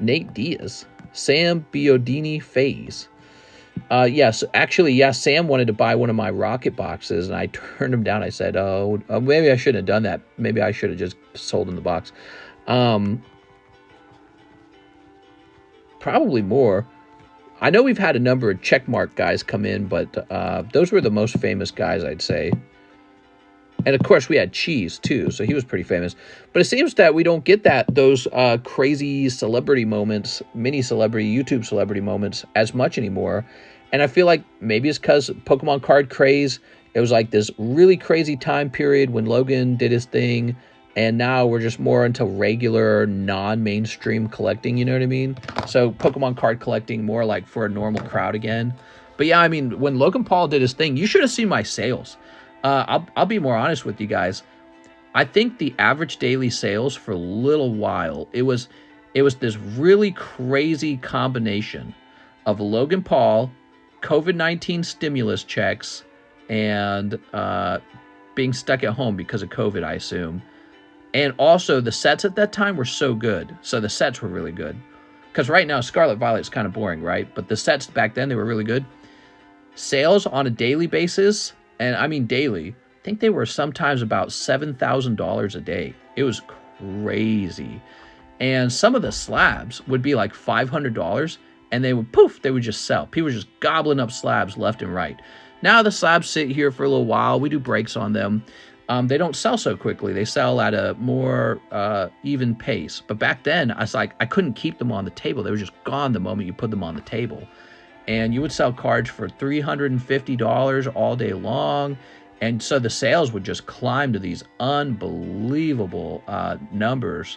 Nate Diaz, Sam Biodini FaZe. Yes, actually, yes, Sam wanted to buy one of my rocket boxes, and I turned him down. I said, oh, maybe I shouldn't have done that. Maybe I should have just sold him the box. Probably more. I know we've had a number of checkmark guys come in, but those were the most famous guys, I'd say. And of course, we had Cheese too, so he was pretty famous. But it seems that we don't get those crazy celebrity moments, mini celebrity, YouTube celebrity moments as much anymore. And I feel like maybe it's because Pokemon card craze. It was like this really crazy time period when Logan did his thing. And now we're just more into regular, non-mainstream collecting, you know what I mean? So Pokemon card collecting more like for a normal crowd again. But yeah, I mean, when Logan Paul did his thing, you should have seen my sales. I'll be more honest with you guys. I think the average daily sales for a little while, it was this really crazy combination of Logan Paul, COVID-19 stimulus checks, and being stuck at home because of COVID, I assume. And also, the sets at that time were so good. So the sets were really good. Because right now, Scarlet Violet's kind of boring, right? But the sets back then, they were really good. Sales on a daily basis, and I mean daily, I think they were sometimes about $7,000 a day. It was crazy. And some of the slabs would be like $500, and they would, poof, they would just sell. People were just gobbling up slabs left and right. Now the slabs sit here for a little while. We do breaks on them. They don't sell so quickly. They sell at a more even pace. But back then, I was like, I couldn't keep them on the table. They were just gone the moment you put them on the table. And you would sell cards for $350 all day long. And so the sales would just climb to these unbelievable numbers.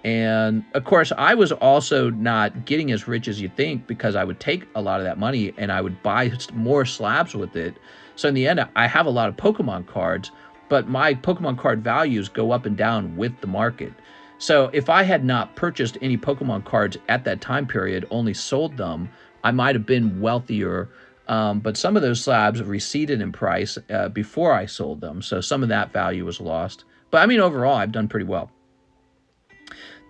And of course, I was also not getting as rich as you think because I would take a lot of that money and I would buy more slabs with it. So in the end, I have a lot of Pokemon cards, but my Pokemon card values go up and down with the market. So if I had not purchased any Pokemon cards at that time period, only sold them, I might have been wealthier. But some of those slabs receded in price before I sold them. So some of that value was lost. But I mean, overall, I've done pretty well.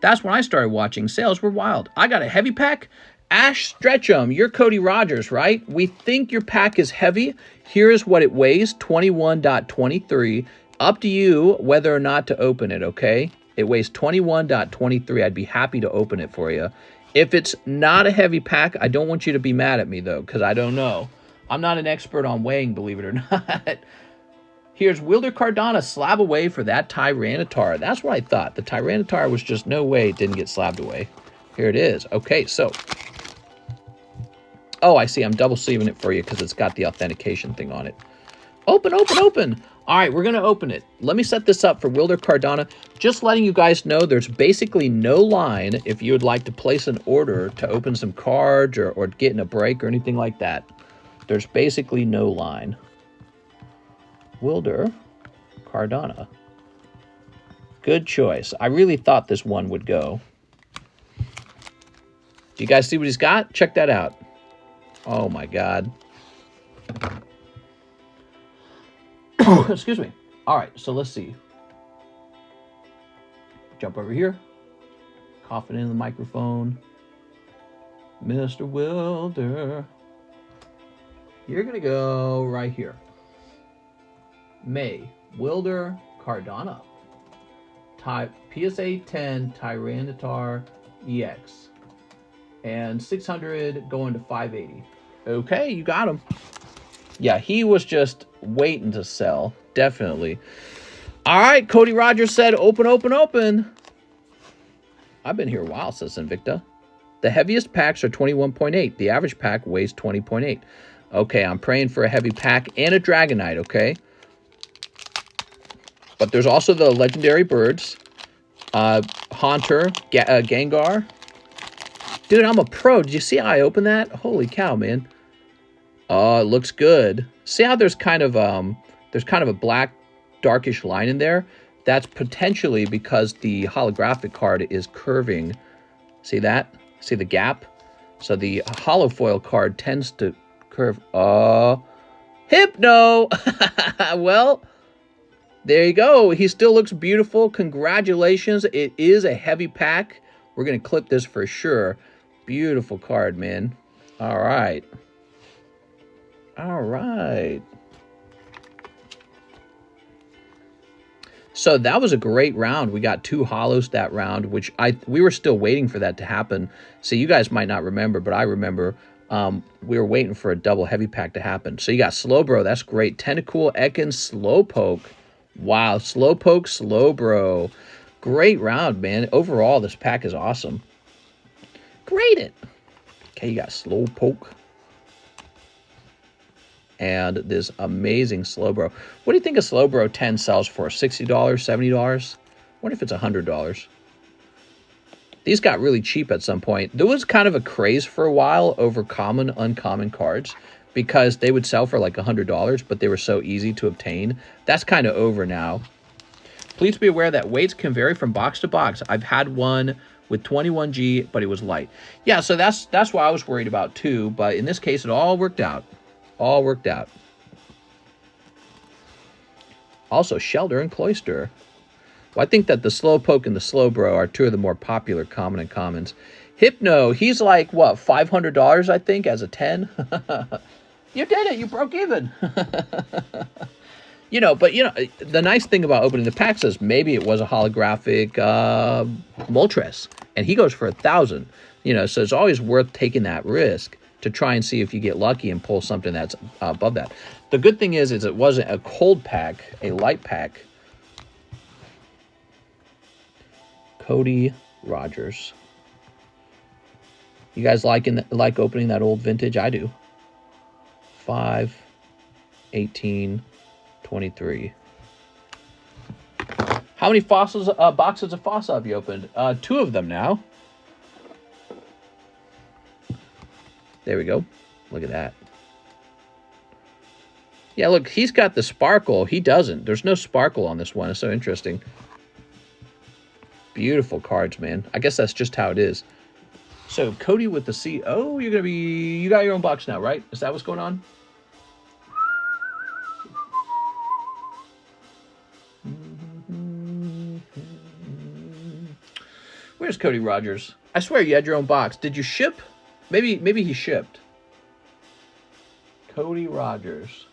That's when I started watching. Sales were wild. I got a heavy pack. Ash Stretchum, you're Cody Rogers, right? We think your pack is heavy. Here's what it weighs, 21.23. Up to you whether or not to open it, okay? It weighs 21.23. I'd be happy to open it for you. If it's not a heavy pack, I don't want you to be mad at me, though, because I don't know. I'm not an expert on weighing, believe it or not. Here's Wilder Cardona, slab away for that Tyranitar. That's what I thought. The Tyranitar was just no way it didn't get slabbed away. Here it is. Okay, so. Oh, I see. I'm double sleeving it for you because it's got the authentication thing on it. Open, open, open. All right, we're going to open it. Let me set this up for Wilder Cardona. Just letting you guys know there's basically no line if you would like to place an order to open some cards or get in a break or anything like that. There's basically no line. Wilder Cardona. Good choice. I really thought this one would go. Do you guys see what he's got? Check that out. Oh my God. Excuse me. All right, so let's see. Jump over here. Coughing in the microphone. Mr. Wilder. You're going to go right here. May, Wilder, Cardona. PSA 10, Tyranitar EX. And 600 going to 580. Okay, you got him. Yeah, he was just waiting to sell. Definitely. All right, Cody Rogers said, open, open, open. I've been here a while, says Invicta. The heaviest packs are 21.8. The average pack weighs 20.8. Okay, I'm praying for a heavy pack and a Dragonite, okay? But there's also the legendary birds. Haunter, Gengar. Dude, I'm a pro. Did you see how I opened that? Holy cow, man. Oh, it looks good. See how there's kind of a black, darkish line in there? That's potentially because the holographic card is curving. See that? See the gap? So the holo foil card tends to curve. Hypno! Well, there you go. He still looks beautiful. Congratulations. It is a heavy pack. We're going to clip this for sure. Beautiful card, man. All right. All right. So that was a great round. We got 2 holos that round, which we were still waiting for that to happen. So you guys might not remember, but I remember we were waiting for a double heavy pack to happen. So you got Slowbro. That's great. Tentacool, Ekans, Slowpoke. Wow. Slowpoke, Slowbro. Great round, man. Overall, this pack is awesome. Grade it. Okay, you got Slowpoke. And this amazing Slowbro. What do you think a Slowbro 10 sells for? $60, $70? What if it's $100? These got really cheap at some point. There was kind of a craze for a while over common, uncommon cards because they would sell for like $100, but they were so easy to obtain. That's kind of over now. Please be aware that weights can vary from box to box. I've had one with 21G, but it was light. Yeah, so that's what I was worried about too, but in this case, it all worked out. All worked out. Also, Shelter and Cloyster. Well, I think that the Slowpoke and the Slowbro are 2 of the more popular common and commons. Hypno, he's like, what, $500, I think, as a 10? You did it. You broke even. The nice thing about opening the packs is maybe it was a holographic Moltres, and he goes for 1,000. So it's always worth taking that risk to try and see if you get lucky and pull something that's above that. The good thing is it wasn't a cold pack, a light pack. Cody Rogers. You guys like opening that old vintage? I do. 5, 18, 23. How many boxes of Fossil have you opened? 2 of them now. There we go. Look at that. Yeah, look, he's got the sparkle. He doesn't. There's no sparkle on this one. It's so interesting. Beautiful cards, man. I guess that's just how it is. So, Cody with the C. Oh, you got your own box now, right? Is that what's going on? Where's Cody Rogers? I swear you had your own box. Did you ship? Maybe he shipped. Cody Rogers.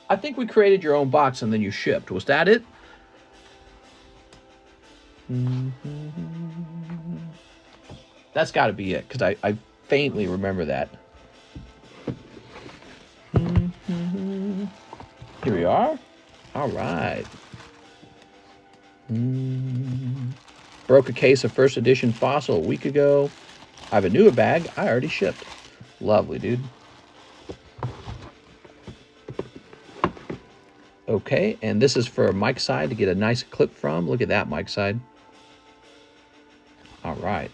I think we created your own box and then you shipped. Was that it? That's got to be it, because I faintly remember that. Here we are. All right. Broke a case of first edition Fossil a week ago. I have a newer bag. I already shipped. Lovely, dude. Okay, and this is for Mike's side to get a nice clip from. Look at that, Mike's side. All right.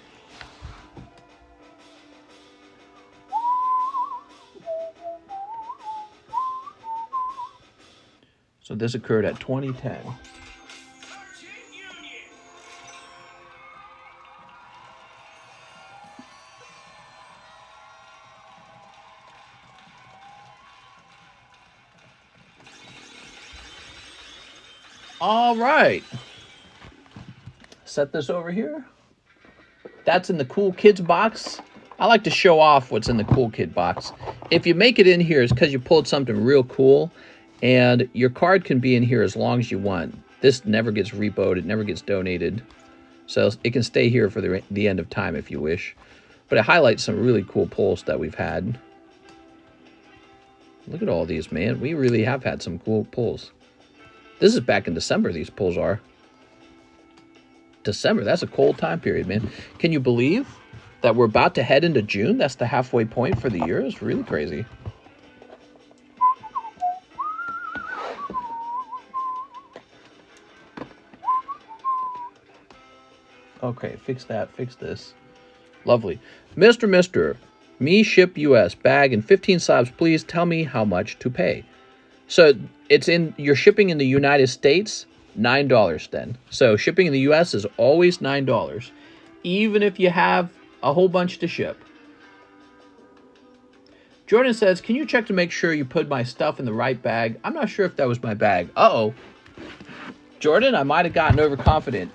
So this occurred at 2010. All right. Set this over here. That's in the Cool Kids box. I like to show off what's in the Cool Kid box. If you make it in here, it's because you pulled something real cool, and your card can be in here as long as you want. This never gets repoed. It never gets donated. So it can stay here for the end of time if you wish. But it highlights some really cool pulls that we've had. Look at all these, man. We really have had some cool pulls. This is back in December, these pulls are. December, that's a cold time period, man. Can you believe that we're about to head into June? That's the halfway point for the year. It's really crazy. Okay, fix that, fix this. Lovely. Mr. Me ship US bag and 15 slabs, please tell me how much to pay. So you're shipping in the United States, $9 then. So shipping in the US is always $9, even if you have a whole bunch to ship. Jordan says, can you check to make sure you put my stuff in the right bag? I'm not sure if that was my bag. Uh-oh. Jordan, I might have gotten overconfident.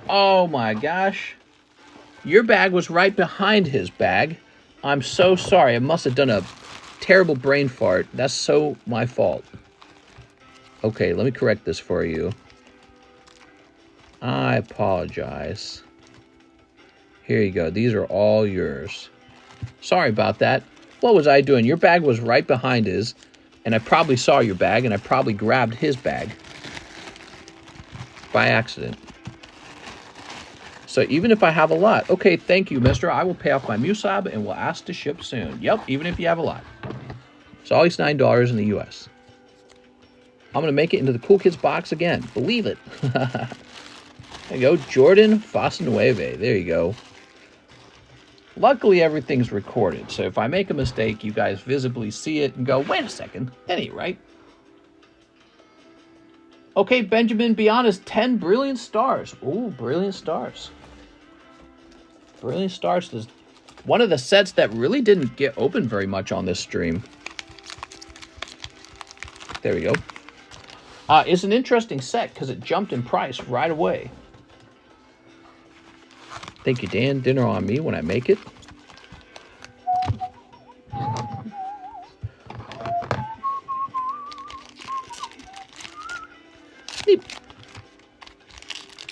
Oh my gosh. Your bag was right behind his bag. I'm so sorry. I must have done a terrible brain fart. That's so my fault. Okay, let me correct this for you. I apologize. Here you go. These are all yours. Sorry about that. What was I doing? Your bag was right behind his, and I probably saw your bag, and I probably grabbed his bag by accident. So even if I have a lot, okay, thank you, mister. I will pay off my Slab and will ask to ship soon. Yep, even if you have a lot. It's always $9 in the US. I'm going to make it into the Cool Kids box again. Believe it. There you go. Jordan Fasanueve. There you go. Luckily, everything's recorded. So if I make a mistake, you guys visibly see it and go, wait a second. That ain't right. Okay, Benjamin, be honest. 10 brilliant stars. Ooh, brilliant stars. Brilliant stars is one of the sets that really didn't get open very much on this stream. There we go. It's an interesting set because it jumped in price right away. Thank you, Dan. Dinner on me when I make it. Beep.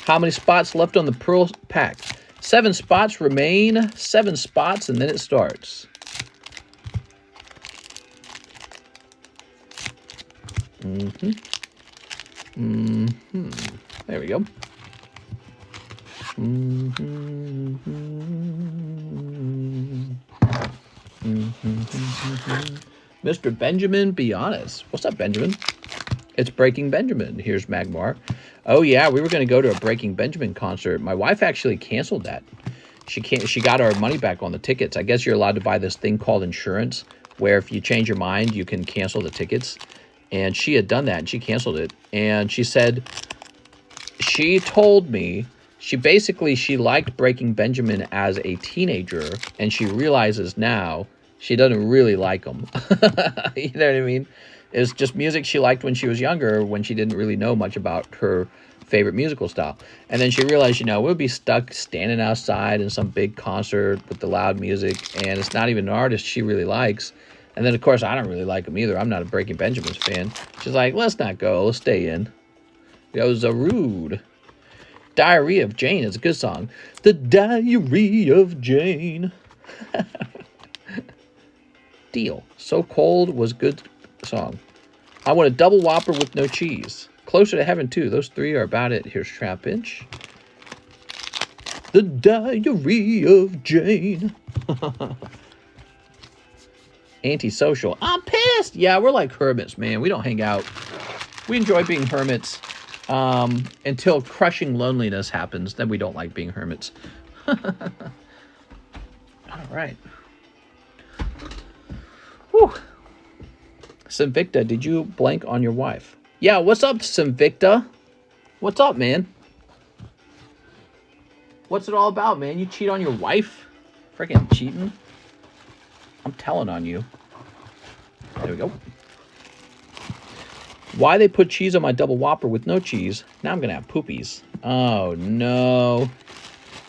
How many spots left on the Pearl pack? 7 spots remain. 7 spots, and then it starts. There we go. Mr. Benjamin, be honest. What's up, Benjamin? It's Breaking Benjamin. Here's Magmar. Oh yeah, we were going to go to a Breaking Benjamin concert. My wife actually canceled that. She got our money back on the tickets. I guess you're allowed to buy this thing called insurance, where if you change your mind, you can cancel the tickets. And she had done that, and she canceled it. And she said, she told me, she liked Breaking Benjamin as a teenager, and she realizes now she doesn't really like him. You know what I mean? It's just music she liked when she was younger, when she didn't really know much about her favorite musical style. And then she realized, we'll be stuck standing outside in some big concert with the loud music, and it's not even an artist she really likes. And then, of course, I don't really like him either. I'm not a Breaking Benjamin's fan. She's like, let's not go. Let's stay in. Goes a rude. Diary of Jane is a good song. The Diary of Jane. Deal. So Cold was good song. I want a double Whopper with no cheese. Closer to Heaven, too. Those 3 are about it. Here's Trap Inch. The Diary of Jane. Antisocial. I'm pissed. Yeah, we're like hermits, man. We don't hang out. We enjoy being hermits until crushing loneliness happens. Then we don't like being hermits. All right. Whew. Simvicta, did you blank on your wife? Yeah, what's up, Simvicta? What's up, man? What's it all about, man? You cheat on your wife? Freaking cheating? I'm telling on you. There we go. Why they put cheese on my double Whopper with no cheese? Now I'm going to have poopies. Oh, no.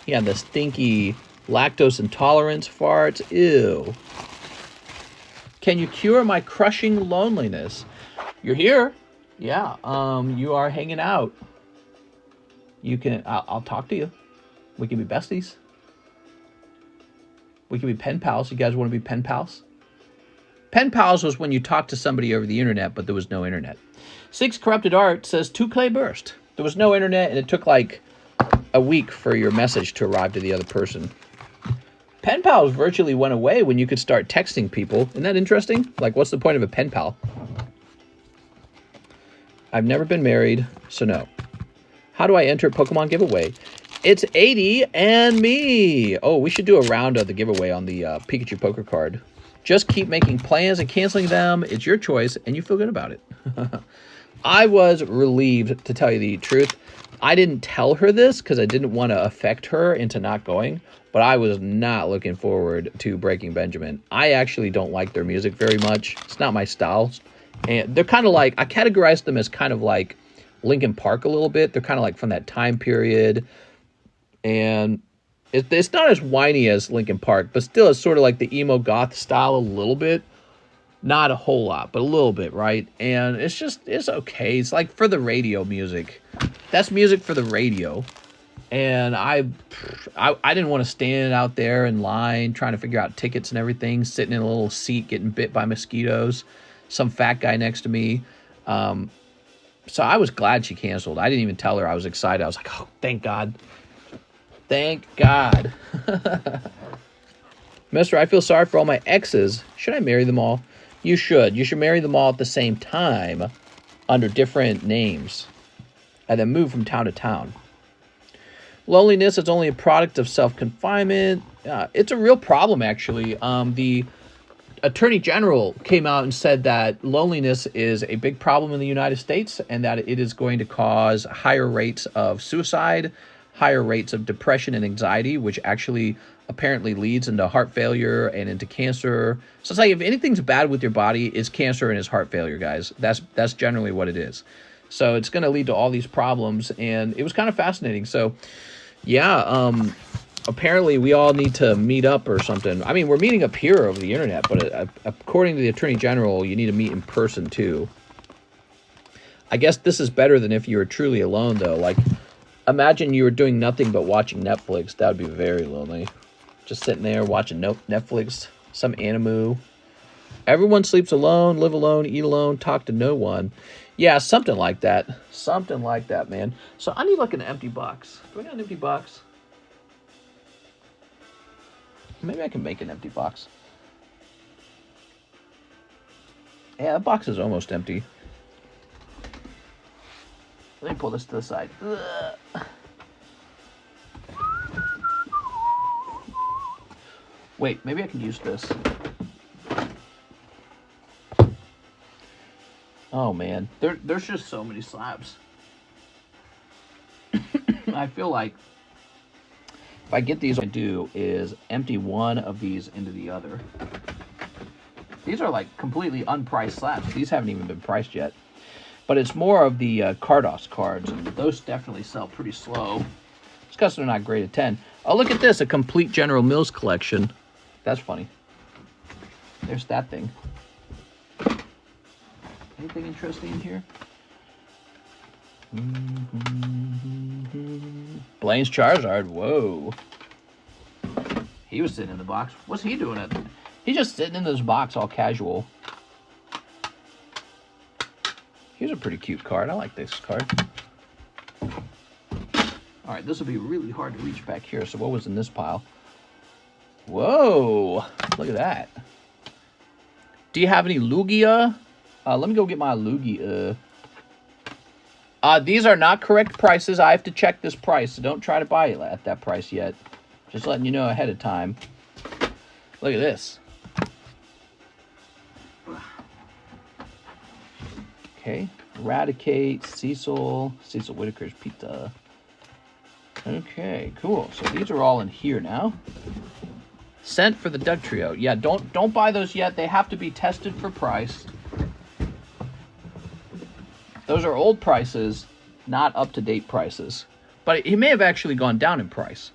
Yeah, the stinky Lactose intolerance farts. Ew. Can you cure my crushing loneliness? You're here. Yeah. You are hanging out. You can. I'll talk to you. We can be besties. We can be pen pals. You guys want to be pen pals? Pen pals was when you talked to somebody over the internet, but there was no internet. Six Corrupted Art says 2 clay burst. There was no internet, and it took like a week for your message to arrive to the other person. Pen pals virtually went away when you could start texting people. Isn't that interesting? Like, what's the point of a pen pal? I've never been married, so no. How do I enter Pokemon giveaway? It's 80 and me. Oh, we should do a round of the giveaway on the Pikachu poker card. Just keep making plans and canceling them. It's your choice, and you feel good about it. I was relieved, to tell you the truth. I didn't tell her this because I didn't want to affect her into not going, but I was not looking forward to Breaking Benjamin. I actually don't like their music very much. It's not my style. And they're kind of like, I categorize them as kind of like Linkin Park a little bit. They're kind of like from that time period. And it's not as whiny as Linkin Park, but still it's sort of like the emo goth style a little bit. Not a whole lot, but a little bit, right? And it's okay. It's like for the radio music. That's music for the radio. And I didn't want to stand out there in line trying to figure out tickets and everything, sitting in a little seat getting bit by mosquitoes, some fat guy next to me. So I was glad she canceled. I didn't even tell her I was excited. I was like, oh, thank God. Thank God. Mister, I feel sorry for all my exes. Should I marry them all? You should. You should marry them all at the same time under different names and then move from town to town. Loneliness is only a product of self-confinement. It's a real problem, actually. The Attorney General came out and said that loneliness is a big problem in the United States and that it is going to cause higher rates of suicide, higher rates of depression and anxiety, which actually apparently leads into heart failure and into cancer. So it's like if anything's bad with your body, it's cancer and it's heart failure, guys. That's generally what it is. So it's going to lead to all these problems, and it was kind of fascinating. So, yeah, apparently we all need to meet up or something. I mean, we're meeting up here over the internet, but according to the Attorney General, you need to meet in person too. I guess this is better than if you were truly alone, though. Like, imagine you were doing nothing but watching Netflix. That would be very lonely. Just sitting there watching Netflix, some anime. Everyone sleeps alone, live alone, eat alone, talk to no one. Yeah, something like that. Something like that, man. So I need like an empty box. Do I got an empty box? Maybe I can make an empty box. Yeah, the box is almost empty. Let me pull this to the side. Ugh. Wait, maybe I can use this. Oh man, there's just so many slabs. I feel like if I get these, what I do is empty one of these into the other. These are like completely unpriced slabs. These haven't even been priced yet. But it's more of the Cardos cards, and those definitely sell pretty slow. It's because they're not graded 10. Oh, look at this, a complete General Mills collection. That's funny. There's that thing. Anything interesting in here? Blaine's Charizard. Whoa. He was sitting in the box. What's he doing at? He's just sitting in this box all casual. Here's a pretty cute card. I like this card. Alright, this will be really hard to reach back here. So what was in this pile? Whoa! Look at that. Do you have any Lugia? Let me go get my Lugia. These are not correct prices. I have to check this price, so don't try to buy it at that price yet. Just letting you know ahead of time. Look at this. Okay. Eradicate, Cecil Whitaker's Pizza. Okay, cool. So these are all in here now. Sent for the Doug Trio. Yeah, don't buy those yet. They have to be tested for price. Those are old prices, not up-to-date prices. But he may have actually gone down in price.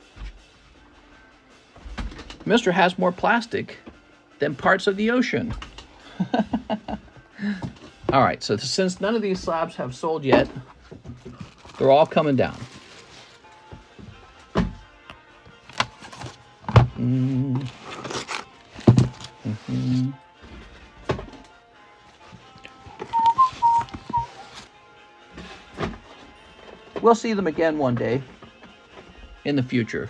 Mr. has more plastic than parts of the ocean. All right, so since none of these slabs have sold yet, they're all coming down. We'll see them again one day in the future.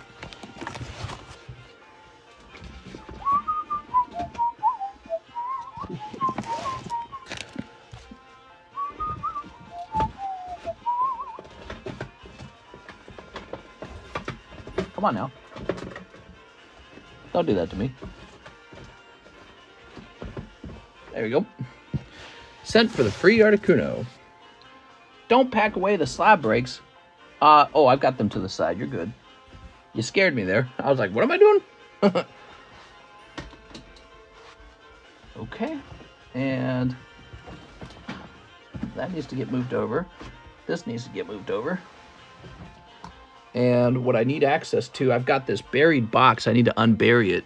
Come on now. Don't do that to me. There we go. Sent for the free Articuno. Don't pack away the slab breaks. Oh, I've got them to the side. You're good. You scared me there. I was like, what am I doing? Okay. And that needs to get moved over. This needs to get moved over. And what I need access to, I've got this buried box. I need to unbury it.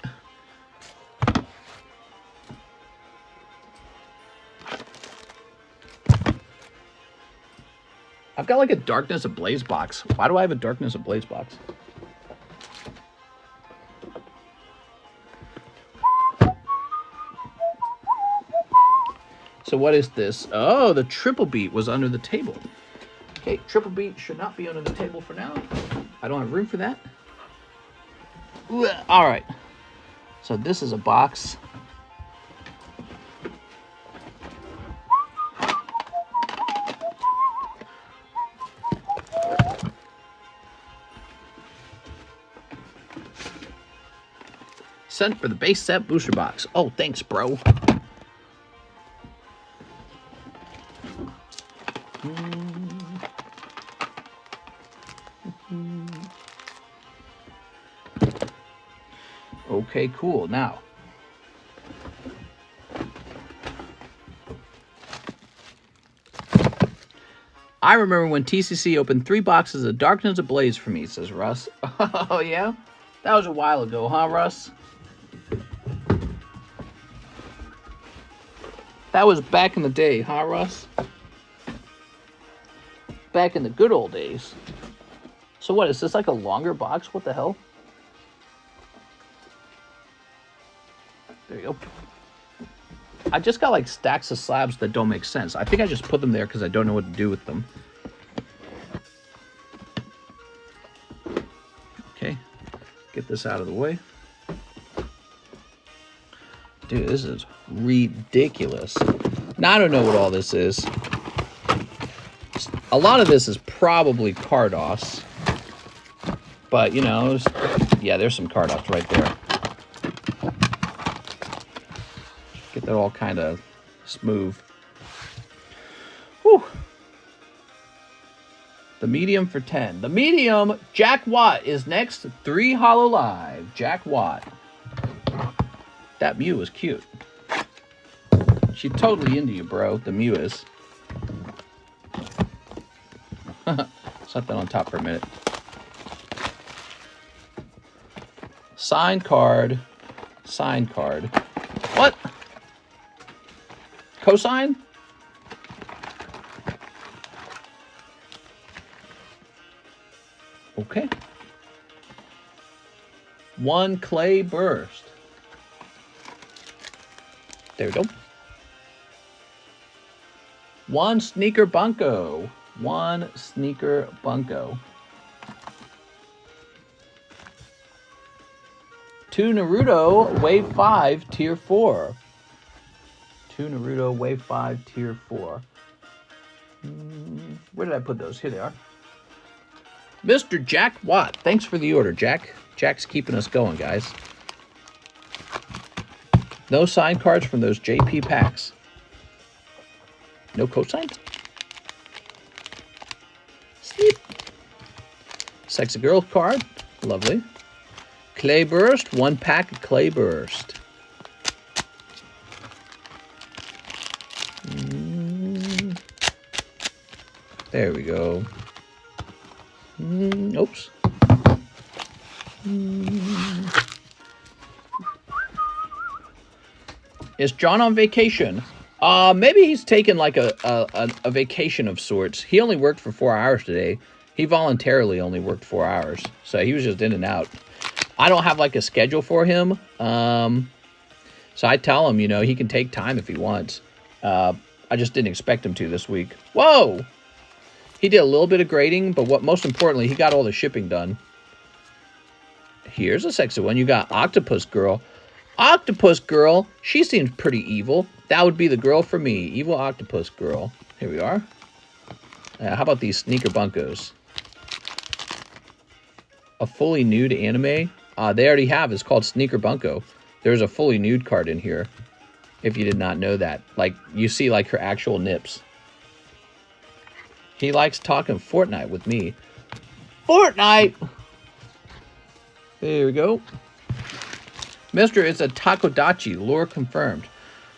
I've got like a Darkness Ablaze box. Why do I have a Darkness Ablaze box? So what is this? Oh, the triple beat was under the table. Okay, triple beat should not be under the table for now. I don't have room for that. Ooh, all right. So this is a box. Sent for the base set booster box. Oh, thanks, bro. Okay, cool. Now, I remember when TCC opened 3 boxes of Darkness Ablaze for me, says Russ. Oh, yeah? That was a while ago, huh, Russ? That was back in the day, huh, Russ? Back in the good old days. So what, is this like a longer box? What the hell? There you go. I just got like stacks of slabs that don't make sense. I think I just put them there because I don't know what to do with them. Okay. Get this out of the way. Dude, this is ridiculous. Now, I don't know what all this is. A lot of this is probably Cardos. But, you know, yeah, there's some Cardos right there. Get that all kind of smooth. Whew. The medium for 10. The medium, Jack Watt, is next. 3 Holo Live. Jack Watt. That Mew is cute. She's totally into you, bro. The Mew is. Set that on top for a minute. Signed card. Signed card. What? Cosign? Okay. 1 Clay Burst. There we go. 1 Sneaker Bunko. 1 Sneaker Bunko. 2 Naruto Wave 5 Tier 4. 2 Naruto Wave 5 Tier 4. Where did I put those? Here they are. Mr. Jack Watt. Thanks for the order, Jack. Jack's keeping us going, guys. No signed cards from those JP packs. No cosigns? Sleep. Sexy Girl card. Lovely. Clay Burst. 1 pack of Clay Burst. There we go. Oops. Is John on vacation? Maybe he's taken like a vacation of sorts. He only worked for 4 hours today. He voluntarily only worked 4 hours. So he was just in and out. I don't have like a schedule for him. So I tell him, you know, he can take time if he wants. I just didn't expect him to this week. Whoa! He did a little bit of grading, but what most importantly, he got all the shipping done. Here's a sexy one. You got Octopus Girl. Octopus Girl, she seems pretty evil. That would be the girl for me. Evil Octopus Girl. Here we are. How about these sneaker bunkos? A fully nude anime? They already have. It's called Sneaker Bunko. There's a fully nude card in here. If you did not know that. Like, you see, like, her actual nips. He likes talking Fortnite with me. Fortnite! There we go. Mister, it's a takodachi. Lore confirmed.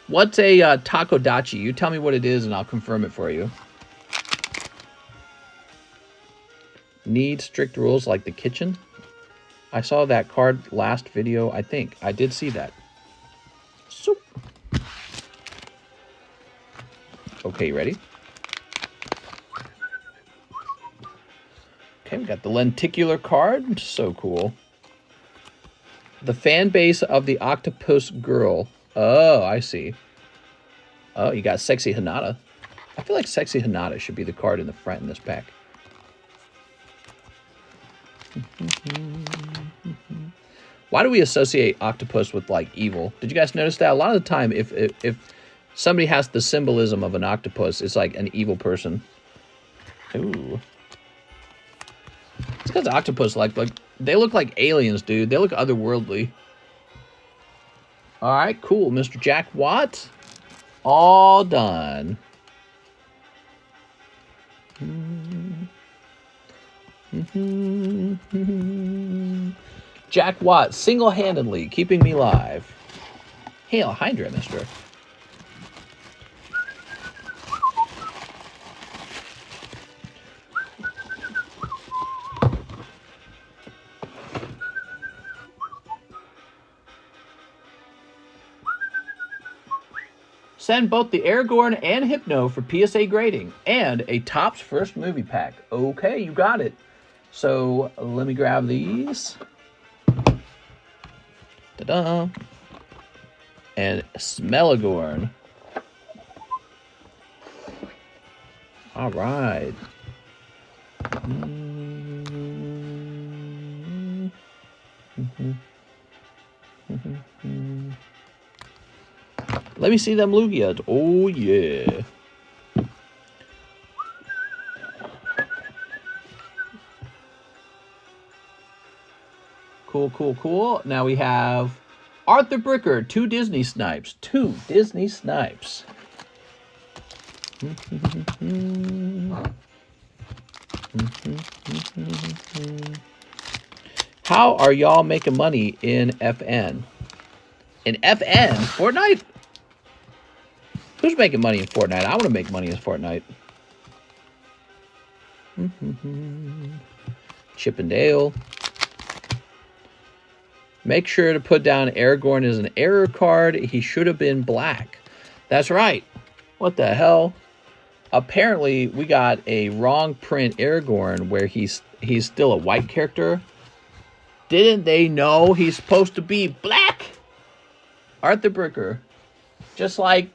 What's a takodachi? You tell me what it is and I'll confirm it for you. Need strict rules like the kitchen? I saw that card last video, I think. I did see that. Soup. Okay, ready? Okay, we got the lenticular card. So cool. The fan base of the Octopus Girl. Oh, I see. Oh, you got Sexy Hinata. I feel like Sexy Hinata should be the card in the front in this pack. Why do we associate octopus with, like, evil? Did you guys notice that? A lot of the time, if somebody has the symbolism of an octopus, it's like an evil person. Ooh. It's because octopus, like, they look like aliens, dude. They look otherworldly. All right, cool. Mr. Jack Watt. All done. Jack Watt, single-handedly keeping me live. Hail Hydra, mister. Send both the Aragorn and Hypno for PSA grading and a Topps first movie pack. Okay, you got it. So let me grab these. Ta-da. And Smelagorn. All right. Let me see them Lugias. Oh, yeah. Cool, cool, cool. Now we have Arthur Bricker, 2 Disney Snipes. 2 Disney Snipes. How are y'all making money in FN? In FN? Fortnite? Who's making money in Fortnite? I want to make money in Fortnite. Chippendale. Make sure to put down Aragorn as an error card. He should have been black. That's right. What the hell? Apparently, we got a wrong print Aragorn where he's still a white character. Didn't they know he's supposed to be black? Arthur Bricker. Just like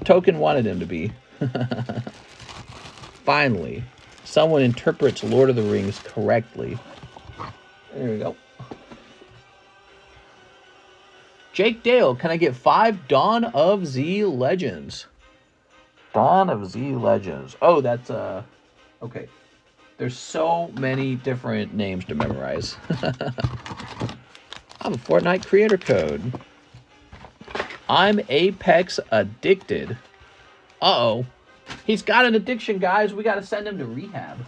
Token wanted him to be. Finally, someone interprets Lord of the Rings correctly. There we go. Jake Dale, can I get 5 Dawn of Z Legends? Dawn of Z Legends. Oh, that's okay. There's so many different names to memorize. I'm a Fortnite creator code. I'm Apex addicted. Uh-oh. He's got an addiction, guys. We got to send him to rehab.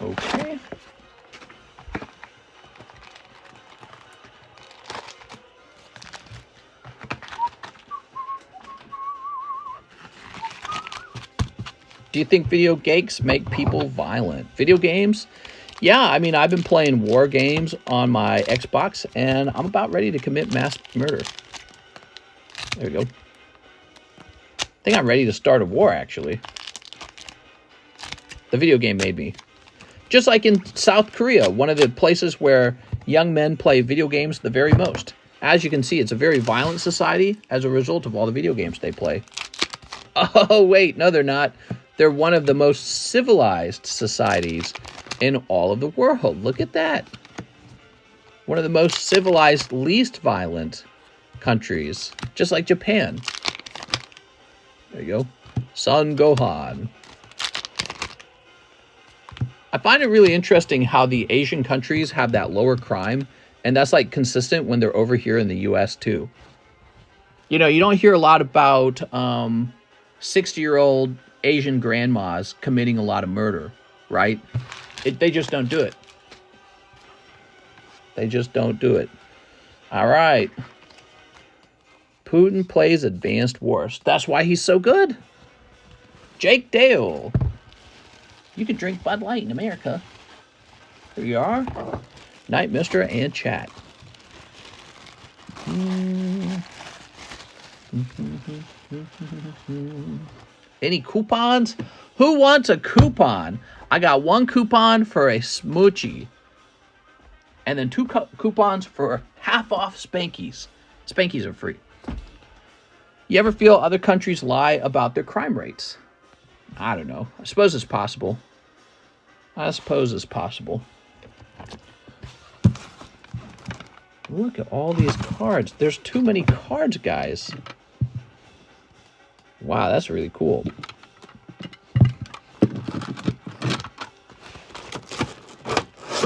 Okay. Do you think video games make people violent? Video games? Yeah, I mean, I've been playing war games on my Xbox, and I'm about ready to commit mass murder. There we go. I think I'm ready to start a war, actually. The video game made me. Just like in South Korea, one of the places where young men play video games the very most. As you can see, it's a very violent society as a result of all the video games they play. Oh, wait, no, they're not. They're one of the most civilized societies in all of the world. Look at that. One of the most civilized, least violent countries, just like Japan. There you go. Son Gohan. I find it really interesting how the Asian countries have that lower crime, and that's like consistent when they're over here in the US too. You know, you don't hear a lot about 60-year-old Asian grandmas committing a lot of murder, right? They just don't do it. They just don't do it. All right. Putin plays Advanced Wars. That's why he's so good. Jake Dale. You can drink Bud Light in America. Here you are. Night Mister and chat. Any coupons? Who wants a coupon? I got one coupon for a smoochie. And then two coupons for half off Spankies. Spankies are free. You ever feel other countries lie about their crime rates? I don't know. I suppose it's possible. I suppose it's possible. Look at all these cards. There's too many cards, guys. Wow, that's really cool.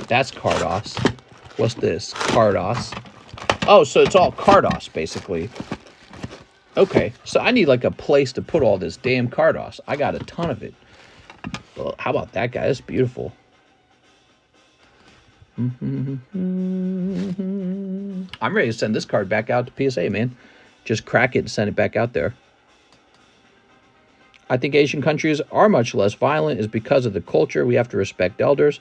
That's Cardos. What's this? Cardos. Oh, so it's all Cardos, basically. Okay, so I need like a place to put all this damn Cardos. I got a ton of it. Well, how about that guy? That's beautiful. I'm ready to send this card back out to PSA, man. Just crack it and send it back out there. I think Asian countries are much less violent is because of the culture. We have to respect elders.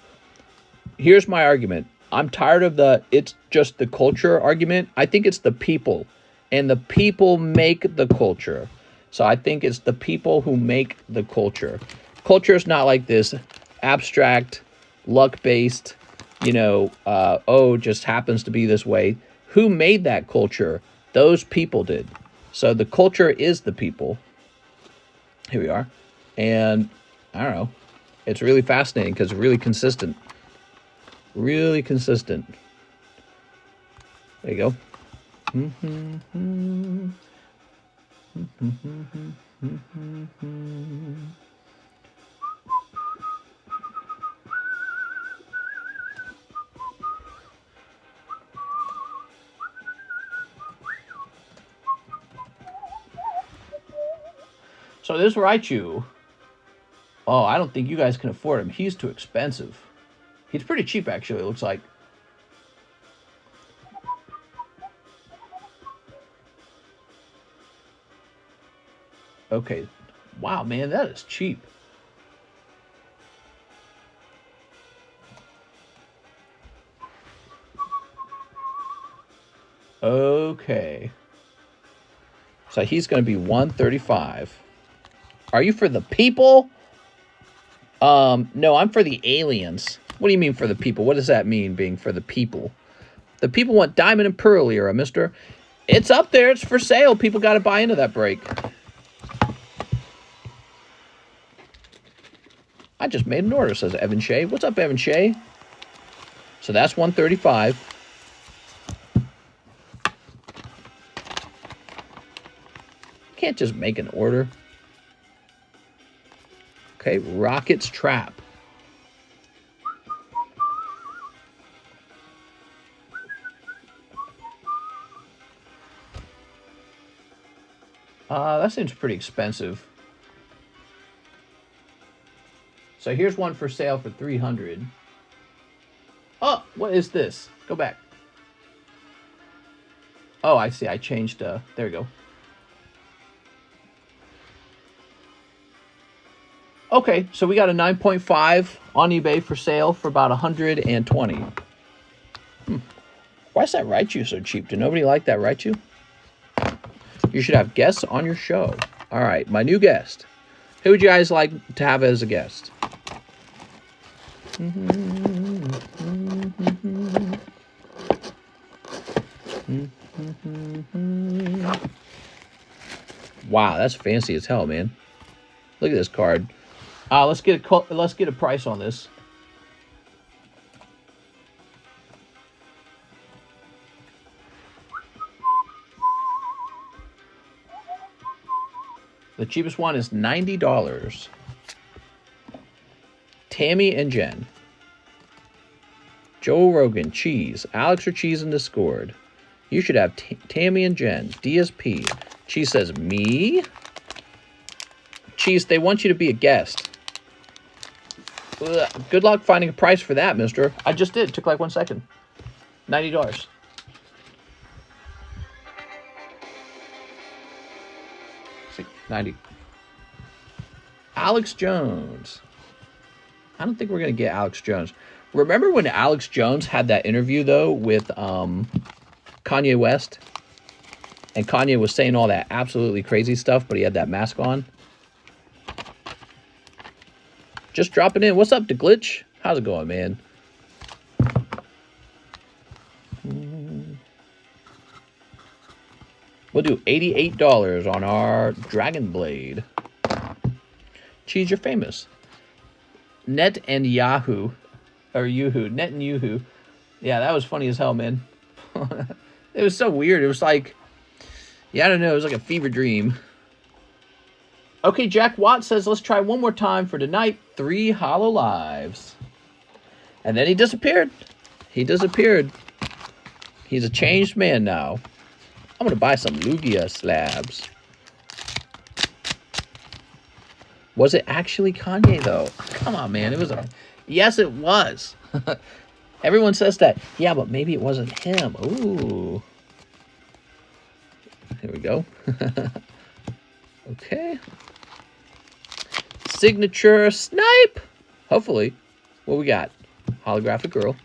Here's my argument. I'm tired of the it's just the culture argument. I think it's the people. And the people make the culture. So I think it's the people who make the culture. Culture is not like this abstract, luck-based, just happens to be this way. Who made that culture? Those people did. So the culture is the people. Here we are. And I don't know. It's really fascinating because it's really consistent. Really consistent. There you go. So this Raichu, oh, I don't think you guys can afford him. He's too expensive. He's pretty cheap, actually, it looks like. Okay. Wow, man, that is cheap. Okay. So he's going to be 135. Are you for the people? No, I'm for the aliens. What do you mean for the people? What does that mean, being for the people? The people want Diamond and Pearl era, mister. It's up there. It's for sale. People got to buy into that break. I just made an order, says Evan Shea. What's up, Evan Shea? So that's 135. Can't just make an order. Okay, Rocket's Trap. That seems pretty expensive. So here's one for sale for 300. Oh, what is this? Go back. Oh, I see. I changed. There we go. Okay, so we got a 9.5 on eBay for sale for about 120. Why is that Raichu so cheap? Do nobody like that Raichu? You should have guests on your show. All right, my new guest. Who would you guys like to have as a guest? Wow, that's fancy as hell, man. Look at this card. Let's get a price on this. The cheapest one is $90. Tammy and Jen. Joe Rogan, Cheese. Alex or Cheese in Discord. You should have Tammy and Jen. DSP. Cheese says, me? Cheese, they want you to be a guest. Ugh, good luck finding a price for that, mister. I just did. It took like 1 second. $90. See, 90. Alex Jones. I don't think we're going to get Alex Jones. Remember when Alex Jones had that interview, though, with Kanye West? And Kanye was saying all that absolutely crazy stuff, but he had that mask on. Just dropping in. What's up, DeGlitch? How's it going, man? We'll do $88 on our Dragon Blade. Cheese, you're famous. Net and Yahoo. Or Yoo-hoo. Net and Yoo-hoo. Yeah, that was funny as hell, man. It was so weird. It was like... Yeah, I don't know. It was like a fever dream. Okay, Jack Watt says, let's try one more time for tonight. 3 Hollow Lives. And then he disappeared. He disappeared. He's a changed man now. I'm going to buy some Lugia slabs. Was it actually Kanye, though? Come on, man. It was a... Yes, it was. Everyone says that. Yeah, but maybe it wasn't him. Ooh. Here we go. Okay. Signature snipe. Hopefully. What we got? Holographic girl.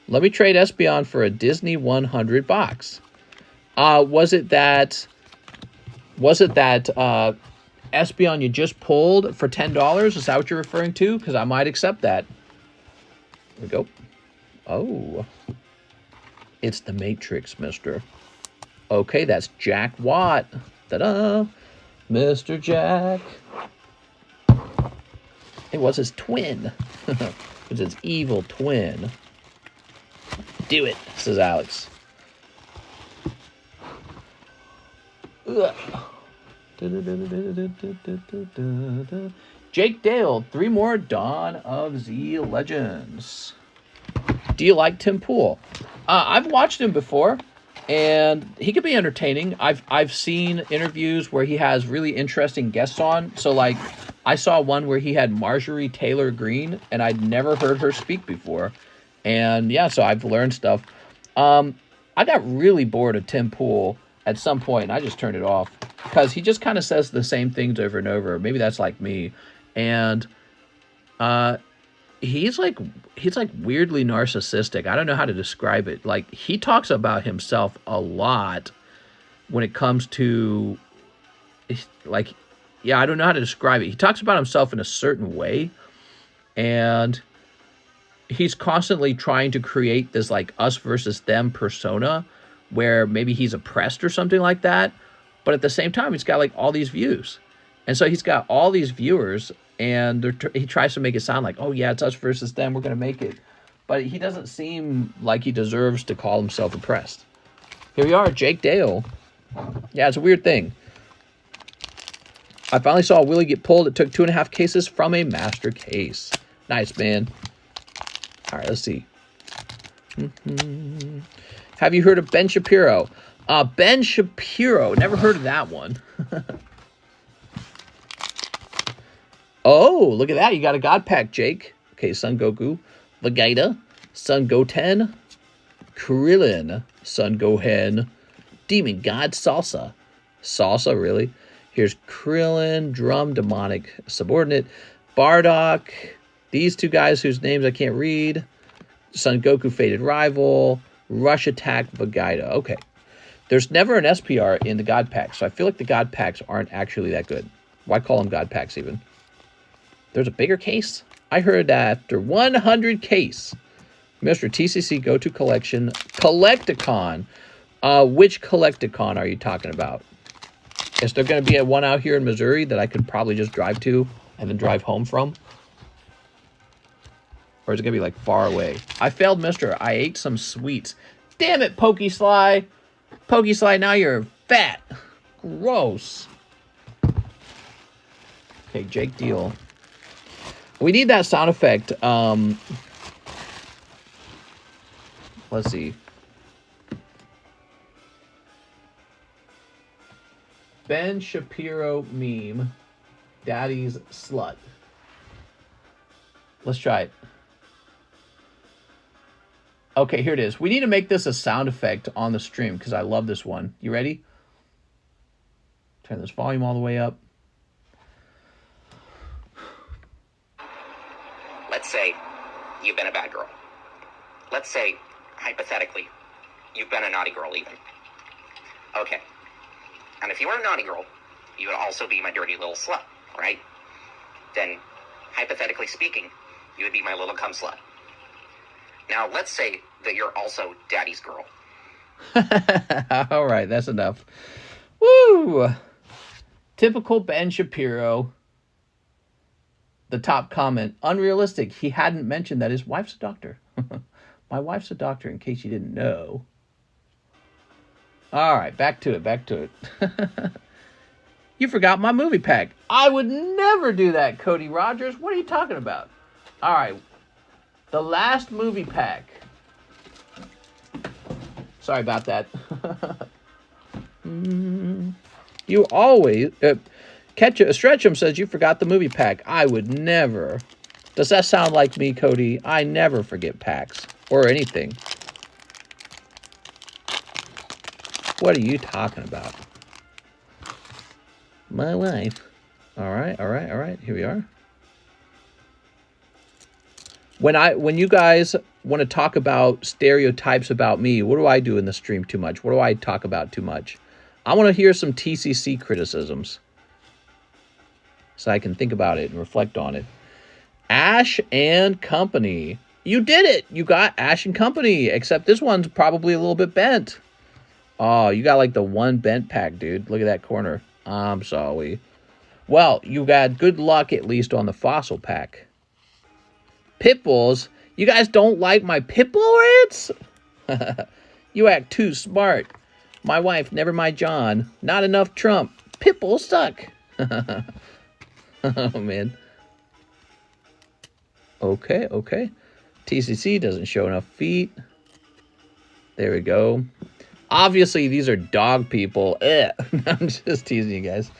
Let me trade Espeon for a Disney 100 box. Was it that Espeon you just pulled for $10? Is that what you're referring to? Because I might accept that. There we go. Oh. It's the Matrix, mister. Okay, that's Jack Watt. Ta-da! Mr. Jack. It was his twin. It was his evil twin. Do it, says Alex. Ugh. Jake Dale, 3 more Dawn of Z Legends. Do you like Tim Pool? I've watched him before, and he could be entertaining. I've seen interviews where he has really interesting guests on. So, like, I saw one where he had Marjorie Taylor Greene, and I'd never heard her speak before. And, yeah, so I've learned stuff. I got really bored of Tim Pool at some point, and I just turned it off. Because he just kind of says the same things over and over. Maybe that's like me. And he's like weirdly narcissistic. I don't know how to describe it. Like, he talks about himself a lot when it comes to, like, yeah, I don't know how to describe it. He talks about himself in a certain way, and he's constantly trying to create this, like, us versus them persona where maybe he's oppressed or something like that. But at the same time, he's got, like, all these views. And so he's got all these viewers, and he tries to make it sound like, oh, yeah, it's us versus them. We're going to make it. But he doesn't seem like he deserves to call himself oppressed. Here we are, Jake Dale. Yeah, it's a weird thing. I finally saw Willie get pulled. It took 2.5 cases from a master case. Nice, man. All right, let's see. Have you heard of Ben Shapiro? Ben Shapiro. Never heard of that one. Oh, look at that. You got a God Pack, Jake. Okay, Son Goku. Vegeta. Son Goten. Krillin. Son Gohan. Demon God Salsa. Salsa, really? Here's Krillin, Drum, Demonic Subordinate, Bardock, these two guys whose names I can't read, Son Goku, Fated Rival, Rush Attack, Vegeta. Okay. There's never an SPR in the God Packs, so I feel like the God Packs aren't actually that good. Why call them God Packs even? There's a bigger case? I heard that after 100 case, Mr. TCC Go-To Collection, Collecticon. Which Collecticon are you talking about? Is there going to be one out here in Missouri that I could probably just drive to and then drive home from? Or is it going to be like far away? I failed, mister. I ate some sweets. Damn it, Pokesly. Pokesly, now you're fat. Gross. Okay, Jake Deal. We need that sound effect. Let's see. Ben Shapiro meme. Daddy's slut. Let's try it. Okay, here it is. We need to make this a sound effect on the stream because I love this one. You ready? Turn this volume all the way up. Let's say you've been a bad girl. Let's say, hypothetically, you've been a naughty girl even. Okay. And if you were a naughty girl, you would also be my dirty little slut, right? Then, hypothetically speaking, you would be my little cum slut. Now, let's say that you're also daddy's girl. All right, that's enough. Woo! Typical Ben Shapiro. The top comment, unrealistic. He hadn't mentioned that his wife's a doctor. My wife's a doctor, in case you didn't know. All right, back to it. You forgot my movie pack. I would never do that, Cody Rogers. What are you talking about? All right. The last movie pack. Sorry about that. You always... Stretchum says you forgot the movie pack. I would never. Does that sound like me, Cody? I never forget packs. Or anything. What are you talking about? My wife. All right. Here we are. When you guys want to talk about stereotypes about me, what do I do in the stream too much? What do I talk about too much? I want to hear some TCC criticisms so I can think about it and reflect on it. Ash and Company. You did it. You got Ash and Company, except this one's probably a little bit bent. Oh, you got like the one bent pack, dude. Look at that corner. I'm sorry. Well, you got good luck at least on the fossil pack. Pitbulls? You guys don't like my pitbull rants? You act too smart. My wife, never mind John. Not enough Trump. Pitbulls suck. Oh, man. Okay. TCC doesn't show enough feet. There we go. Obviously, these are dog people. I'm just teasing you guys.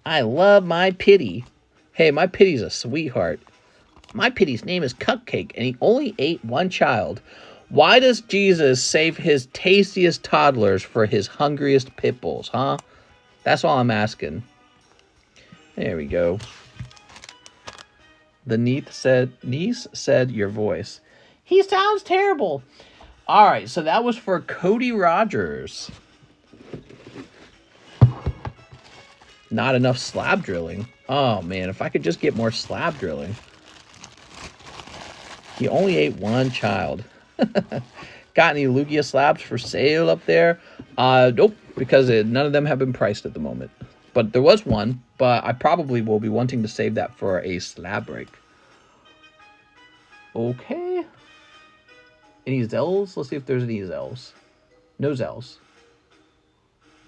I love my Pitty. Hey, my Pitty's a sweetheart. My Pitty's name is Cupcake, and he only ate one child. Why does Jesus save his tastiest toddlers for his hungriest pit bulls, huh? That's all I'm asking. There we go. The niece said your voice. He sounds terrible. All right, so that was for Cody Rogers. Not enough slab drilling. Oh, man, if I could just get more slab drilling. He only ate one child. Got any Lugia slabs for sale up there? Nope, because none of them have been priced at the moment. But there was one, but I probably will be wanting to save that for a slab break. Okay. Any Zells? Let's see if there's any Zells. No Zells.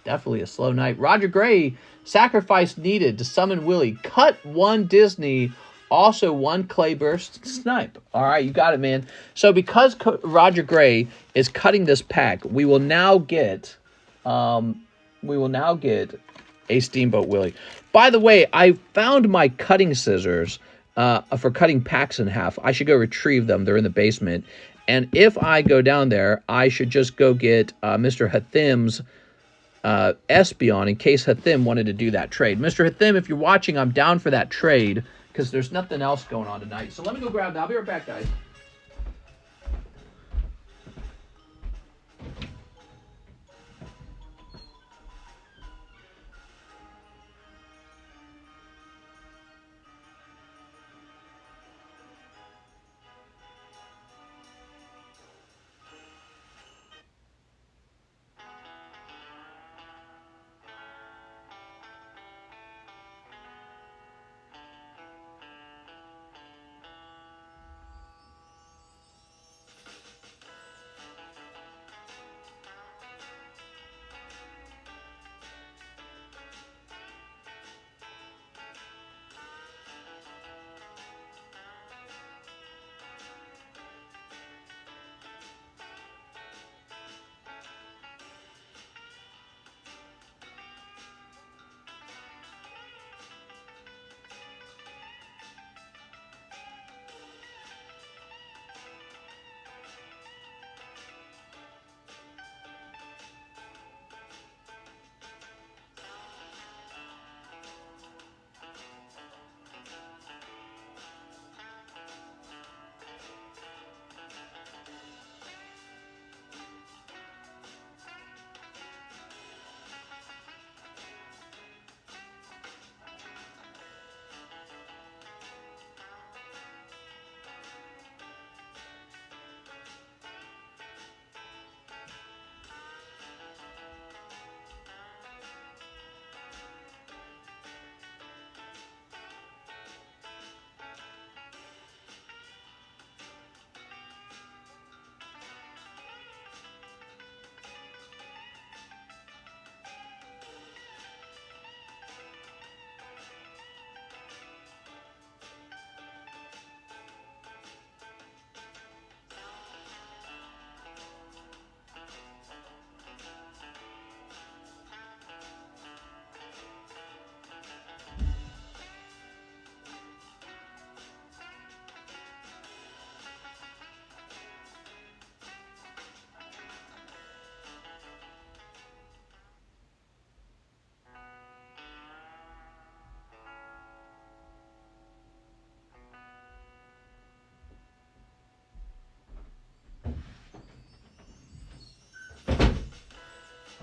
Definitely a slow night. Roger Gray, sacrifice needed to summon Willie. Cut one Disney. Also one Clayburst Snipe. All right, you got it, man. So because Roger Gray is cutting this pack, we will now get a Steamboat Willie. By the way, I found my cutting scissors for cutting packs in half. I should go retrieve them. They're in the basement. And if I go down there, I should just go get Mr. Hathim's Espeon in case Hathim wanted to do that trade. Mr. Hathim, if you're watching, I'm down for that trade because there's nothing else going on tonight. So let me go grab that. I'll be right back, guys.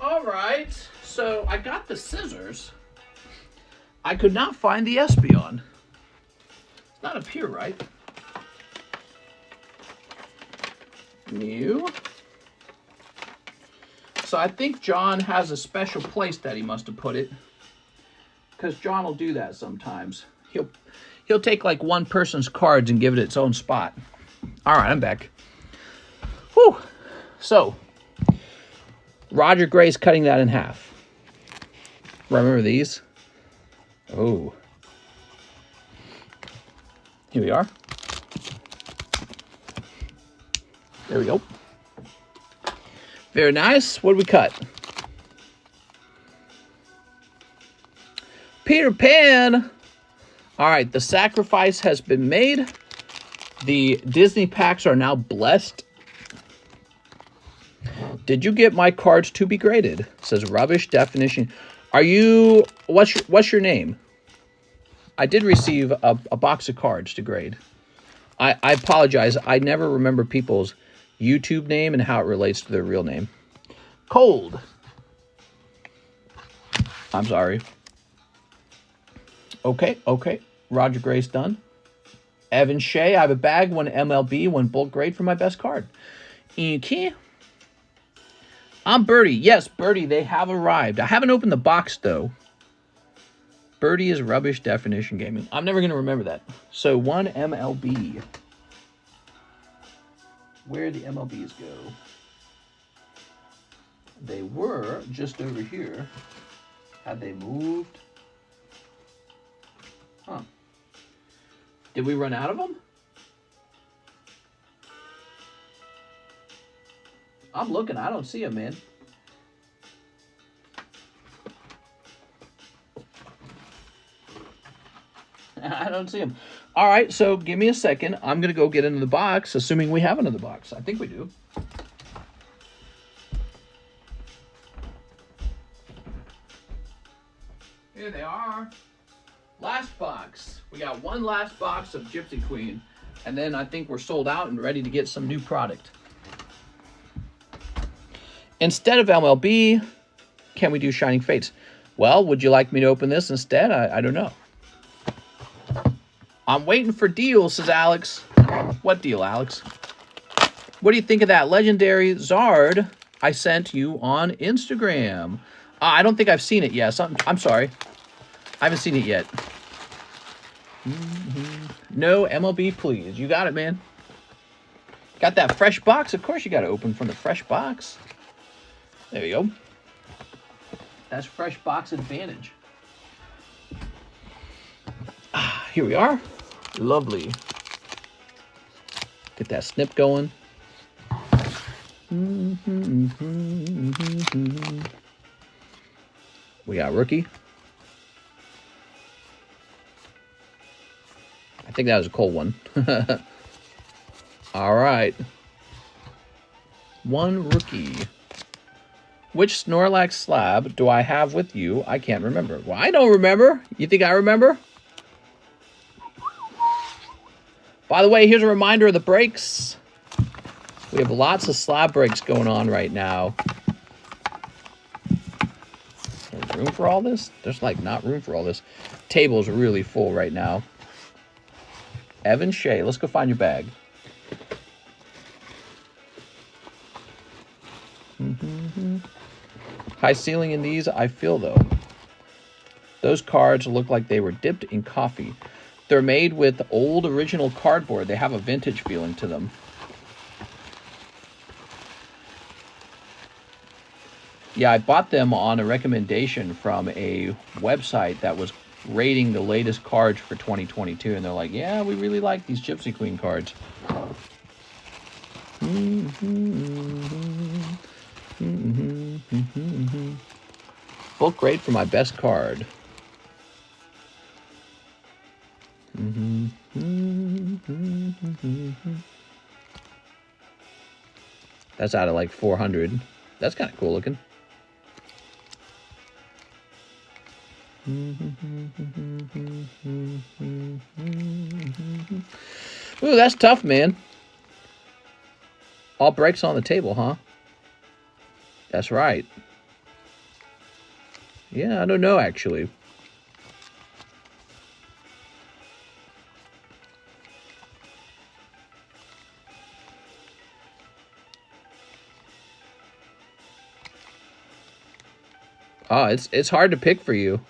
All right, so I got the scissors. I could not find the Espeon. It's not up here, right? New. So I think John has a special place that he must have put it, because John will do that sometimes. He'll take like one person's cards and give it its own spot. All right, I'm back. Whew. So Roger Gray's cutting that in half. Remember these? Oh. Here we are. There we go. Very nice. What did we cut? Peter Pan. All right, the sacrifice has been made. The Disney packs are now blessed. Did you get my cards to be graded? Says rubbish definition. Are you, what's your name? I did receive a box of cards to grade. I apologize. I never remember people's YouTube name and how it relates to their real name. Cold. I'm sorry. Okay. Roger Gray's done. Evan Shea, I have a bag, one MLB, one bulk grade for my best card. Okay. I'm Birdie. Yes, Birdie, they have arrived. I haven't opened the box, though. Birdie is rubbish definition gaming. I'm never going to remember that. So, one MLB. Where'd the MLBs go? They were just over here. Had they moved? Huh. Did we run out of them? I'm looking. I don't see them, man. I don't see them. All right, so give me a second. I'm going to go get into the box, assuming we have another box. I think we do. box. We got one last box of Gypsy Queen, and then I think we're sold out and ready to get some new product. Instead of MLB, can we do Shining Fates? Well, would you like me to open this instead? I don't know. I'm waiting for deals, says Alex. What deal, Alex? What do you think of that legendary Zard I sent you on Instagram? I don't think I've seen it yet. I'm sorry. I haven't seen it yet. No MLB, please. You got it, man. Got that fresh box. Of course you got to open from the fresh box. There you go. That's fresh box advantage. Here we are. Lovely. Get that snip going. We got rookie. I think that was a cold one. All right. One rookie. Which Snorlax slab do I have with you? I can't remember. Well, I don't remember. You think I remember? By the way, here's a reminder of the breaks. We have lots of slab breaks going on right now. There's room for all this? There's like not room for all this. Table's really full right now. Evan Shea, let's go find your bag. High ceiling in these, I feel though. Those cards look like they were dipped in coffee. They're made with old original cardboard. They have a vintage feeling to them. Yeah, I bought them on a recommendation from a website that was rating the latest cards for 2022. And they're like, yeah, we really like these Gypsy Queen cards. Bulk grade for my best card. That's out of like 400. That's kind of cool looking. Ooh, that's tough, man. All breaks on the table, huh? That's right. Yeah, I don't know, actually. Oh, it's hard to pick for you.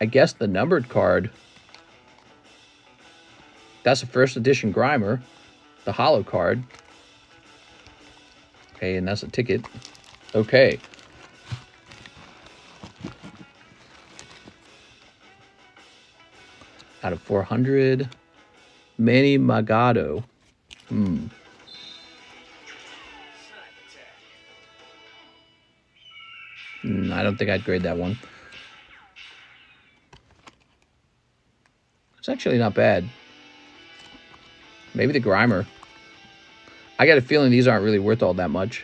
I guess the numbered card. That's a first edition Grimer. The hollow card. Okay, and that's a ticket. Okay. Out of 400. Manny Magado. I don't think I'd grade that one. It's actually not bad. Maybe the Grimer. I got a feeling these aren't really worth all that much.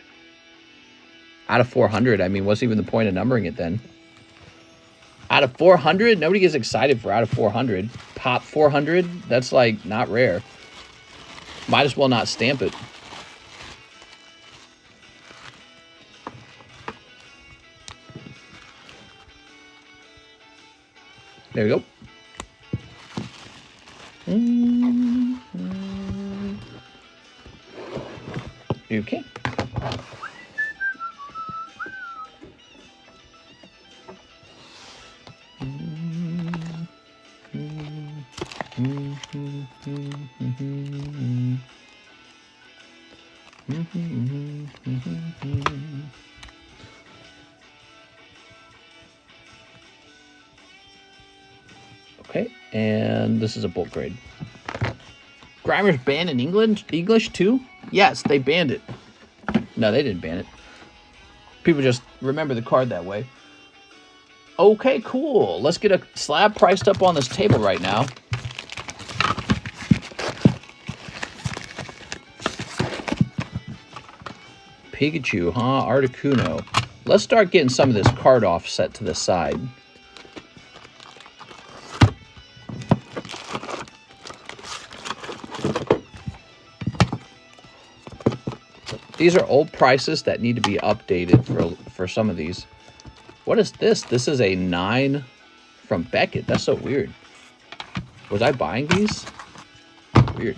Out of 400, I mean, what's even the point of numbering it then? Out of 400? Nobody gets excited for out of 400. Pop 400? That's like not rare. Might as well not stamp it. There we go. Okay. Okay, and this is a bulk grade. Grimer's banned in English too? Yes, they banned it. No, they didn't ban it. People just remember the card that way. Okay, cool. Let's get a slab priced up on this table right now. Pikachu, huh? Articuno. Let's start getting some of this card off set to the side. These are old prices that need to be updated for some of these. What is this? This is a 9 from Beckett. That's so weird. Was I buying these? Weird.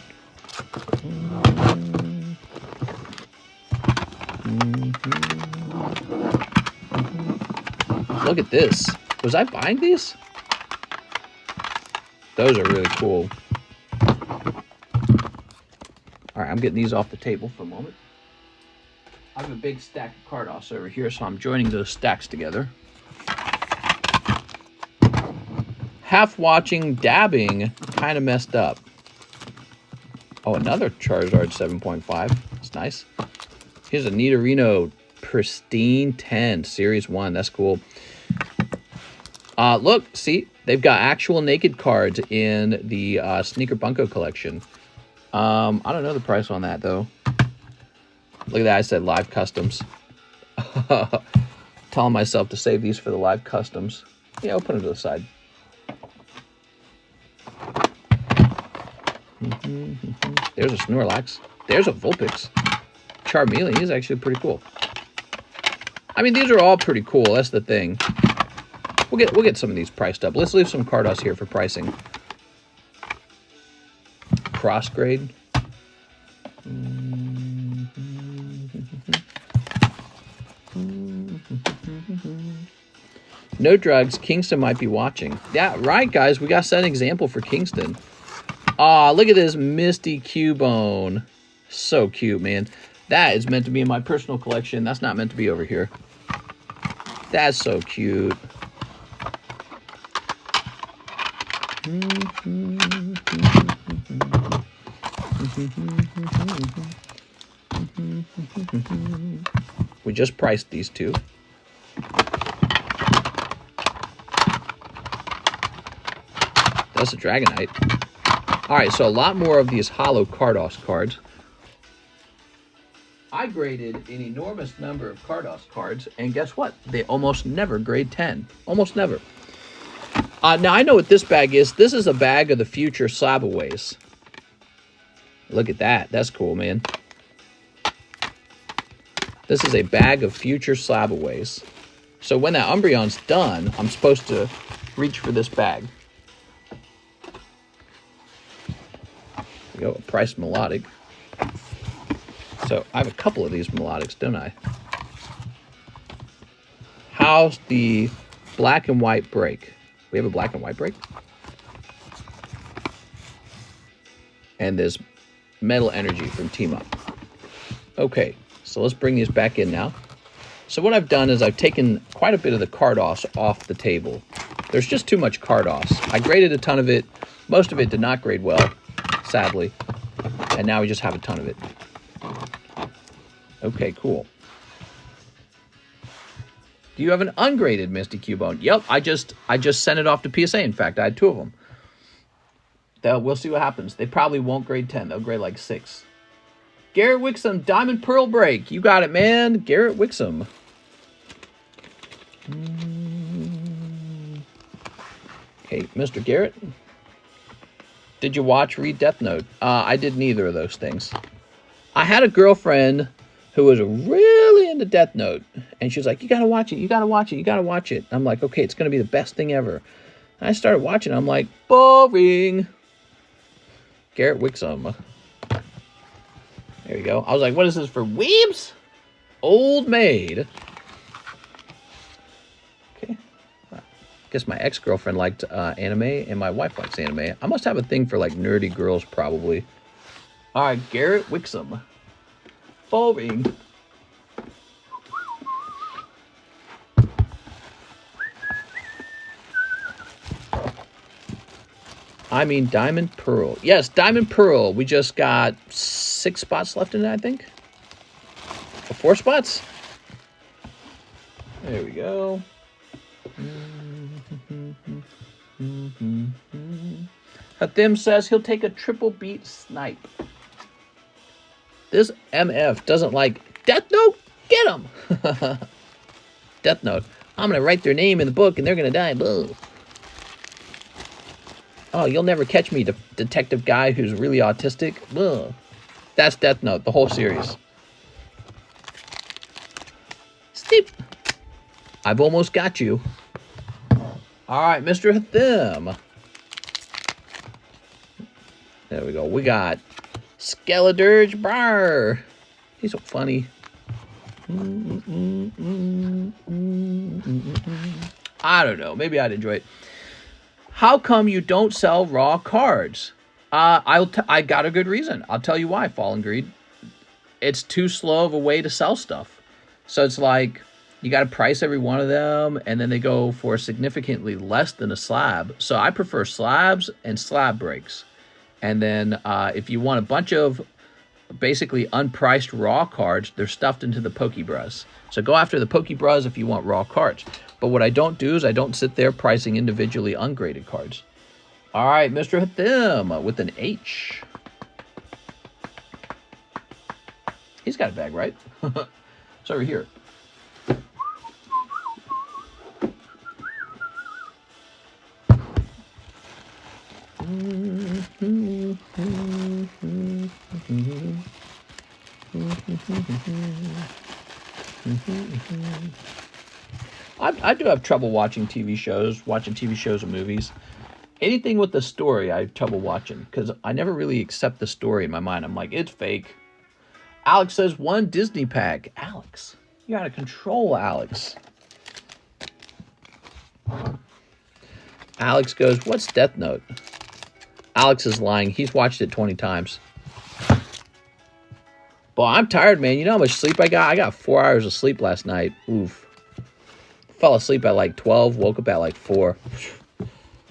Look at this. Was I buying these? Those are really cool. All right, I'm getting these off the table for a moment. I have a big stack of Cardos over here, so I'm joining those stacks together. Half watching, dabbing, kind of messed up. Oh, another Charizard 7.5. That's nice. Here's a Nidorino Pristine 10, Series 1. That's cool. Look, see, they've got actual naked cards in the Sneaker Bunko collection. I don't know the price on that, though. Look at that, I said live customs. Telling myself to save these for the live customs. Yeah, I'll put them to the side. There's a Snorlax. There's a Vulpix. Charmeleon is actually pretty cool. I mean, these are all pretty cool. That's the thing. We'll get some of these priced up. Let's leave some Cardos here for pricing. Cross grade. No drugs. Kingston might be watching. Yeah, right, guys. We got to set an example for Kingston. Aw, look at this Misty Cubone. So cute, man. That is meant to be in my personal collection. That's not meant to be over here. That's so cute. We just priced these two. That's a Dragonite. All right, so a lot more of these hollow Cardos cards. I graded an enormous number of Cardos cards, and guess what? They almost never grade 10. Almost never. Now, I know what this bag is. This is a bag of the future Slabaways. Look at that. That's cool, man. This is a bag of future Slabaways. So when that Umbreon's done, I'm supposed to reach for this bag. There we go, a priced melodic. So I have a couple of these melodics, don't I? How's the black and white break? We have a black and white break. And this metal energy from Team Up. Okay, so let's bring these back in now. So what I've done is I've taken quite a bit of the Cardos off the table. There's just too much Cardos. I graded a ton of it. Most of it did not grade well, sadly. And now we just have a ton of it. Okay, cool. Do you have an ungraded Misty Cubone? Yep, I just sent it off to PSA. In fact, I had 2 of them. We'll see what happens. They probably won't grade 10. They'll grade like 6. Garrett Wixom, Diamond Pearl Break. You got it, man. Garrett Wixom. Okay, Mr. Garrett. Did you read Death Note? I did neither of those things. I had a girlfriend who was really into Death Note. And she was like, you gotta watch it, you gotta watch it, you gotta watch it. I'm like, okay, it's gonna be the best thing ever. And I started watching it. I'm like, boring. Garrett Wixom. There we go. I was like, what is this for weebs? Old maid. Okay. Guess my ex-girlfriend liked anime, and my wife likes anime. I must have a thing for, like, nerdy girls, probably. All right, Garrett Wixom. Boring. I mean, Diamond Pearl. Yes, Diamond Pearl. We just got 6 spots left in it, I think. Or 4 spots? There we go. Hathim says he'll take a triple beat snipe. This MF doesn't like Death Note. Get him! Death Note. I'm going to write their name in the book and they're going to die. Boo. Oh, you'll never catch me, detective guy who's really autistic. Ugh. That's Death Note, the whole series. I've almost got you. All right, Mr. Thim. There we go. We got Skeledirge Bar. He's so funny. I don't know. Maybe I'd enjoy it. How come you don't sell raw cards? I got a good reason. I'll tell you why, Fallen Greed. It's too slow of a way to sell stuff. So it's like you got to price every one of them, and then they go for significantly less than a slab. So I prefer slabs and slab breaks. And then if you want a bunch of basically unpriced raw cards, they're stuffed into the PokeBRUHs. So go after the PokeBRUHs if you want raw cards. But what I don't do is I don't sit there pricing individually ungraded cards. All right, Mr. Hathim with an H. He's got a bag, right? It's over here. I do have trouble watching TV shows and movies. Anything with the story, I have trouble watching because I never really accept the story in my mind. I'm like, it's fake. Alex says 1 Disney pack. Alex, you gotta control Alex. Alex goes, what's Death Note? Alex is lying. He's watched it 20 times. Boy, I'm tired, man. You know how much sleep I got? I got 4 hours of sleep last night. Oof. Fell asleep at like 12, woke up at like 4.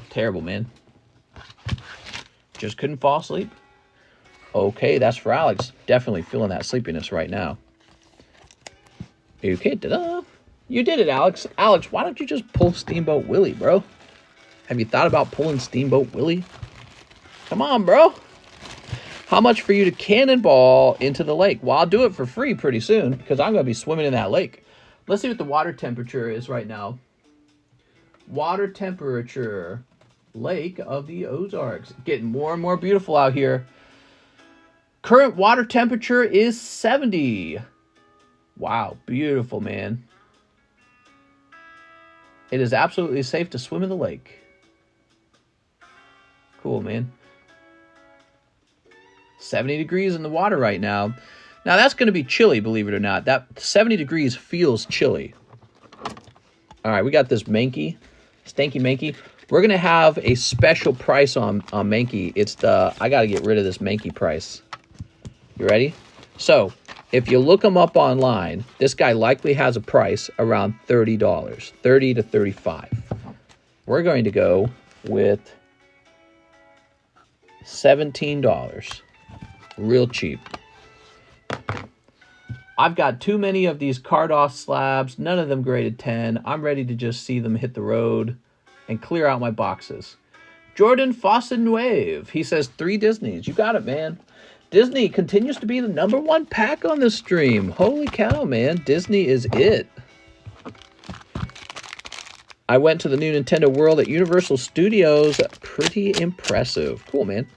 Terrible, man. Just couldn't fall asleep. Okay, that's for Alex. Definitely feeling that sleepiness right now. Okay, ta-da. You did it, Alex. Alex, why don't you just pull Steamboat Willie, bro? Have you thought about pulling Steamboat Willie? Come on, bro. How much for you to cannonball into the lake? Well, I'll do it for free pretty soon because I'm going to be swimming in that lake. Let's see what the water temperature is right now. Water temperature. Lake of the Ozarks. Getting more and more beautiful out here. Current water temperature is 70. Wow, beautiful, man. It is absolutely safe to swim in the lake. Cool, man. 70 degrees in the water right now. Now, that's going to be chilly, believe it or not. That 70 degrees feels chilly. All right, we got this Mankey. Stanky Mankey. We're going to have a special price on Mankey. It's the... I got to get rid of this Mankey price. You ready? So, if you look him up online, this guy likely has a price around $30. $30 to $35. We're going to go with $17. Real cheap. I've got too many of these Cardos slabs, none of them graded 10. I'm ready to just see them hit the road and clear out my boxes. Jordan Fossin-Wave, he says 3 Disneys. You got it, man. Disney continues to be the #1 pack on this stream. Holy cow, man. Disney is it. I went to the new Nintendo World at Universal Studios. Pretty impressive. Cool, man.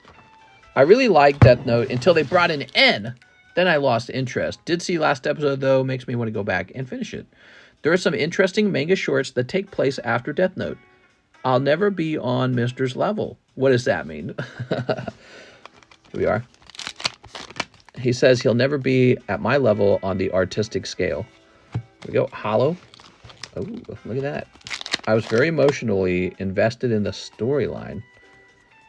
I really liked Death Note until they brought in N. Then I lost interest. Did see last episode, though. Makes me want to go back and finish it. There are some interesting manga shorts that take place after Death Note. I'll never be on Mister's level. What does that mean? Here we are. He says he'll never be at my level on the artistic scale. Here we go. Hollow. Oh, look at that. I was very emotionally invested in the storyline.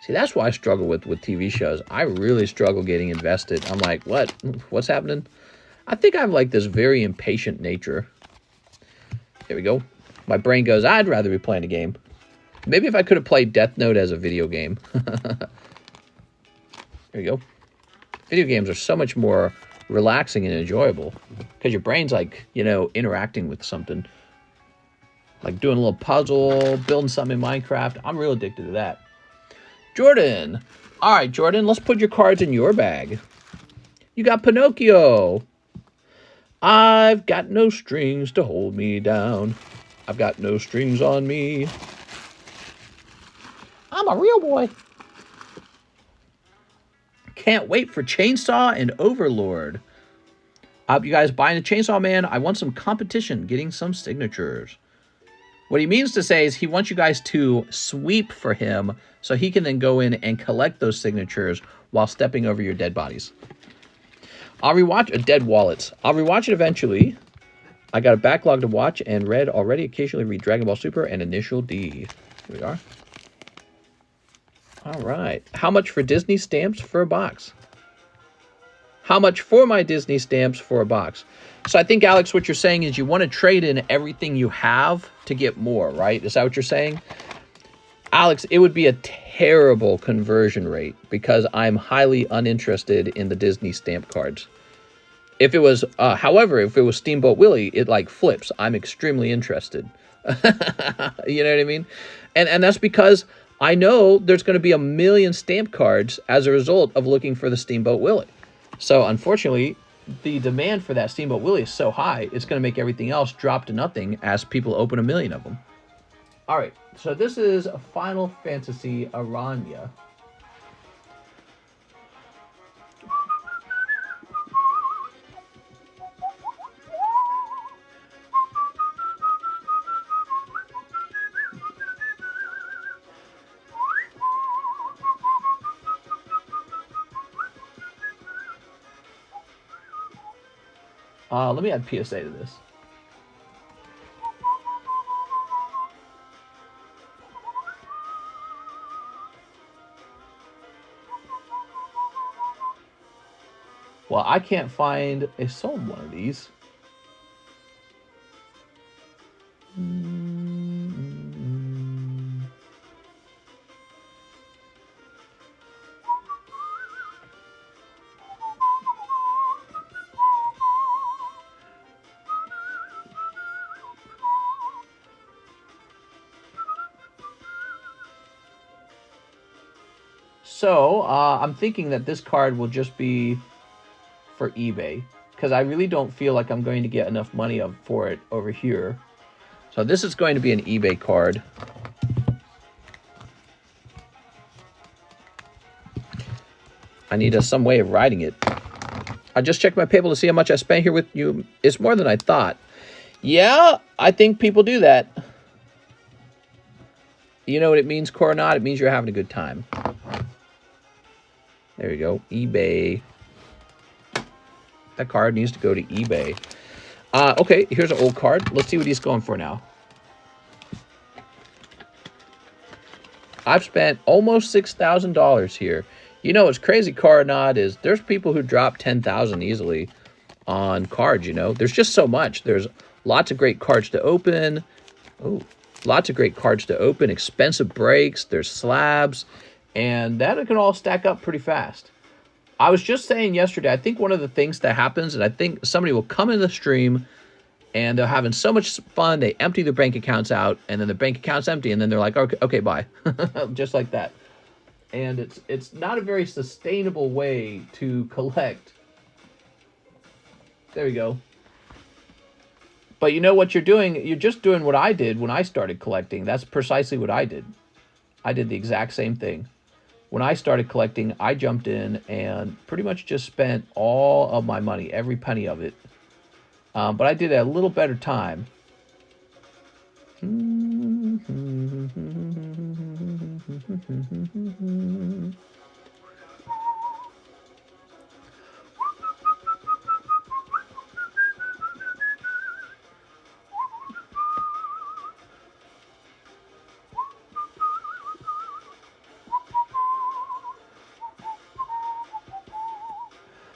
See, that's why I struggle with TV shows. I really struggle getting invested. I'm like, what? What's happening? I think I have like this very impatient nature. There we go. My brain goes, I'd rather be playing a game. Maybe if I could have played Death Note as a video game. There you go. Video games are so much more relaxing and enjoyable because your brain's like, you know, interacting with something. Like doing a little puzzle, building something in Minecraft. I'm real addicted to that. Jordan. All right, Jordan, let's put your cards in your bag. You got Pinocchio. I've got no strings to hold me down. I've got no strings on me. I'm a real boy. Can't wait for Chainsaw and Overlord. You guys buying a Chainsaw Man? I want some competition, getting some signatures. What he means to say is he wants you guys to sweep for him so he can then go in and collect those signatures while stepping over your dead bodies. I'll rewatch dead wallets. I'll rewatch it eventually. I got a backlog to watch and read already. Occasionally read Dragon Ball Super and Initial D. Here we are. All right. How much for Disney stamps for a box? How much for my Disney stamps for a box? So I think, Alex, what you're saying is you want to trade in everything you have to get more, right? Is that what you're saying? Alex, it would be a terrible conversion rate because I'm highly uninterested in the Disney stamp cards. If it was, however, if it was Steamboat Willie, it like flips. I'm extremely interested. You know what I mean? And that's because I know there's going to be a million stamp cards as a result of looking for the Steamboat Willie. So unfortunately, the demand for that Steamboat Willie is so high, it's going to make everything else drop to nothing as people open a million of them. All right, so this is Final Fantasy Aranya. Let me add PSA to this. Well, I can't find a sold one of these. So, I'm thinking that this card will just be for eBay, because I really don't feel like I'm going to get enough money for it over here. So this is going to be an eBay card. I need some way of writing it. I just checked my PayPal to see how much I spent here with you. It's more than I thought. Yeah, I think people do that. You know what it means, Coronado? It means you're having a good time. There you go. eBay. That card needs to go to eBay. Okay, here's an old card. Let's see what he's going for now. I've spent almost $6,000 here. You know what's crazy, Coronado, is there's people who drop $10,000 easily on cards, you know. There's just so much. There's lots of great cards to open. Oh, lots of great cards to open. Expensive breaks. There's slabs. And that can all stack up pretty fast. I was just saying yesterday, I think one of the things that happens, and I think somebody will come in the stream and they're having so much fun, they empty their bank accounts out, and then the bank account's empty, and then they're like, okay, bye. Just like that. And it's not a very sustainable way to collect. There we go. But you know what you're doing? You're just doing what I did when I started collecting. That's precisely what I did. I did the exact same thing. When I started collecting, I jumped in and pretty much just spent all of my money, every penny of it. But I did it at a little better time.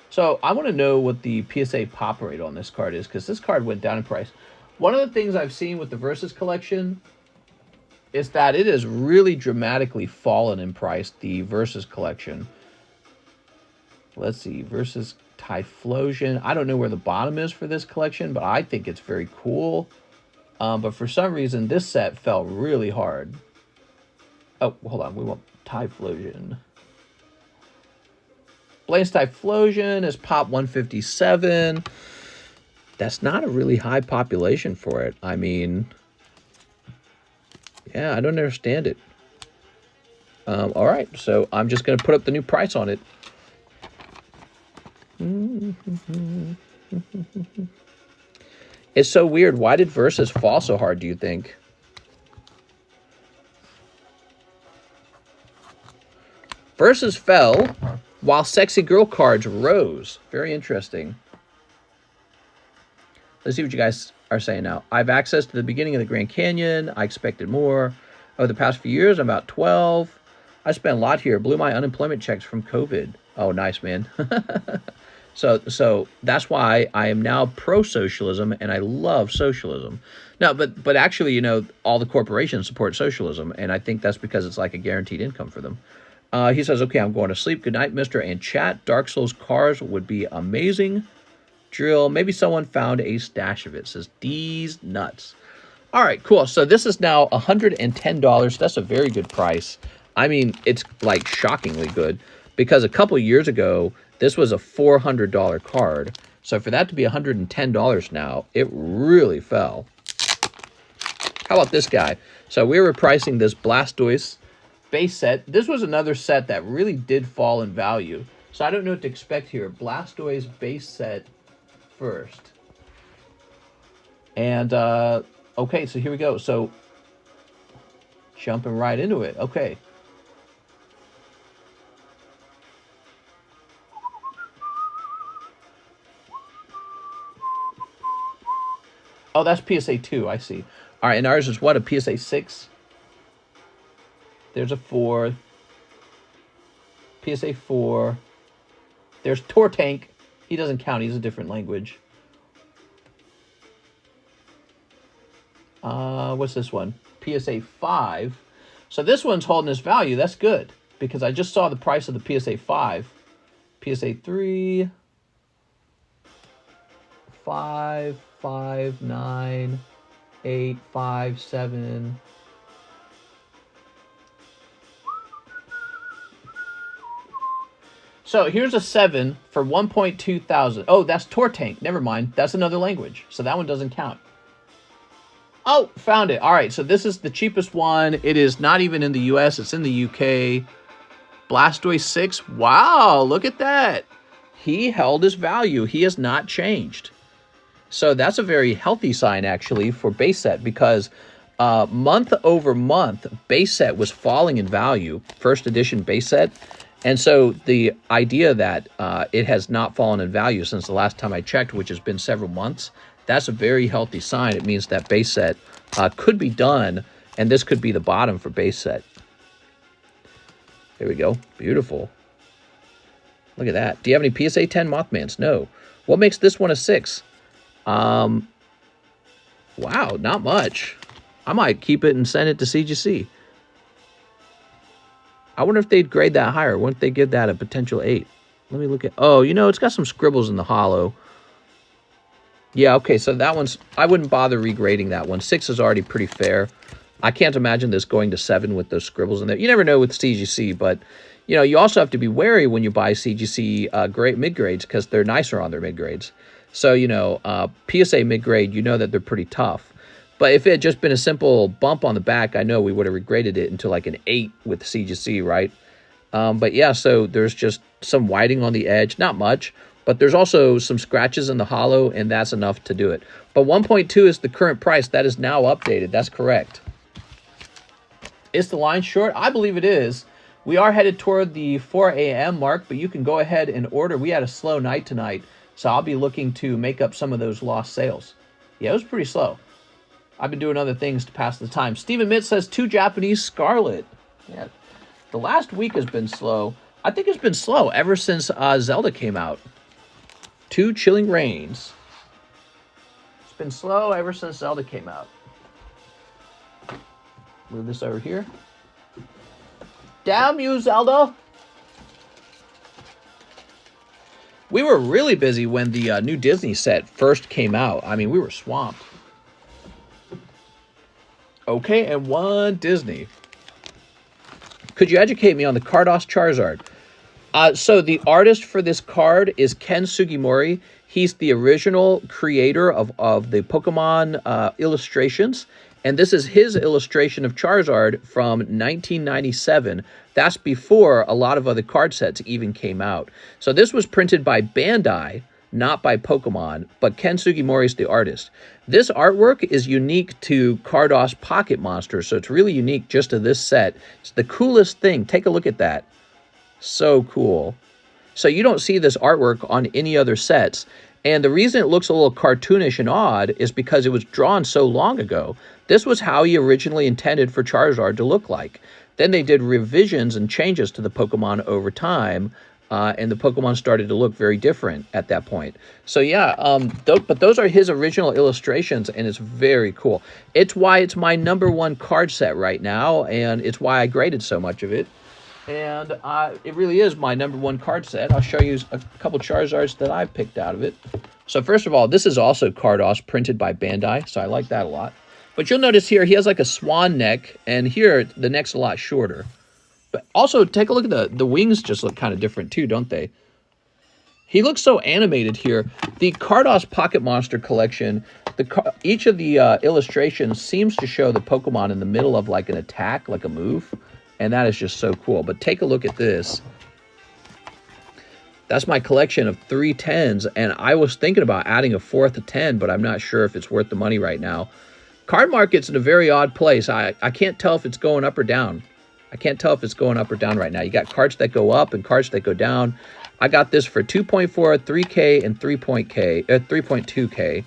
So I want to know what the PSA pop rate on this card is, because this card went down in price. One of the things I've seen with the Versus collection is that it has really dramatically fallen in price, the Versus collection. Let's see, Versus Typhlosion. I don't know where the bottom is for this collection, but I think it's very cool. But for some reason, this set fell really hard. Oh, hold on, we want Typhlosion. Blaze Typhlosion is pop 157. That's not a really high population for it. I mean, yeah, I don't understand it. All right, so I'm just going to put up the new price on it. It's so weird. Why did Versus fall so hard, do you think? Versus fell, while sexy girl cards rose. Very interesting. Let's see what you guys are saying now. I have access to the beginning of the Grand Canyon. I expected more. Over the past few years, I'm about 12. I spent a lot here. Blew my unemployment checks from COVID. Oh, nice, man. So that's why I am now pro-socialism, and I love socialism. No, but actually, you know, all the corporations support socialism, and I think that's because it's like a guaranteed income for them. He says, okay, I'm going to sleep. Good night, mister. And chat, Dark Souls cars would be amazing. Drill, maybe someone found a stash of it. Says, D's nuts. All right, cool. So this is now $110. That's a very good price. I mean, it's like shockingly good because a couple years ago, this was a $400 card. So for that to be $110 now, it really fell. How about this guy? So we were pricing this Blastoise base set. This was another set that really did fall in value. So I don't know what to expect here. Blastoise base set first. And, okay, so here we go. So jumping right into it. Okay. Oh, that's PSA 2, I see. All right, and ours is what, a PSA 6? There's a 4. PSA 4. There's Tortank. He doesn't count, he's a different language. What's this one? PSA 5. So this one's holding its value. That's good, because I just saw the price of the PSA 5. PSA 3. 5, 5, 9, 8, 5, 7. So here's a 7 for 1.2 thousand. Oh, that's Tortank. Never mind. That's another language. So that one doesn't count. Oh, found it. All right. So this is the cheapest one. It is not even in the US. It's in the UK. Blastoise 6. Wow. Look at that. He held his value. He has not changed. So that's a very healthy sign, actually, for base set, because month over month, base set was falling in value, first edition base set. And so the idea that it has not fallen in value since the last time I checked, which has been several months, that's a very healthy sign. It means that base set could be done, and this could be the bottom for base set. There we go. Beautiful. Look at that. Do you have any PSA 10 Mothmans? No. What makes this one a 6? Wow, not much. I might keep it and send it to CGC. I wonder if they'd grade that higher. Wouldn't they give that a potential 8? Let me look at... Oh, you know, it's got some scribbles in the hollow. Yeah, okay, so that one's... I wouldn't bother regrading that one. 6 is already pretty fair. I can't imagine this going to 7 with those scribbles in there. You never know with CGC, but, you know, you also have to be wary when you buy CGC great mid-grades, because they're nicer on their mid-grades. So, you know, PSA mid-grade, you know that they're pretty tough. But if it had just been a simple bump on the back, I know we would have regraded it into like an 8 with CGC, right? But yeah, so there's just some whiting on the edge. Not much, but there's also some scratches in the hollow, and that's enough to do it. But 1.2 is the current price. That is now updated. That's correct. Is the line short? I believe it is. We are headed toward the 4 a.m. mark, but you can go ahead and order. We had a slow night tonight, so I'll be looking to make up some of those lost sales. Yeah, it was pretty slow. I've been doing other things to pass the time. Stephen Mitt says 2 Japanese Scarlet. Yeah, the last week has been slow. I think it's been slow ever since Zelda came out. 2 Chilling Rains. It's been slow ever since Zelda came out. Move this over here. Damn you, Zelda! We were really busy when the new Disney set first came out. I mean, we were swamped. Okay, and one Disney. Could you educate me on the Cardos Charizard? So the artist for this card is Ken Sugimori. He's the original creator of the Pokemon illustrations. And this is his illustration of Charizard from 1997. That's before a lot of other card sets even came out. So this was printed by Bandai, not by Pokemon, but Ken Sugimori is the artist. This artwork is unique to Cardos Pocket Monsters, so it's really unique just to this set. It's the coolest thing. Take a look at that. So cool. So you don't see this artwork on any other sets. And the reason it looks a little cartoonish and odd is because it was drawn so long ago. This was how he originally intended for Charizard to look like. Then they did revisions and changes to the Pokemon over time, and the Pokemon started to look very different at that point. So yeah, but those are his original illustrations, and it's very cool. It's why it's my #1 card set right now, and it's why I graded so much of it. And it really is my #1 card set. I'll show you a couple Charizards that I picked out of it. So first of all, this is also Cardos printed by Bandai, so I like that a lot. But you'll notice here, he has like a swan neck, and here the neck's a lot shorter. But also, take a look at the wings just look kind of different too, don't they? He looks so animated here. The Cardos Pocket Monster collection, each of the illustrations seems to show the Pokemon in the middle of like an attack, like a move. And that is just so cool. But take a look at this. That's my collection of 3 10s. And I was thinking about adding a 4th 10, but I'm not sure if it's worth the money right now. Card market's in a very odd place. I can't tell if it's going up or down. I can't tell if it's going up or down right now. You got cards that go up and cards that go down. I got this for 2.4, 3K, and 3.2K.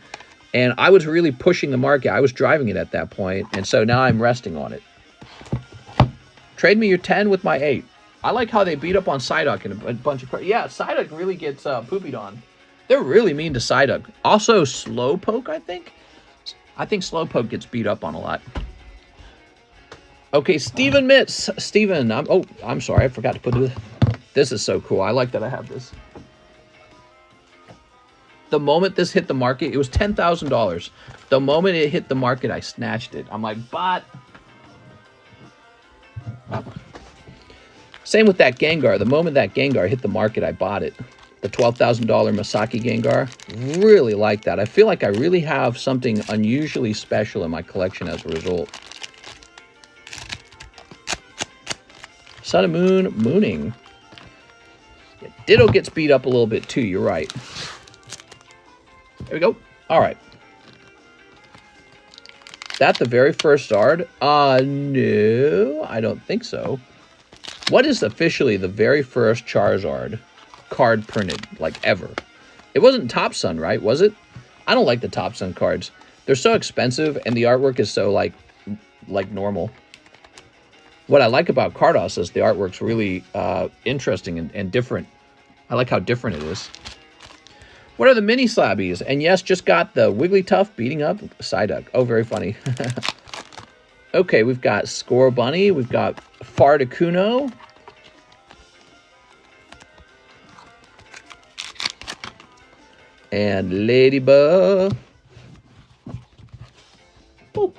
And I was really pushing the market. I was driving it at that point. And so now I'm resting on it. Trade me your 10 with my 8. I like how they beat up on Psyduck and a bunch of cards. Yeah, Psyduck really gets poopied on. They're really mean to Psyduck. Also, Slowpoke, I think. I think Slowpoke gets beat up on a lot. Okay, Steven Mitz. Steven, I'm sorry. I forgot to put this. This is so cool. I like that I have this. The moment this hit the market, it was $10,000. The moment it hit the market, I snatched it. I'm like, bot. Same with that Gengar. The moment that Gengar hit the market, I bought it. The $12,000 Masaki Gengar. Really like that. I feel like I really have something unusually special in my collection as a result. Sun and Moon, Mooning. Yeah, Ditto gets beat up a little bit too, you're right. There we go. All right. That the very first Zard? No, I don't think so. What is officially the very first Charizard card printed, like ever? It wasn't Top Sun, right? Was it? I don't like the Top Sun cards. They're so expensive, and the artwork is so like normal. What I like about Cardos is the artwork's really interesting and different. I like how different it is. What are the mini Slabbies? And yes, just got the Wigglytuff beating up Psyduck. Oh, very funny. Okay, we've got Scorbunny. We've got Fardakuno. And Ladybug. Boop.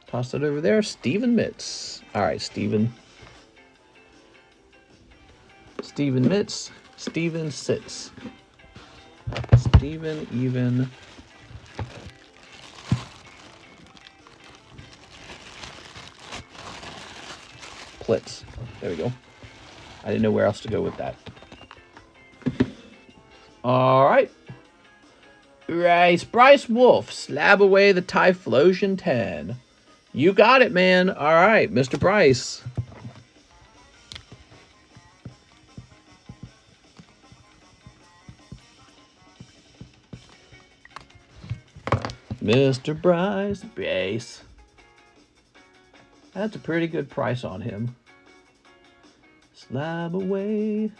Toss it over there. Steven Mitz. All right, Steven. Steven Mitz. Steven sits. Steven even. Plitz. There we go. I didn't know where else to go with that. All right. Bryce Wolf. Slab away the Typhlosion 10. You got it, man. All right, Mr. Bryce. Mr. Bryce Base. That's a pretty good price on him. Slab away.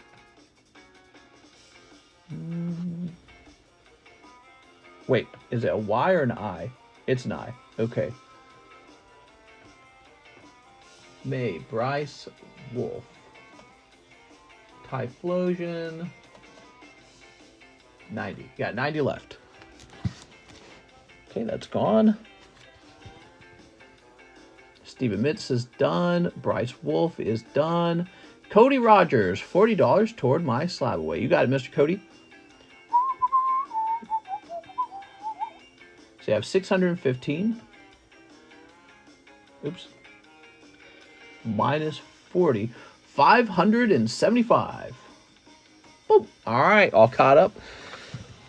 Wait, is it a Y or an I? It's an I. Okay. May Bryce Wolf. Typhlosion. 90. Got 90 left. Okay, that's gone. Steven Mitz is done. Bryce Wolf is done. Cody Rogers, $40 toward my slab away. You got it, Mr. Cody. So you have 615. Oops. Minus 40. 575. Boom. All right, all caught up.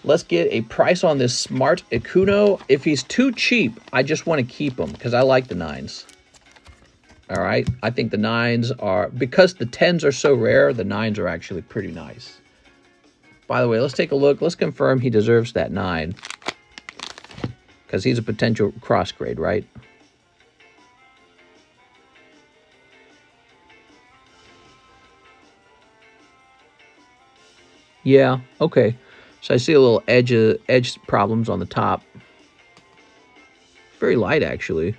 Let's get a price on this Smart Ikuno. If he's too cheap, I just want to keep him because I like the 9s. All right. I think the 9s are, because the 10s are so rare, the 9s are actually pretty nice. By the way, let's take a look. Let's confirm he deserves that 9. Because he's a potential cross grade, right? Yeah, okay. So I see a little edge problems on the top. Very light, actually.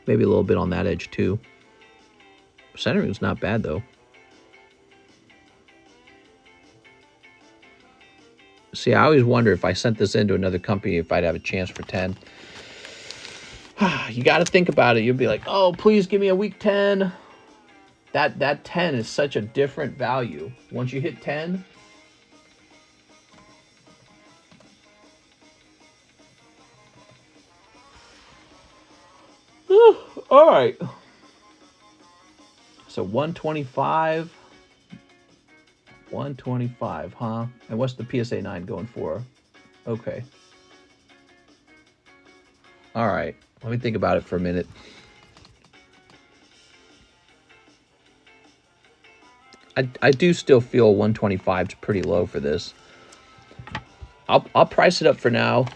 Maybe a little bit on that edge, too. Centering's not bad, though. See, I always wonder if I sent this into another company, if I'd have a chance for 10. You got to think about it. You'll be like, oh, please give me a week 10. That 10 is such a different value. Once you hit 10... all right. So 125. 125, huh? And what's the PSA 9 going for? Okay. All right. Let me think about it for a minute. I do still feel 125 is pretty low for this. I'll price it up for now.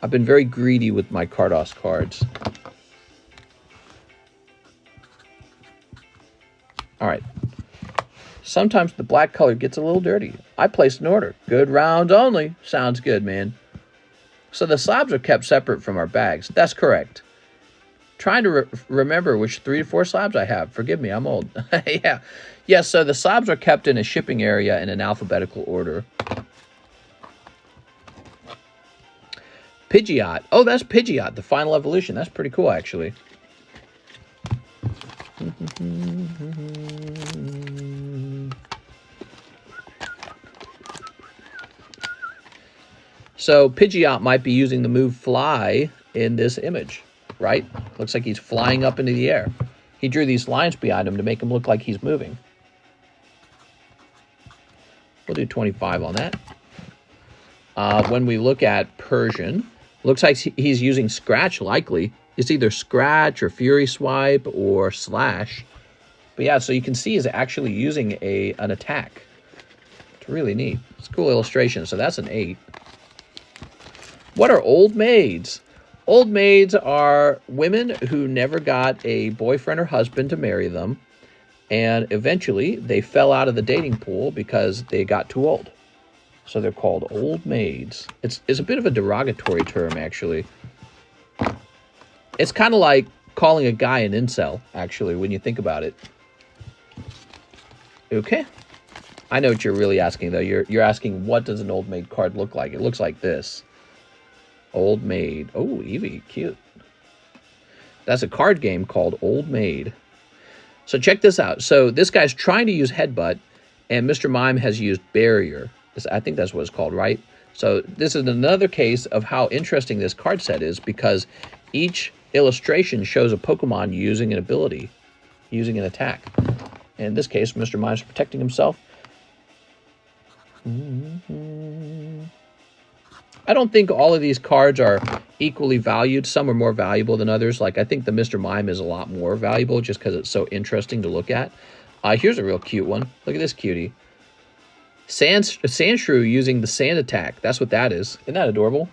I've been very greedy with my Cardos cards. All right. Sometimes the black color gets a little dirty. I placed an order. Good rounds only. Sounds good, man. So the slabs are kept separate from our bags. That's correct. Trying to remember which 3 to 4 slabs I have. Forgive me, I'm old. Yeah. Yeah, so the slabs are kept in a shipping area in an alphabetical order. Pidgeot. Oh, that's Pidgeot, the final evolution. That's pretty cool, actually. So Pidgeot might be using the move Fly in this image, right? Looks like he's flying up into the air. He drew these lines behind him to make him look like he's moving. We'll do 25 on that. When we look at Persian, looks like he's using Scratch, likely. It's either Scratch or Fury Swipe or Slash. But yeah, so you can see he's actually using an attack. It's really neat. It's a cool illustration. So that's an 8. What are old maids? Old maids are women who never got a boyfriend or husband to marry them. And eventually they fell out of the dating pool because they got too old. So they're called old maids. It's a bit of a derogatory term, actually. It's kind of like calling a guy an incel, actually, when you think about it. Okay. I know what you're really asking, though. You're asking, what does an old maid card look like? It looks like this. Old maid. Oh, Eevee, cute. That's a card game called Old Maid. So check this out. So this guy's trying to use Headbutt, and Mr. Mime has used Barrier. I think that's what it's called, right? So this is another case of how interesting this card set is, because each illustration shows a Pokemon using an ability, using an attack. In this case, Mr. Mime's protecting himself. I don't think all of these cards are equally valued. Some are more valuable than others. Like, I think the Mr. Mime is a lot more valuable just because it's so interesting to look at. Here's a real cute one. Look at this cutie. Sandshrew using the sand attack. That's what that is. Isn't that adorable?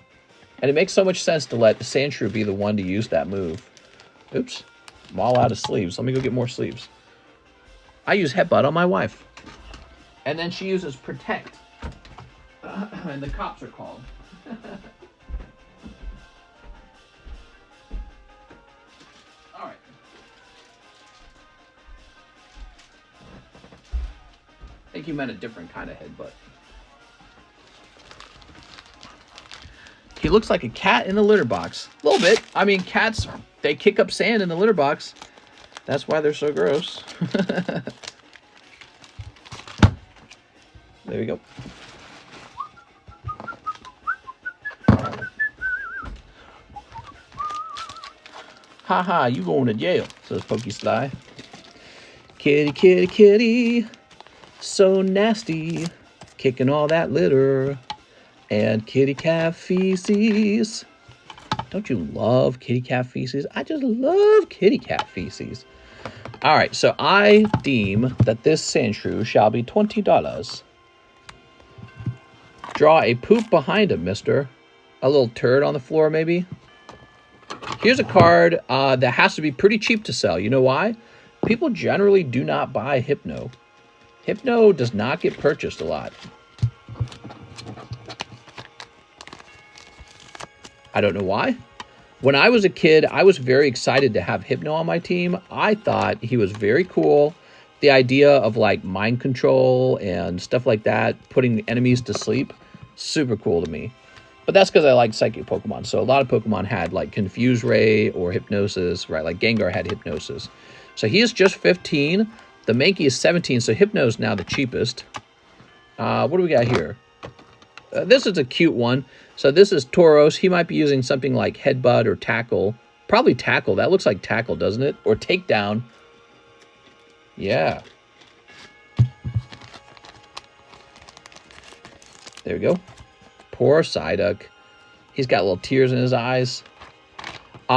And it makes so much sense to let Sandshrew be the one to use that move. Oops. I'm all out of sleeves. Let me go get more sleeves. I use Headbutt on my wife. And then she uses Protect. And the cops are called. All right. I think you meant a different kind of headbutt. He looks like a cat in the litter box. A little bit. I mean, cats, they kick up sand in the litter box. That's why they're so gross. There we go. Haha, you going to jail, says Pokesly. Kitty, kitty, kitty. So nasty. Kicking all that litter. And kitty cat feces. Don't you love kitty cat feces? I just love kitty cat feces. All right, so I deem that this Sandshrew shall be $20. Draw a poop behind him, mister. A little turd on the floor, maybe. Here's a card that has to be pretty cheap to sell. You know why? People generally do not buy Hypno. Hypno does not get purchased a lot. I don't know why. When I was a kid, I was very excited to have Hypno on my team. I thought he was very cool. The idea of like mind control and stuff like that, putting enemies to sleep, super cool to me. But that's because I like psychic Pokemon. So a lot of Pokemon had like Confuse Ray or Hypnosis, right? Like Gengar had Hypnosis. So he is just 15. The Mankey is 17, so Hypno is now the cheapest. What do we got here? This is a cute one. So this is Tauros. He might be using something like Headbutt or Tackle. Probably Tackle. That looks like Tackle, doesn't it? Or Takedown. Yeah. There we go. Poor Psyduck. He's got little tears in his eyes.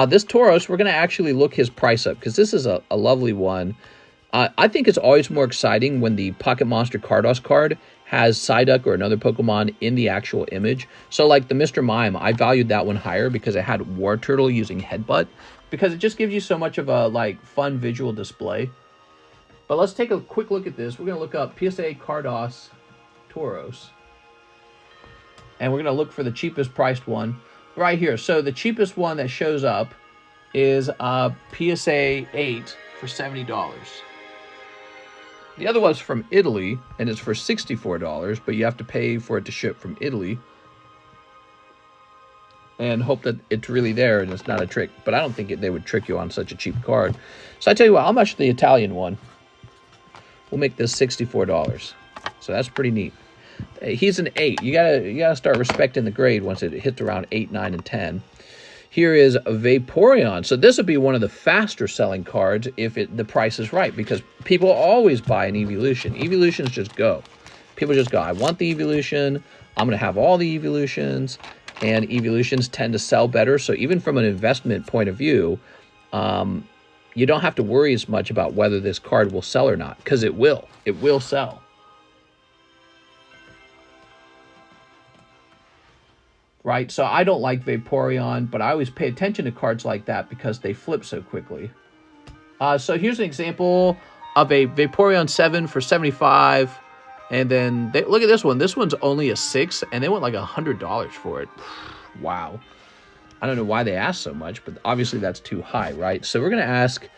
This Tauros, we're going to actually look his price up because this is a lovely one. I think it's always more exciting when the Pocket Monster Cardos card has Psyduck or another Pokemon in the actual image. So like the Mr. Mime, I valued that one higher because it had War Turtle using Headbutt, because it just gives you so much of a like fun visual display. But let's take a quick look at this. We're going to look up PSA Cardos Tauros. And we're going to look for the cheapest priced one right here. So the cheapest one that shows up is PSA 8 for $70. The other one's from Italy, and it's for $64, but you have to pay for it to ship from Italy. And hope that it's really there and it's not a trick. But I don't think they would trick you on such a cheap card. So I tell you what, how much the Italian one? We'll make this $64. So that's pretty neat. He's an 8. You gotta start respecting the grade once it hits around 8, 9, and 10. Here is a Vaporeon. So this would be one of the faster selling cards if the price is right, because people always buy an Evolution. Evolutions just go. People just go, I want the Evolution. I'm going to have all the Evolutions. And Evolutions tend to sell better. So even from an investment point of view, you don't have to worry as much about whether this card will sell or not, because it will. It will sell. Right, so I don't like Vaporeon, but I always pay attention to cards like that because they flip so quickly. So here's an example of a Vaporeon 7 for $75, and then look at this one. This one's only a 6, and they want like $100 for it. Wow. I don't know why they asked so much, but obviously that's too high, right? So we're going to ask,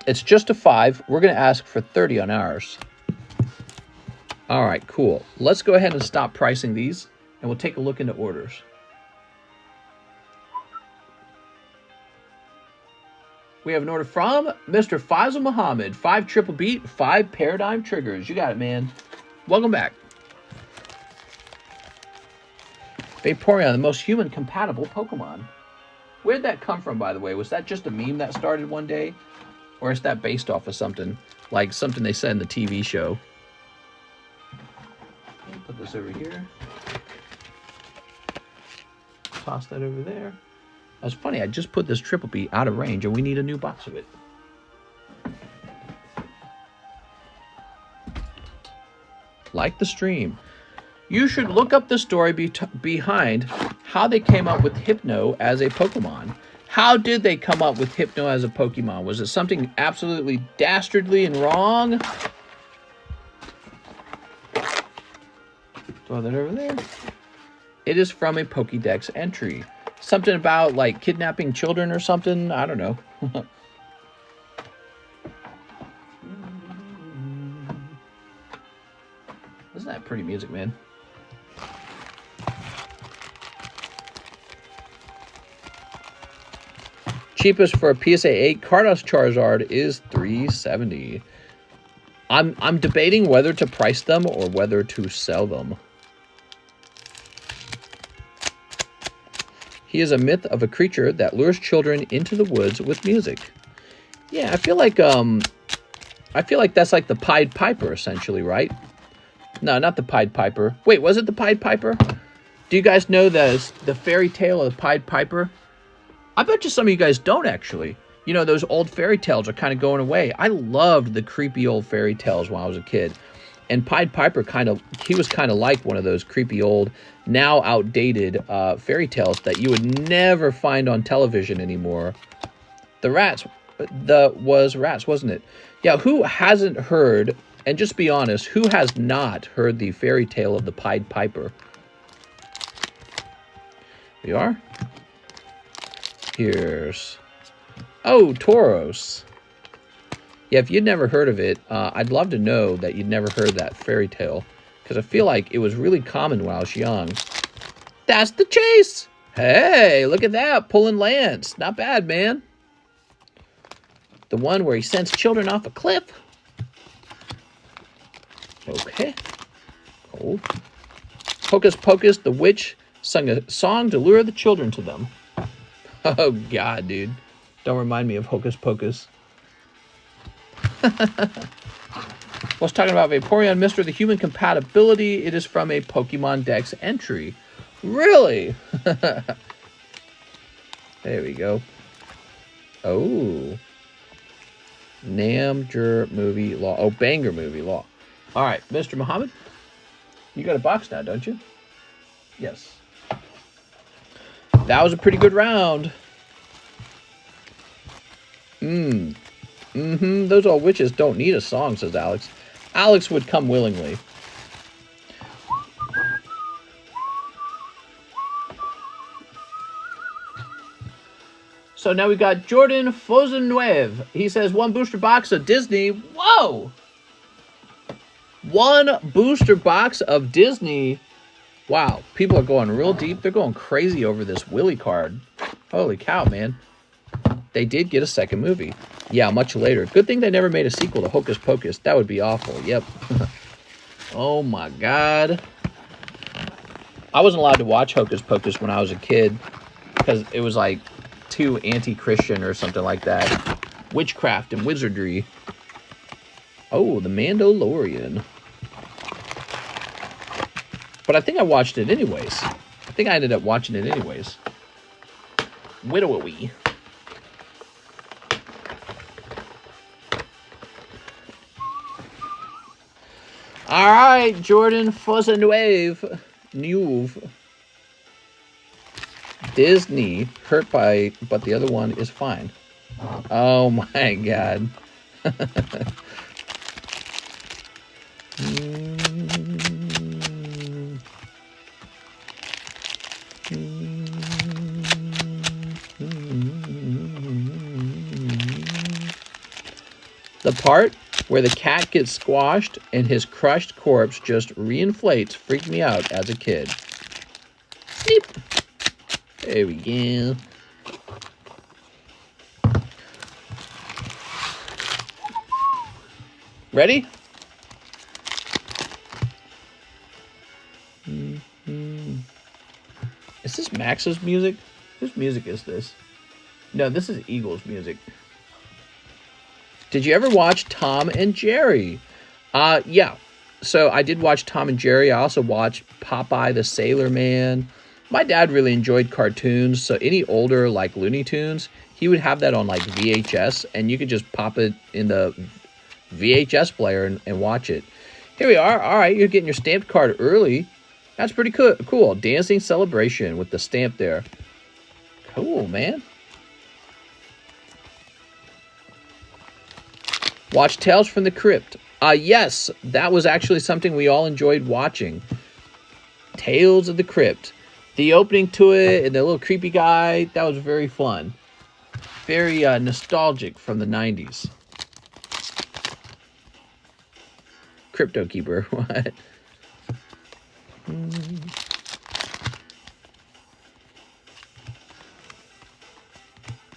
it's just a 5. We're going to ask for 30 on ours. All right, cool. Let's go ahead and stop pricing these. And we'll take a look into orders. We have an order from Mr. Faisal Muhammad. 5 triple beat, 5 paradigm triggers. You got it, man. Welcome back. Vaporeon, the most human compatible Pokemon. Where'd that come from, by the way? Was that just a meme that started one day? Or is that based off of something? Like something they said in the TV show? Okay, put this over here. Toss that over there. That's funny. I just put this triple beat out of range, and we need a new box of it. Like the stream. You should look up the story behind how they came up with Hypno as a Pokemon. How did they come up with Hypno as a Pokemon? Was it something absolutely dastardly and wrong? Throw that over there. It is from a Pokédex entry. Something about, like, kidnapping children or something. I don't know. Isn't that pretty music, man? Cheapest for a PSA 8 Cardos Charizard is $370. I'm debating whether to price them or whether to sell them. He is a myth of a creature that lures children into the woods with music. Yeah, I feel like that's like the Pied Piper, essentially, right? No, not the Pied Piper. Wait, was it the Pied Piper? Do you guys know the fairy tale of the Pied Piper? I bet you some of you guys don't, actually. You know, those old fairy tales are kind of going away. I loved the creepy old fairy tales when I was a kid. And Pied Piper he was kind of like one of those creepy old, now outdated fairy tales that you would never find on television anymore. Rats, wasn't it? Yeah, who hasn't heard, and just be honest, who has not heard the fairy tale of the Pied Piper? Here you are. Here's... Oh, Tauros. Yeah, if you'd never heard of it, I'd love to know that you'd never heard that fairy tale. Because I feel like it was really common when I was young. That's the chase! Hey, look at that, pulling Lance. Not bad, man. The one where he sends children off a cliff. Okay. Cool. Hocus Pocus, the witch, sung a song to lure the children to them. Oh, God, dude. Don't remind me of Hocus Pocus. Was talking about Vaporeon Mr. the Human Compatibility. It is from a Pokemon Dex entry. Really? There we go. Oh. Namjoon movie law. Oh, banger movie law. All right, Mr. Muhammad. You got a box now, don't you? Yes. That was a pretty good round. Those old witches don't need a song, says Alex. Alex would come willingly. So now we got Jordan Fozennueve. He says, 1 booster box of Disney. Whoa! 1 booster box of Disney. Wow, people are going real deep. They're going crazy over this Willy card. Holy cow, man. They did get a second movie. Yeah, much later. Good thing they never made a sequel to Hocus Pocus. That would be awful. Yep. Oh, my God. I wasn't allowed to watch Hocus Pocus when I was a kid because it was like too anti-Christian or something like that. Witchcraft and wizardry. Oh, the Mandalorian. But I think I watched it anyways. I think I ended up watching it anyways. Widowy. All right, Jordan Fozennueve. Disney hurt by, but the other one is fine. Oh my God. The part where the cat gets squashed and his crushed corpse just reinflates freaked me out as a kid. Sneep. There we go. Ready? Is this Max's music? Whose music is this? No, this is Eagle's music. Did you ever watch Tom and Jerry? Yeah. So I did watch Tom and Jerry. I also watched Popeye the Sailor Man. My dad really enjoyed cartoons, so any older like Looney Tunes, he would have that on like VHS, and you could just pop it in the VHS player and watch it. Here we are. All right, you're getting your stamped card early. That's pretty cool. Dancing Celebration with the stamp there. Cool, man. Watch Tales from the Crypt. Yes, that was actually something we all enjoyed watching. Tales of the Crypt. The opening to it and the little creepy guy, that was very fun. Very nostalgic from the 90s. Crypto Keeper, what?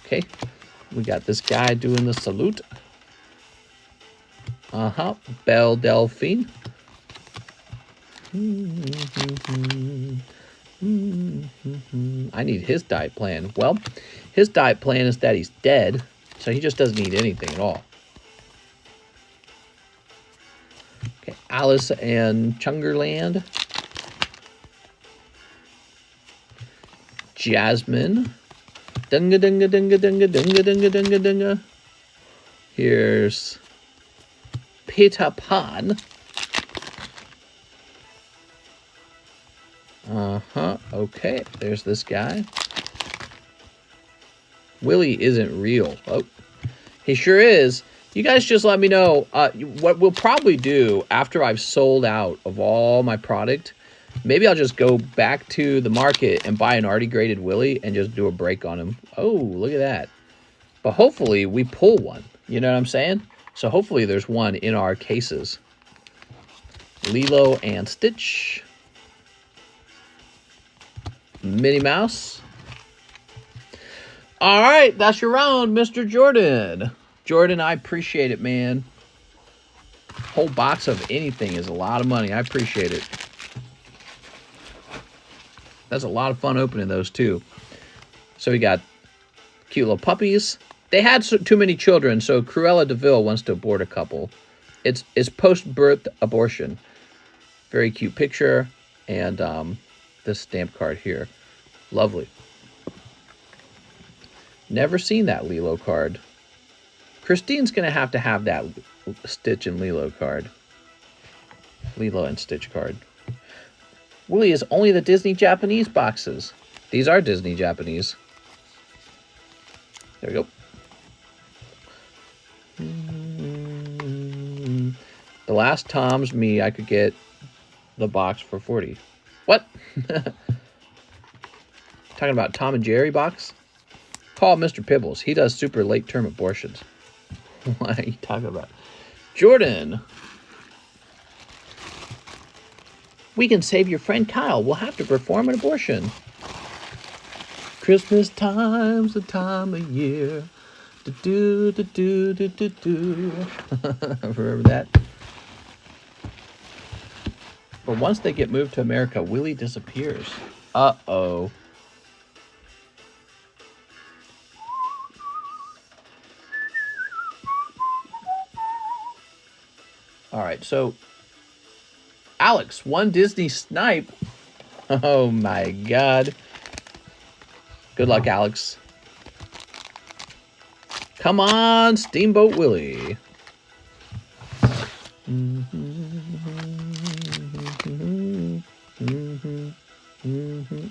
Okay, we got this guy doing the salute. Belle Delphine. I need his diet plan. Well, his diet plan is that he's dead, so he just doesn't eat anything at all. Okay, Alice and Chungerland. Jasmine. Dunga dunga dunga dunga dunga dunga dunga dunga. Here's Peter Pan. Okay, there's this guy. Willie isn't real. Oh, he sure is. You guys just let me know what we'll probably do after I've sold out of all my product. Maybe I'll just go back to the market and buy an already graded Willie and just do a break on him. Oh, look at that. But hopefully we pull one. You know what I'm saying? So hopefully there's one in our cases. Lilo and Stitch. Minnie Mouse. All right, that's your round, Mr. Jordan. Jordan, I appreciate it, man. Whole box of anything is a lot of money. I appreciate it. That's a lot of fun opening those, too. So we got cute little puppies. They had too many children, so Cruella DeVille wants to abort a couple. It's post-birth abortion. Very cute picture. And this stamp card here. Lovely. Never seen that Lilo card. Christine's going to have that Stitch and Lilo card. Lilo and Stitch card. Willie is only the Disney Japanese boxes. These are Disney Japanese. There we go. The last Tom's Me, I could get the box for 40. What? Talking about Tom and Jerry box? Call Mr. Pibbles. He does super late term abortions. What are you talking about? Jordan. We can save your friend Kyle. We'll have to perform an abortion. Christmas time's the time of year. Do do do do do do. Remember that? But once they get moved to America, Willie disappears. Uh-oh. All right, so Alex, one Disney snipe. Oh my God. Good luck, Alex. Come on, Steamboat Willie.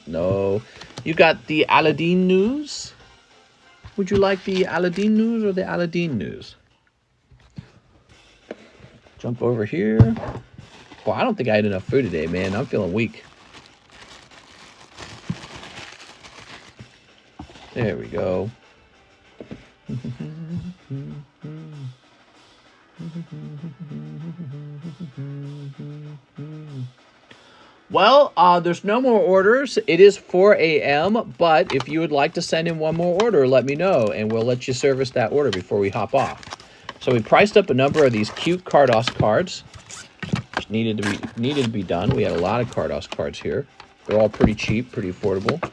No. You got the Aladdin news? Would you like the Aladdin news or the Aladdin news? Jump over here. Well, I don't think I had enough food today, man. I'm feeling weak. There we go. Well, there's no more orders. It is 4 a.m., but if you would like to send in one more order, let me know, and we'll let you service that order before we hop off. So we priced up a number of these cute Cardos cards, which needed to be done. We had a lot of Cardos cards here. They're all pretty cheap, pretty affordable.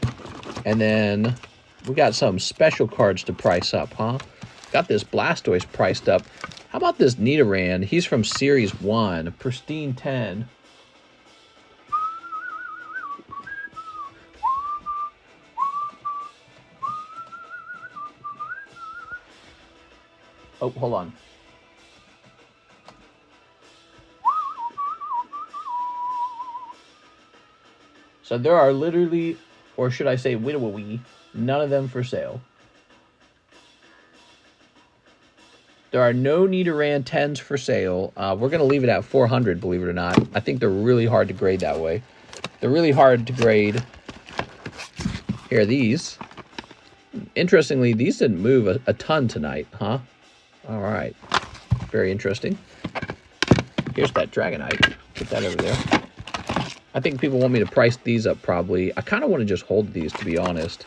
And then we got some special cards to price up, huh? Got this Blastoise priced up. How about this Nidoran? He's from Series 1, Pristine 10. Oh, hold on. So there are literally, or should I say widowy, none of them for sale. There are no Nidoran 10s for sale. We're going to leave it at 400, believe it or not. I think they're really hard to grade that way. They're really hard to grade. Here are these. Interestingly, these didn't move a ton tonight, huh? All right. Very interesting. Here's that Dragonite. Put that over there. I think people want me to price these up probably. I kind of want to just hold these, to be honest.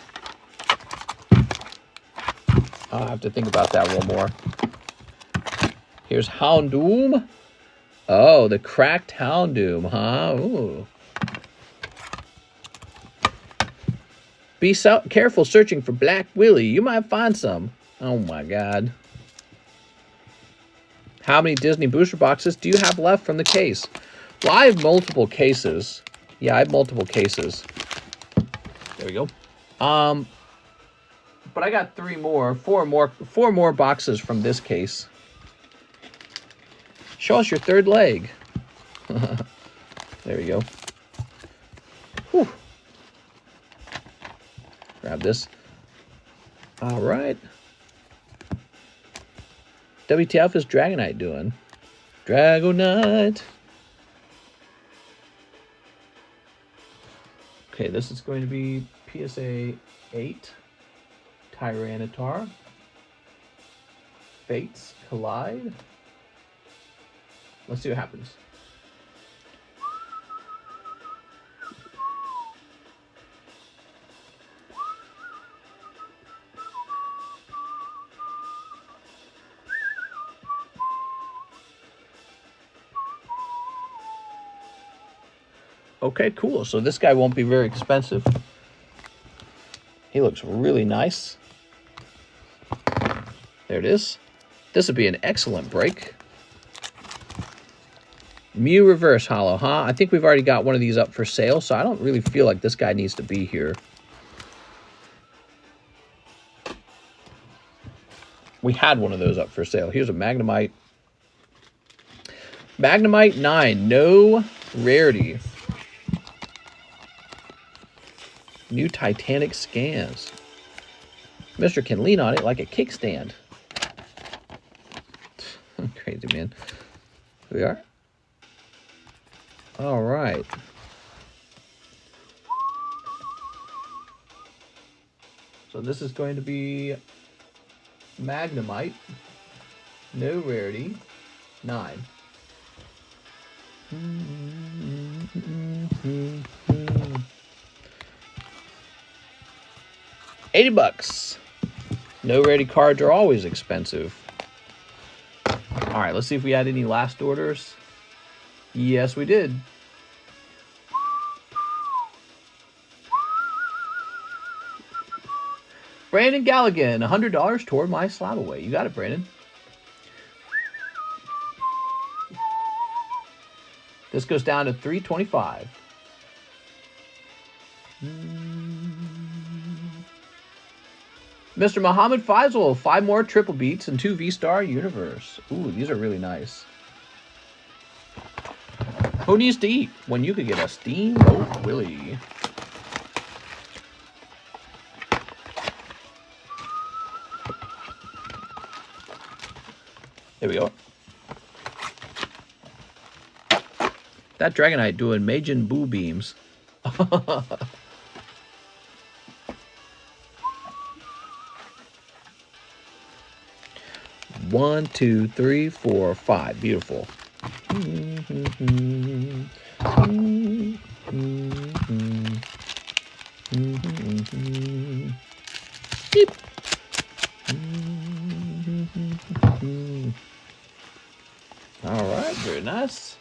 I'll have to think about that one more. Here's Houndoom. Oh, the cracked Houndoom, huh? Ooh. Be careful searching for Black Willie. You might find some. Oh my God. How many Disney booster boxes do you have left from the case? Well, I have multiple cases. Yeah, I have multiple cases. There we go. But I got four more boxes from this case. Show us your third leg. There we go. Whew. Grab this. All right. WTF is Dragonite doing? Dragonite. Okay, this is going to be PSA 8. Tyranitar. Fates collide. Let's see what happens. Okay, cool. So this guy won't be very expensive. He looks really nice. There it is. This would be an excellent break. Mew reverse holo, huh? I think we've already got one of these up for sale, so I don't really feel like this guy needs to be here. We had one of those up for sale. Here's a Magnemite. Magnemite 9, no rarity. New Titanic scans. Mister can lean on it like a kickstand. Crazy, man. Here we are. All right. So this is going to be Magnemite. No rarity. 9. $80. No rarity cards are always expensive. All right, let's see if we had any last orders. Yes, we did. Brandon Galligan, $100 toward my slab away. You got it, Brandon. This goes down to $325. Mr. Muhammad Faisal, 5 more triple beats and 2 V-Star Universe. Ooh, these are really nice. Who needs to eat when you could get a Steamboat Willie? There we go. That Dragonite doing Majin Boo beams. 1, 2, 3, 4, 5. Beautiful. Beep. All right, very nice.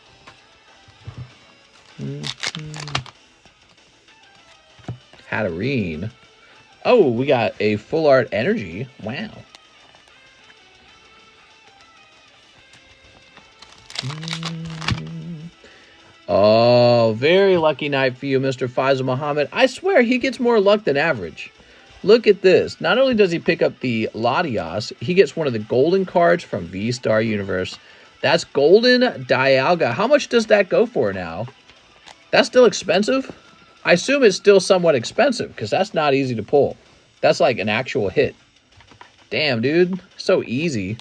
Hatterene. Oh, we got a full art energy. Wow. Oh, very lucky night for you, Mr. Faisal Muhammad. I swear he gets more luck than average. Look at this. Not only does he pick up the Latias, he gets one of the golden cards from V-Star Universe. That's golden Dialga. How much does that go for now? That's still expensive? I assume it's still somewhat expensive because that's not easy to pull. That's like an actual hit. Damn, dude. So easy.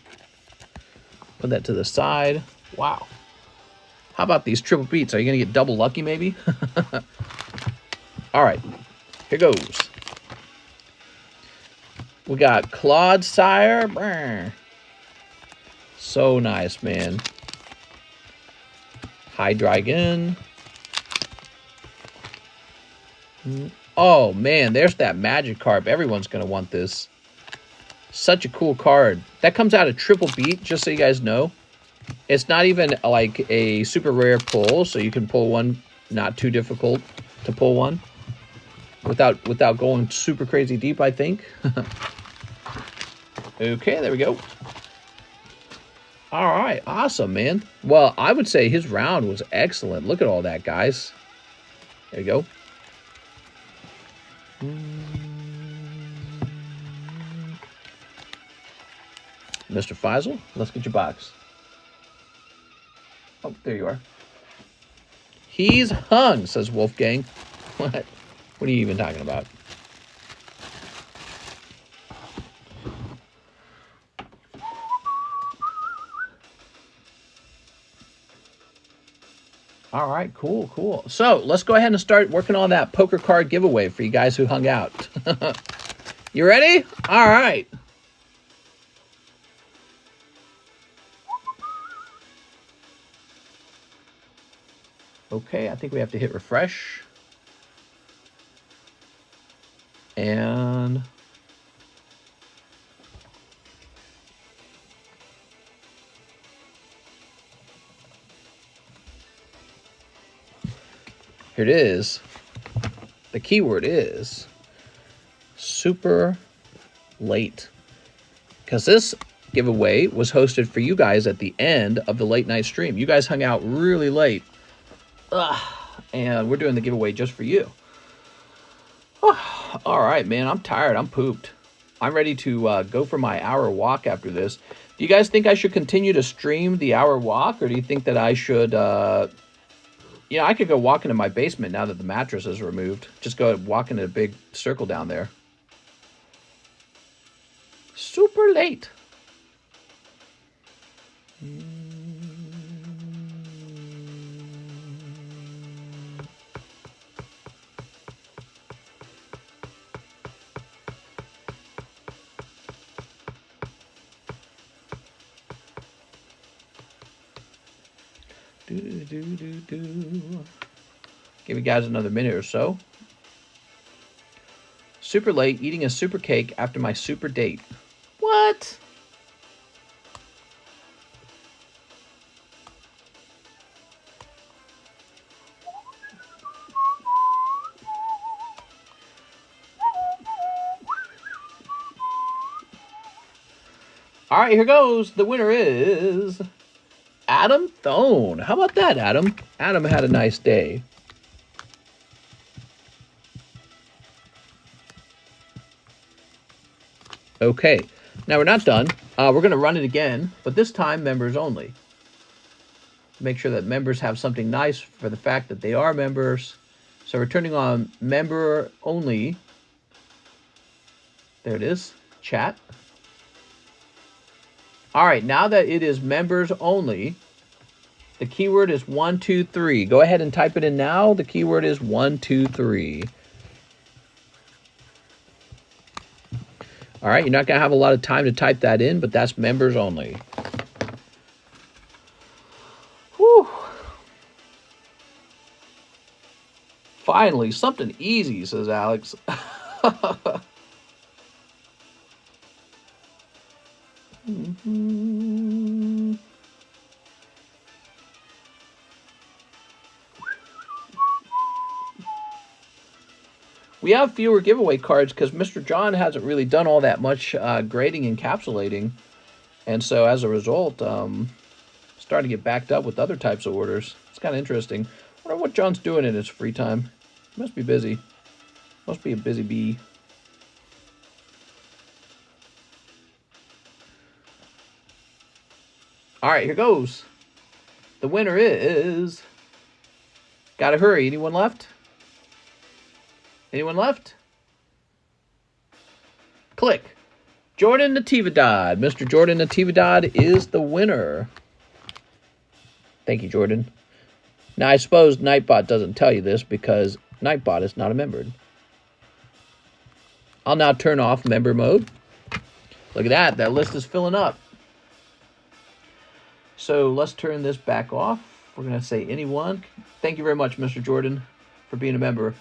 Put that to the side. Wow. How about these triple beats? Are you going to get double lucky maybe? All right. Here goes. We got Claude Sire. Brr. So nice, man. Hydreigon. Oh, man. There's that Magikarp. Everyone's going to want this. Such a cool card. That comes out of triple beat, just so you guys know. It's not even like a super rare pull, so you can pull one. Not too difficult to pull one. Without going super crazy deep, I think. Okay, there we go. All right, awesome, man. Well, I would say his round was excellent. Look at all that, guys. There you go. Mr. Faisal. Let's get your box. Oh, there you are. He's hung, says Wolfgang. What? What are you even talking about? All right, cool, cool. So let's go ahead and start working on that poker card giveaway for you guys who hung out. You ready? All right. Okay, I think we have to hit refresh. And here it is. The keyword is super late. Because this giveaway was hosted for you guys at the end of the late night stream. You guys hung out really late. And we're doing the giveaway just for you. All right, man. I'm tired. I'm pooped. I'm ready to go for my hour walk after this. Do you guys think I should continue to stream the hour walk? Or do you think that I should... you know, I could go walk into my basement now that the mattress is removed. Just go walk into a big circle down there. Super late. Give you guys another minute or so. Super late, eating a super cake after my super date. What? All right, here goes. The winner is Adam Thone. How about that, Adam? Adam had a nice day. Okay, now we're not done. We're going to run it again, but this time members only. Make sure that members have something nice for the fact that they are members. So we're turning on member only. There it is, chat. All right, now that it is members only, the keyword is 123. Go ahead and type it in now. The keyword is 123. All right, you're not going to have a lot of time to type that in, but that's members only. Whew. Finally, something easy, says Alex. We have fewer giveaway cards because Mr. John hasn't really done all that much grading and encapsulating. And so as a result, starting to get backed up with other types of orders. It's kind of interesting. I wonder what John's doing in his free time. He must be busy. Must be a busy bee. All right, here goes. The winner is... Gotta hurry. Anyone left? Anyone left? Click. Jordan Natividad. Mr. Jordan Natividad is the winner. Thank you, Jordan. Now, I suppose Nightbot doesn't tell you this because Nightbot is not a member. I'll now turn off member mode. Look at that. That list is filling up. So let's turn this back off. We're going to say anyone. Thank you very much, Mr. Jordan, for being a member.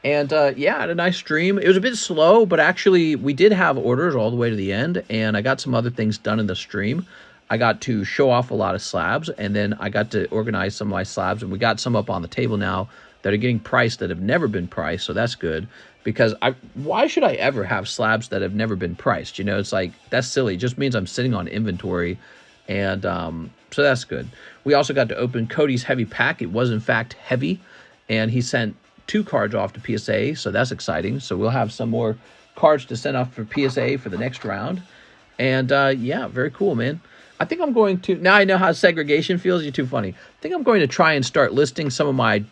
And yeah, I had a nice stream. It was a bit slow, but actually we did have orders all the way to the end, and I got some other things done in the stream. I got to show off a lot of slabs, and then I got to organize some of my slabs, and we got some up on the table now that are getting priced that have never been priced, so that's good. Because why should I ever have slabs that have never been priced? You know, it's like, that's silly. It just means I'm sitting on inventory, and so that's good. We also got to open Cody's heavy pack. It was, in fact, heavy, and he sent 2 cards off to PSA, so that's exciting. So we'll have some more cards to send off for PSA for the next round. And yeah, very cool, man. I think I'm going to, now I know how segregation feels. You're too funny. I think I'm going to try and start listing some of my,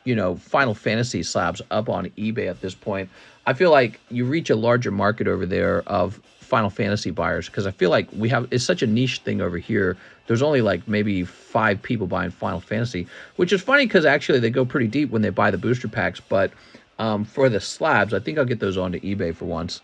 you know, Final Fantasy slabs up on eBay at this point. I feel like you reach a larger market over there of Final Fantasy buyers, because I feel like it's such a niche thing over here. There's only like maybe 5 people buying Final Fantasy, which is funny because actually they go pretty deep when they buy the booster packs. But for the slabs, I think I'll get those onto eBay for once.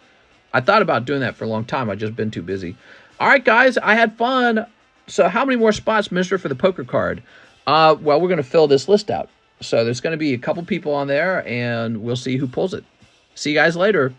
I thought about doing that for a long time. I've just been too busy. All right, guys, I had fun. So how many more spots, mister, for the poker card? Well, we're going to fill this list out. So there's going to be a couple people on there, and we'll see who pulls it. See you guys later.